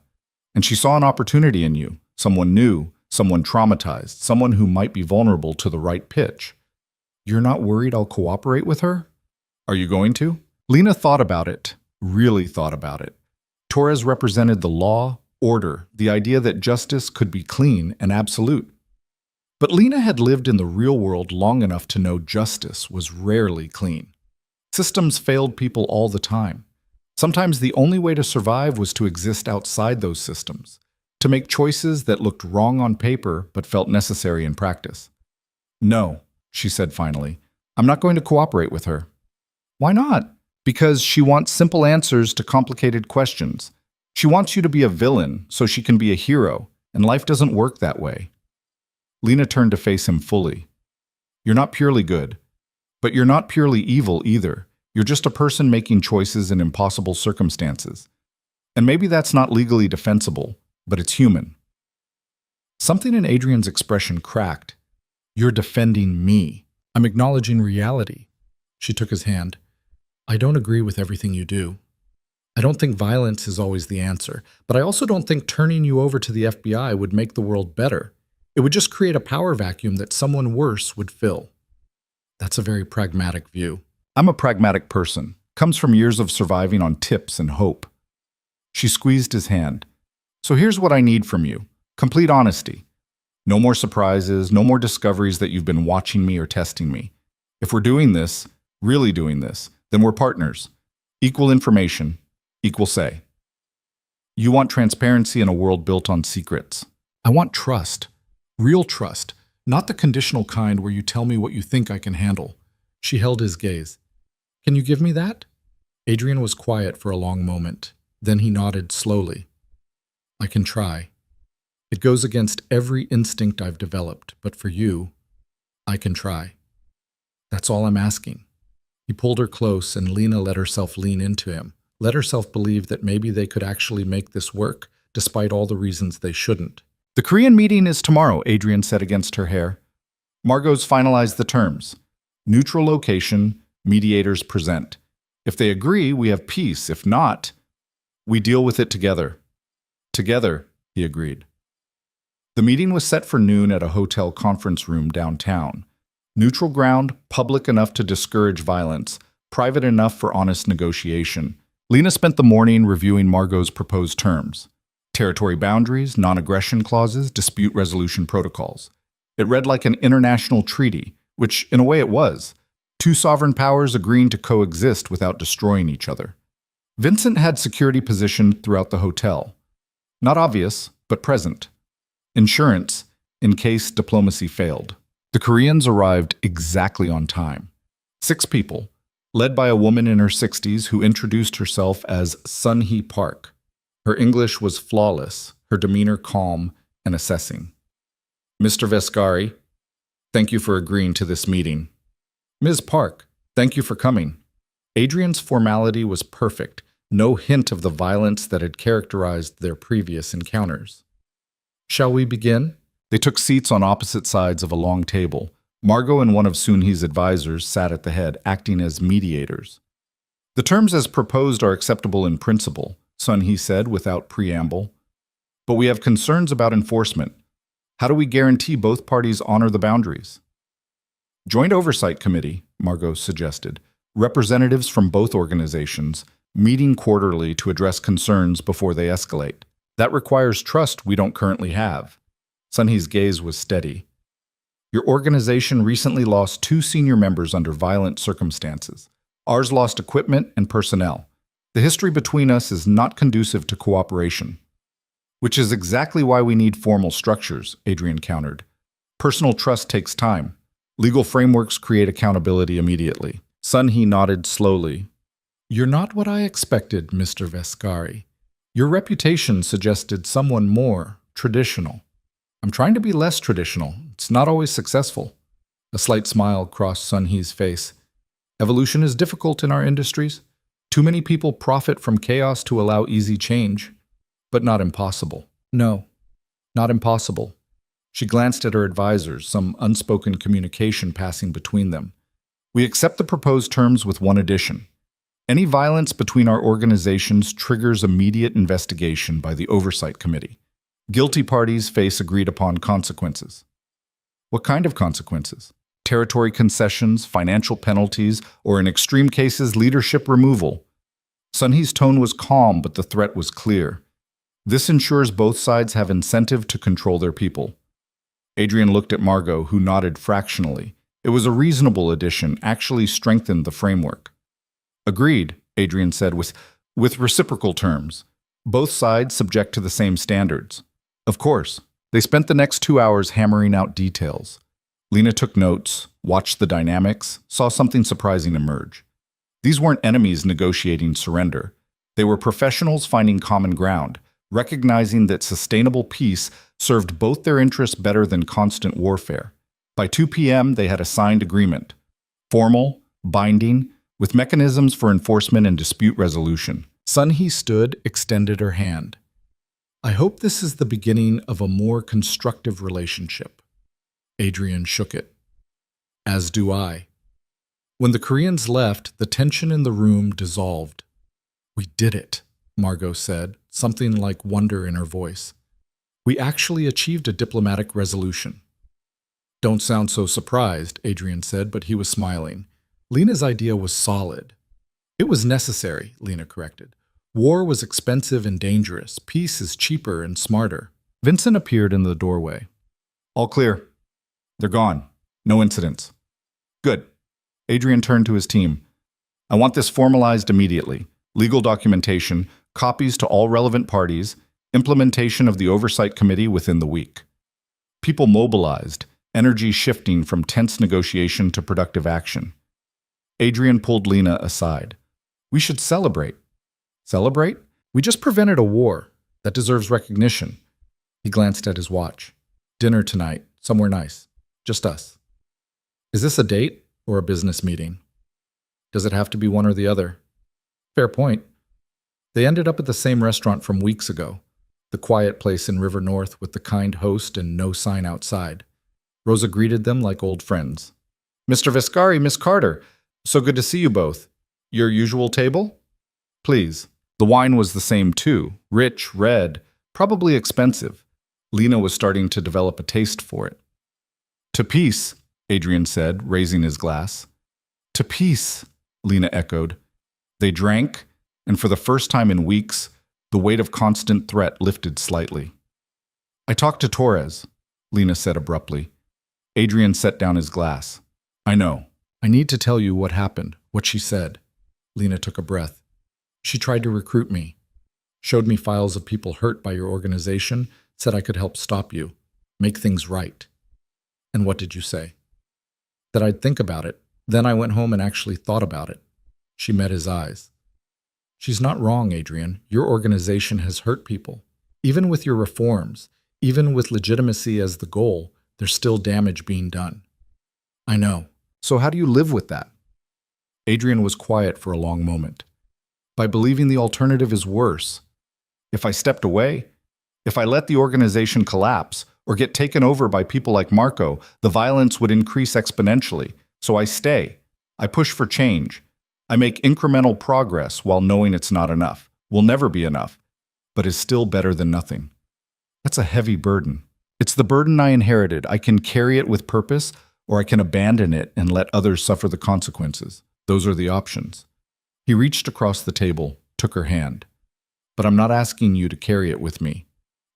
and she saw an opportunity in you, someone new, someone traumatized, someone who might be vulnerable to the right pitch. You're not worried I'll cooperate with her? Are you going to? Lena thought about it, really thought about it. Torres represented the law, order, the idea that justice could be clean and absolute. But Lena had lived in the real world long enough to know justice was rarely clean. Systems failed people all the time. Sometimes the only way to survive was to exist outside those systems, to make choices that looked wrong on paper but felt necessary in practice. No, she said finally, I'm not going to cooperate with her. Why not? Because she wants simple answers to complicated questions. She wants you to be a villain so she can be a hero, and life doesn't work that way. Lena turned to face him fully. You're not purely good, but you're not purely evil either. You're just a person making choices in impossible circumstances. And maybe that's not legally defensible, but it's human. Something in Adrian's expression cracked. You're defending me. I'm acknowledging reality. She took his hand. I don't agree with everything you do. I don't think violence is always the answer, but I also don't think turning you over to the FBI would make the world better. It would just create a power vacuum that someone worse would fill. That's a very pragmatic view. I'm a pragmatic person. Comes from years of surviving on tips and hope. She squeezed his hand. So here's what I need from you. Complete honesty. No more surprises, no more discoveries that you've been watching me or testing me. If we're doing this, really doing this, then we're partners. Equal information, equal say. You want transparency in a world built on secrets. I want trust. Real trust. Not the conditional kind where you tell me what you think I can handle. She held his gaze. Can you give me that? Adrian was quiet for a long moment. Then he nodded slowly. I can try. It goes against every instinct I've developed, but for you, I can try. That's all I'm asking. He pulled her close, and Lena let herself lean into him, let herself believe that maybe they could actually make this work, despite all the reasons they shouldn't. The Korean meeting is tomorrow, Adrian said against her hair. Margot's finalized the terms. Neutral location, mediators present. If they agree, we have peace. If not, we deal with it together. Together, he agreed. The meeting was set for noon at a hotel conference room downtown. Neutral ground, public enough to discourage violence, private enough for honest negotiation. Lena spent the morning reviewing Margot's proposed terms. Territory boundaries, non-aggression clauses, dispute resolution protocols. It read like an international treaty, which in a way it was. 2 sovereign powers agreeing to coexist without destroying each other. Vincent had security positioned throughout the hotel. Not obvious, but present. Insurance, in case diplomacy failed. The Koreans arrived exactly on time. 6 people, led by a woman in her 60s who introduced herself as Sun-hee Park. Her English was flawless, her demeanor calm and assessing. Mr. Vescari, thank you for agreeing to this meeting. Ms. Park, thank you for coming. Adrian's formality was perfect, no hint of the violence that had characterized their previous encounters. Shall we begin? They took seats on opposite sides of a long table. Margot and one of Sun-hee's advisors sat at the head, acting as mediators. The terms as proposed are acceptable in principle, Sun-hee said without preamble. But we have concerns about enforcement. How do we guarantee both parties honor the boundaries? Joint Oversight Committee, Margot suggested, representatives from both organizations, meeting quarterly to address concerns before they escalate. That requires trust we don't currently have. Sun-hee's gaze was steady. Your organization recently lost 2 senior members under violent circumstances. Ours lost equipment and personnel. The history between us is not conducive to cooperation. Which is exactly why we need formal structures, Adrian countered. Personal trust takes time. Legal frameworks create accountability immediately. Sun-hee nodded slowly. You're not what I expected, Mr. Vescari. Your reputation suggested someone more traditional. I'm trying to be less traditional. It's not always successful. A slight smile crossed Sun Hee's face. Evolution is difficult in our industries. Too many people profit from chaos to allow easy change. But not impossible. No, not impossible. She glanced at her advisors, some unspoken communication passing between them. We accept the proposed terms with one addition. Any violence between our organizations triggers immediate investigation by the Oversight Committee. Guilty parties face agreed-upon consequences. What kind of consequences? Territory concessions, financial penalties, or in extreme cases, leadership removal. Sun Hee's tone was calm, but the threat was clear. This ensures both sides have incentive to control their people. Adrian looked at Margot, who nodded fractionally. It was a reasonable addition, actually strengthened the framework. Agreed, Adrian said with reciprocal terms. Both sides subject to the same standards. Of course. They spent the next 2 hours hammering out details. Lena took notes, watched the dynamics, saw something surprising emerge. These weren't enemies negotiating surrender. They were professionals finding common ground, recognizing that sustainable peace served both their interests better than constant warfare. By 2 p.m., they had a signed agreement. Formal, binding, with mechanisms for enforcement and dispute resolution. Sun Hee stood, extended her hand. I hope this is the beginning of a more constructive relationship. Adrian shook it. As do I. When the Koreans left, the tension in the room dissolved. We did it, Margot said, something like wonder in her voice. We actually achieved a diplomatic resolution. Don't sound so surprised, Adrian said, but he was smiling. Lena's idea was solid. It was necessary, Lena corrected. War was expensive and dangerous. Peace is cheaper and smarter. Vincent appeared in the doorway. All clear. They're gone. No incidents. Good. Adrian turned to his team. I want this formalized immediately. Legal documentation, copies to all relevant parties, implementation of the Oversight Committee within the week. People mobilized, energy shifting from tense negotiation to productive action. Adrian pulled Lena aside. We should celebrate. Celebrate? We just prevented a war. That deserves recognition. He glanced at his watch. Dinner tonight, somewhere nice. Just us. Is this a date or a business meeting? Does it have to be one or the other? Fair point. They ended up at the same restaurant from weeks ago, the quiet place in River North with the kind host and no sign outside. Rosa greeted them like old friends. Mr. Vescari, Miss Carter, so good to see you both. Your usual table? Please. The wine was the same too, rich, red, probably expensive. Lena was starting to develop a taste for it. To peace, Adrian said, raising his glass. To peace, Lena echoed. They drank, and for the first time in weeks, the weight of constant threat lifted slightly. I talked to Torres, Lena said abruptly. Adrian set down his glass. I know. I need to tell you what happened, what she said. Lena took a breath. She tried to recruit me. Showed me files of people hurt by your organization, said I could help stop you, make things right. And what did you say? That I'd think about it. Then I went home and actually thought about it. She met his eyes. She's not wrong, Adrian. Your organization has hurt people. Even with your reforms, even with legitimacy as the goal, there's still damage being done. I know. So how do you live with that? Adrian was quiet for a long moment. By believing the alternative is worse. If I stepped away, if I let the organization collapse or get taken over by people like Marco, the violence would increase exponentially. So I stay. I push for change. I make incremental progress while knowing it's not enough. Will never be enough, but is still better than nothing. That's a heavy burden. It's the burden I inherited. I can carry it with purpose, or I can abandon it and let others suffer the consequences. Those are the options. He reached across the table, took her hand. But I'm not asking you to carry it with me.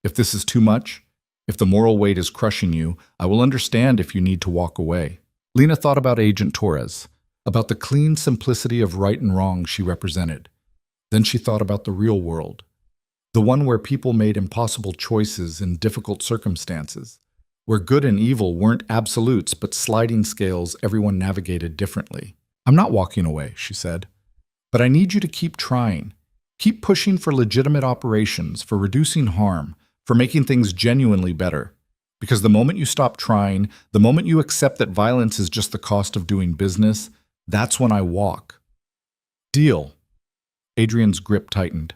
If this is too much, if the moral weight is crushing you, I will understand if you need to walk away. Lena thought about Agent Torres, about the clean simplicity of right and wrong she represented. Then she thought about the real world, the one where people made impossible choices in difficult circumstances, where good and evil weren't absolutes but sliding scales everyone navigated differently. I'm not walking away, she said. But I need you to keep trying. Keep pushing for legitimate operations, for reducing harm, for making things genuinely better. Because the moment you stop trying, the moment you accept that violence is just the cost of doing business, that's when I walk. Deal. Adrian's grip tightened.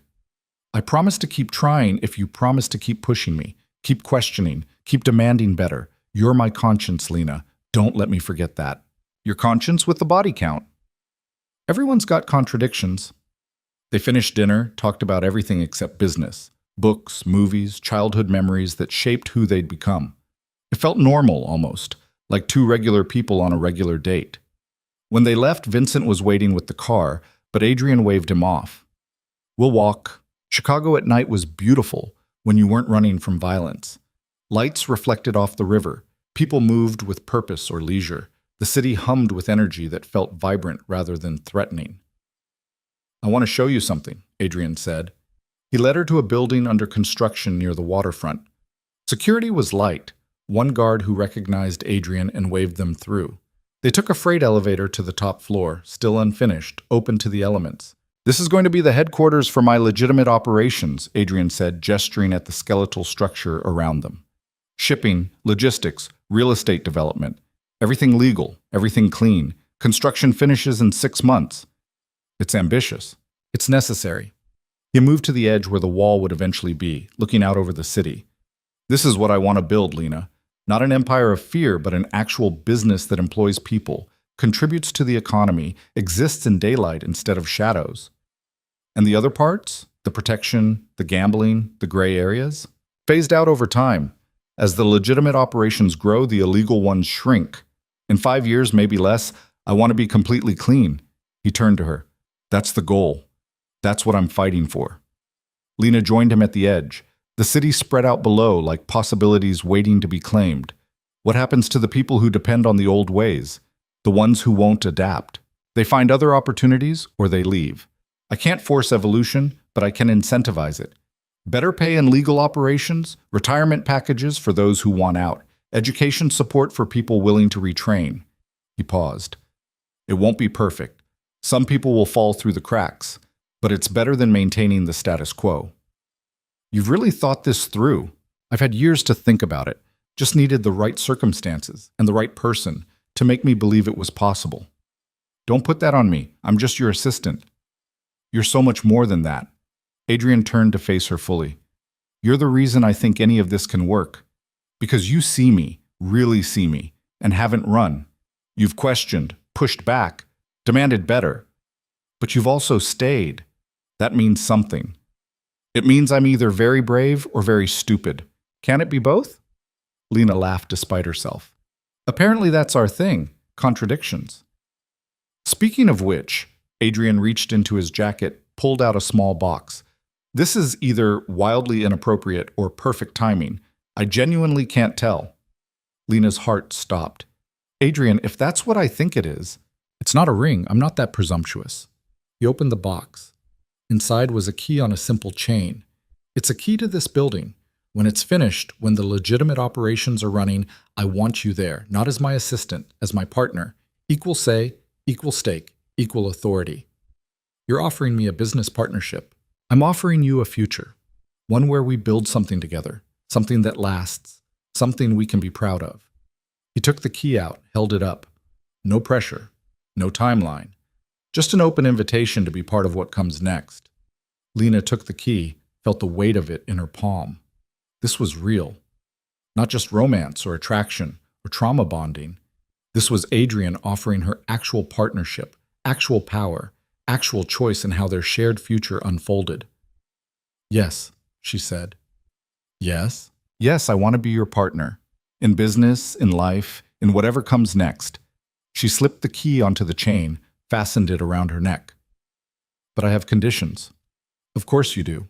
I promise to keep trying if you promise to keep pushing me, keep questioning, keep demanding better. You're my conscience, Lena. Don't let me forget that. Your conscience with the body count. Everyone's got contradictions. They finished dinner, talked about everything except business. Books, movies, childhood memories that shaped who they'd become. It felt normal, almost, like two regular people on a regular date. When they left, Vincent was waiting with the car, but Adrian waved him off. We'll walk. Chicago at night was beautiful when you weren't running from violence. Lights reflected off the river. People moved with purpose or leisure. The city hummed with energy that felt vibrant rather than threatening. I want to show you something, Adrian said. He led her to a building under construction near the waterfront. Security was light, one guard who recognized Adrian and waved them through. They took a freight elevator to the top floor, still unfinished, open to the elements. This is going to be the headquarters for my legitimate operations, Adrian said, gesturing at the skeletal structure around them. Shipping, logistics, real estate development. Everything legal, everything clean. Construction finishes in 6 months. It's ambitious. It's necessary. He moved to the edge where the wall would eventually be, looking out over the city. This is what I want to build, Lena. Not an empire of fear, but an actual business that employs people, contributes to the economy, exists in daylight instead of shadows. And the other parts? The protection, the gambling, the gray areas? Phased out over time. As the legitimate operations grow, the illegal ones shrink. In 5 years, maybe less, I want to be completely clean. He turned to her. That's the goal. That's what I'm fighting for. Lena joined him at the edge. The city spread out below like possibilities waiting to be claimed. What happens to the people who depend on the old ways? The ones who won't adapt? They find other opportunities or they leave. I can't force evolution, but I can incentivize it. Better pay in legal operations, retirement packages for those who want out, education support for people willing to retrain. He paused. It won't be perfect. Some people will fall through the cracks, but it's better than maintaining the status quo. You've really thought this through. I've had years to think about it. Just needed the right circumstances and the right person to make me believe it was possible. Don't put that on me. I'm just your assistant. You're so much more than that. Adrian turned to face her fully. You're the reason I think any of this can work. Because you see me, really see me, and haven't run. You've questioned, pushed back, demanded better. But you've also stayed. That means something. It means I'm either very brave or very stupid. Can it be both? Lena laughed despite herself. Apparently that's our thing, contradictions. Speaking of which, Adrian reached into his jacket, pulled out a small box. This is either wildly inappropriate or perfect timing. I genuinely can't tell. Lena's heart stopped. Adrian, if that's what I think it is, it's not a ring. I'm not that presumptuous. He opened the box. Inside was a key on a simple chain. It's a key to this building. When it's finished, when the legitimate operations are running, I want you there, not as my assistant, as my partner. Equal say, equal stake, equal authority. You're offering me a business partnership. I'm offering you a future, one where we build something together, something that lasts, something we can be proud of. He took the key out, held it up. No pressure, no timeline, just an open invitation to be part of what comes next. Lena took the key, felt the weight of it in her palm. This was real. Not just romance or attraction or trauma bonding. This was Adrian offering her actual partnership, actual power, actual choice in how their shared future unfolded. Yes, she said. Yes? Yes, I want to be your partner. In business, in life, in whatever comes next. She slipped the key onto the chain, fastened it around her neck. But I have conditions. Of course you do.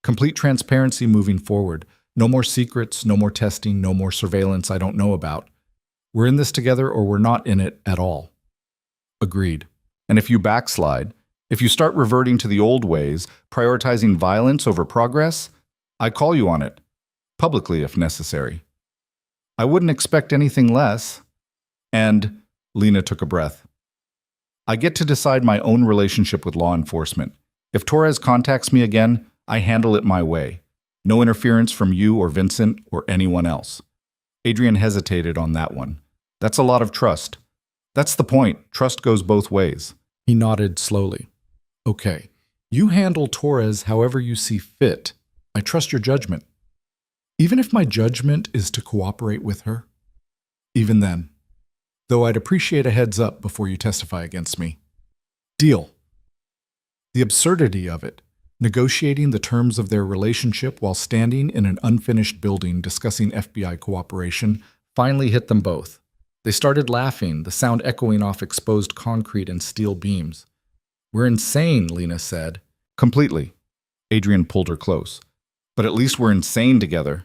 Complete transparency moving forward. No more secrets, no more testing, no more surveillance I don't know about. We're in this together or we're not in it at all. Agreed. And if you backslide, if you start reverting to the old ways, prioritizing violence over progress, I call you on it. Publicly if necessary. I wouldn't expect anything less. And Lena took a breath. I get to decide my own relationship with law enforcement. If Torres contacts me again, I handle it my way. No interference from you or Vincent or anyone else. Adrian hesitated on that one. That's a lot of trust. That's the point. Trust goes both ways. He nodded slowly. Okay. You handle Torres however you see fit. I trust your judgment. Even if my judgment is to cooperate with her? Even then. Though I'd appreciate a heads up before you testify against me. Deal. The absurdity of it, negotiating the terms of their relationship while standing in an unfinished building discussing FBI cooperation, finally hit them both. They started laughing, the sound echoing off exposed concrete and steel beams. We're insane, Lena said. Completely. Adrian pulled her close. But at least we're insane together.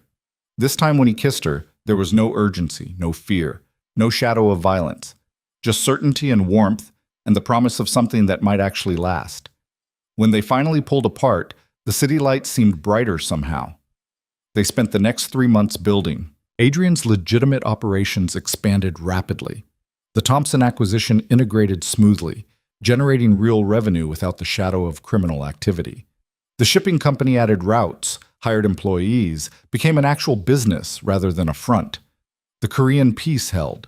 This time when he kissed her, there was no urgency, no fear, no shadow of violence, just certainty and warmth and the promise of something that might actually last. When they finally pulled apart, the city lights seemed brighter somehow. They spent the next 3 months building. Adrian's legitimate operations expanded rapidly. The Thompson acquisition integrated smoothly, generating real revenue without the shadow of criminal activity. The shipping company added routes, hired employees, became an actual business rather than a front. The Korean peace held.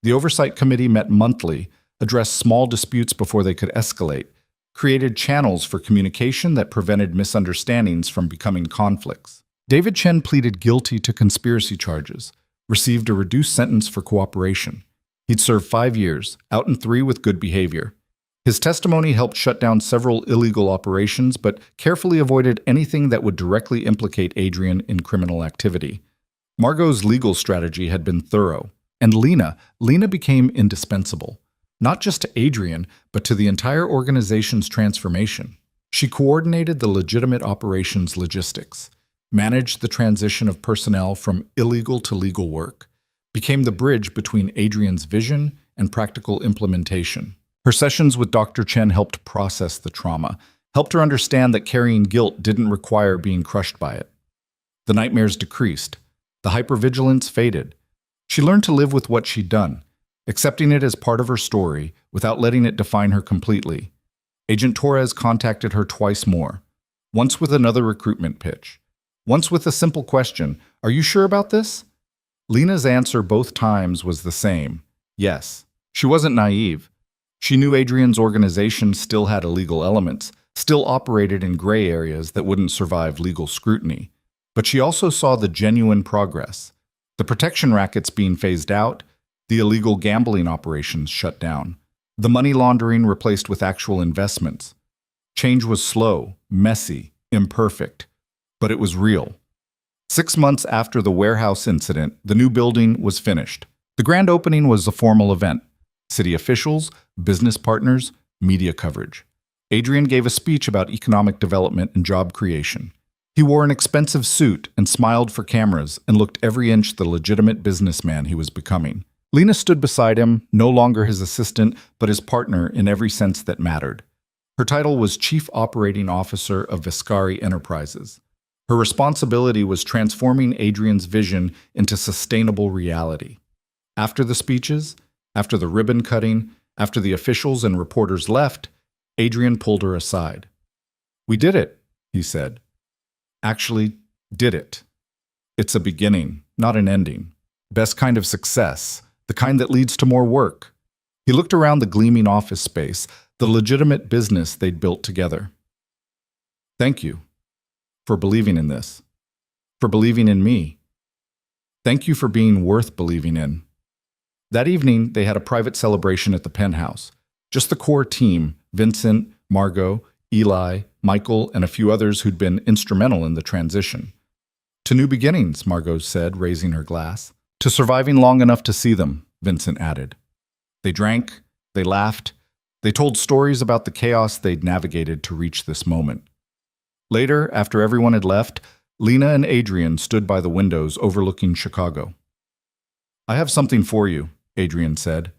The oversight committee met monthly, addressed small disputes before they could escalate, created channels for communication that prevented misunderstandings from becoming conflicts. David Chen pleaded guilty to conspiracy charges, received a reduced sentence for cooperation. He'd served 5 years, out in 3 with good behavior. His testimony helped shut down several illegal operations, but carefully avoided anything that would directly implicate Adrian in criminal activity. Margot's legal strategy had been thorough, and Lena became indispensable, not just to Adrian, but to the entire organization's transformation. She coordinated the legitimate operations logistics, managed the transition of personnel from illegal to legal work, became the bridge between Adrian's vision and practical implementation. Her sessions with Dr. Chen helped process the trauma, helped her understand that carrying guilt didn't require being crushed by it. The nightmares decreased. The hypervigilance faded. She learned to live with what she'd done, accepting it as part of her story without letting it define her completely. Agent Torres contacted her twice more, once with another recruitment pitch, once with a simple question, "Are you sure about this?" Lena's answer both times was the same, yes. She wasn't naive. She knew Adrian's organization still had illegal elements, still operated in gray areas that wouldn't survive legal scrutiny. But she also saw the genuine progress. The protection rackets being phased out, the illegal gambling operations shut down, the money laundering replaced with actual investments. Change was slow, messy, imperfect, but it was real. 6 months after the warehouse incident, the new building was finished. The grand opening was a formal event. City officials, business partners, media coverage. Adrian gave a speech about economic development and job creation. He wore an expensive suit and smiled for cameras and looked every inch the legitimate businessman he was becoming. Lena stood beside him, no longer his assistant, but his partner in every sense that mattered. Her title was Chief Operating Officer of Vescari Enterprises. Her responsibility was transforming Adrian's vision into sustainable reality. After the speeches, after the ribbon cutting, after the officials and reporters left, Adrian pulled her aside. "We did it," he said. "Actually, did it. It's a beginning, not an ending. Best kind of success, the kind that leads to more work." He looked around the gleaming office space, the legitimate business they'd built together. "Thank you for believing in this, for believing in me. Thank you for being worth believing in." That evening, they had a private celebration at the penthouse. Just the core team, Vincent, Margot, Eli, Michael, and a few others who'd been instrumental in the transition. "To new beginnings," Margot said, raising her glass. "To surviving long enough to see them," Vincent added. They drank, they laughed, they told stories about the chaos they'd navigated to reach this moment. Later, after everyone had left, Lena and Adrian stood by the windows overlooking Chicago. "I have something for you," Adrian said.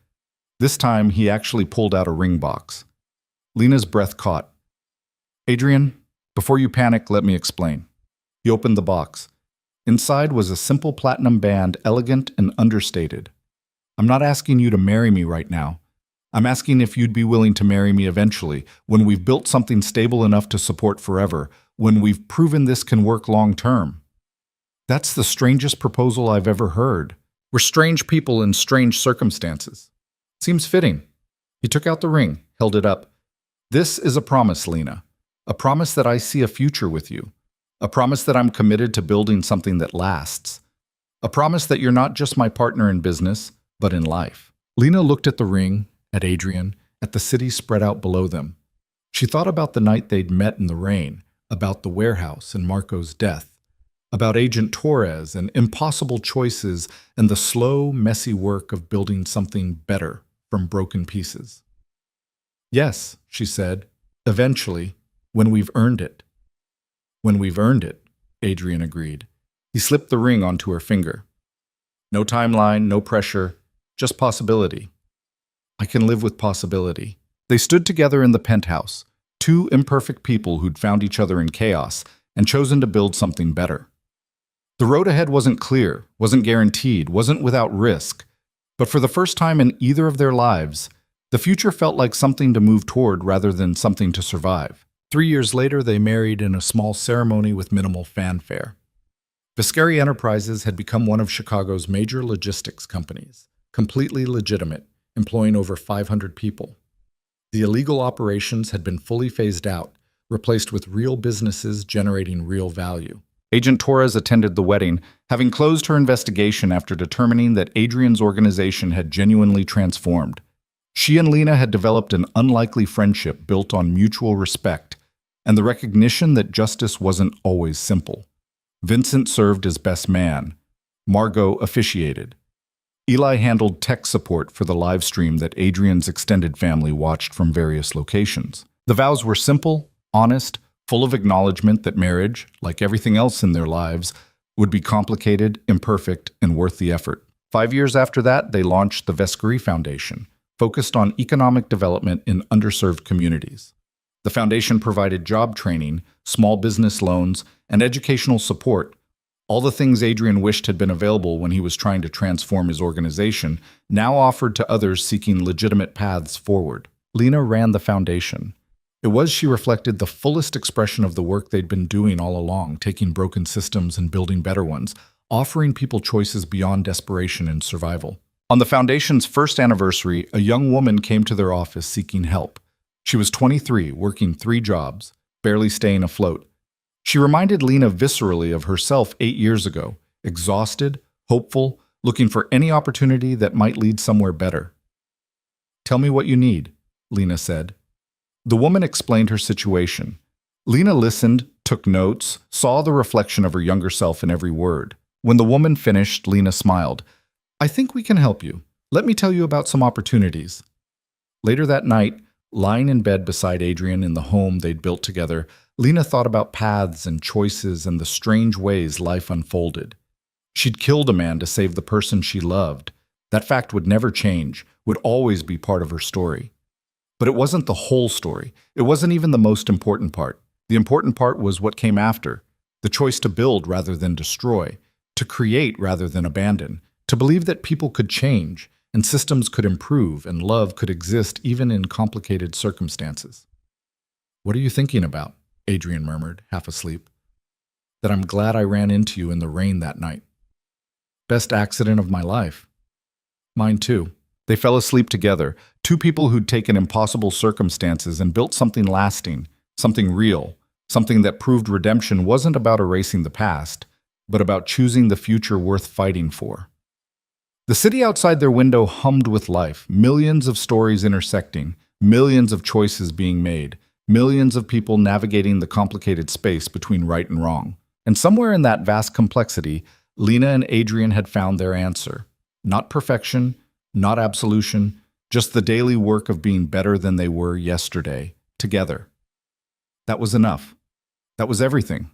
This time, he actually pulled out a ring box. Lena's breath caught. "Adrian, before you panic, let me explain." He opened the box. Inside was a simple platinum band, elegant and understated. "I'm not asking you to marry me right now. I'm asking if you'd be willing to marry me eventually, when we've built something stable enough to support forever, when we've proven this can work long term." That's the strangest proposal I've ever heard. We're strange people in strange circumstances. Seems fitting. He took out the ring, held it up. "This is a promise, Lena. A promise that I see a future with you. A promise that I'm committed to building something that lasts. A promise that you're not just my partner in business, but in life." Lena looked at the ring, at Adrian, at the city spread out below them. She thought about the night they'd met in the rain, about the warehouse and Marco's death, about Agent Torres and impossible choices and the slow, messy work of building something better from broken pieces. "Yes," she said, "eventually, when we've earned it." "When we've earned it," Adrian agreed. He slipped the ring onto her finger. "No timeline, no pressure, just possibility. I can live with possibility." They stood together in the penthouse, two imperfect people who'd found each other in chaos and chosen to build something better. The road ahead wasn't clear, wasn't guaranteed, wasn't without risk, but for the first time in either of their lives, the future felt like something to move toward rather than something to survive. 3 years later, they married in a small ceremony with minimal fanfare. Vescari Enterprises had become one of Chicago's major logistics companies, completely legitimate, employing over 500 people. The illegal operations had been fully phased out, replaced with real businesses generating real value. Agent Torres attended the wedding, having closed her investigation after determining that Adrian's organization had genuinely transformed. She and Lena had developed an unlikely friendship built on mutual respect and the recognition that justice wasn't always simple. Vincent served as best man. Margot officiated. Eli handled tech support for the live stream that Adrian's extended family watched from various locations. The vows were simple, honest, full of acknowledgement that marriage, like everything else in their lives, would be complicated, imperfect, and worth the effort. 5 years after that, they launched the Vescari Foundation, focused on economic development in underserved communities. The foundation provided job training, small business loans, and educational support, all the things Adrian wished had been available when he was trying to transform his organization, now offered to others seeking legitimate paths forward. Lena ran the foundation. It was, she reflected, the fullest expression of the work they'd been doing all along, taking broken systems and building better ones, offering people choices beyond desperation and survival. On the foundation's first anniversary, a young woman came to their office seeking help. She was 23, working 3 jobs, barely staying afloat. She reminded Lena viscerally of herself 8 years ago, exhausted, hopeful, looking for any opportunity that might lead somewhere better. "Tell me what you need," Lena said. The woman explained her situation. Lena listened, took notes, saw the reflection of her younger self in every word. When the woman finished, Lena smiled. "I think we can help you. Let me tell you about some opportunities." Later that night, lying in bed beside Adrian in the home they'd built together, Lena thought about paths and choices and the strange ways life unfolded. She'd killed a man to save the person she loved. That fact would never change, would always be part of her story. But it wasn't the whole story. It wasn't even the most important part. The important part was what came after, the choice to build rather than destroy, to create rather than abandon, to believe that people could change, and systems could improve, and love could exist even in complicated circumstances. "What are you thinking about?" Adrian murmured, half asleep. "That I'm glad I ran into you in the rain that night. Best accident of my life." "Mine too." They fell asleep together, two people who'd taken impossible circumstances and built something lasting, something real, something that proved redemption wasn't about erasing the past, but about choosing the future worth fighting for. The city outside their window hummed with life, millions of stories intersecting, millions of choices being made, millions of people navigating the complicated space between right and wrong. And somewhere in that vast complexity, Lena and Adrian had found their answer. Not perfection, not absolution, just the daily work of being better than they were yesterday, together. That was enough. That was everything.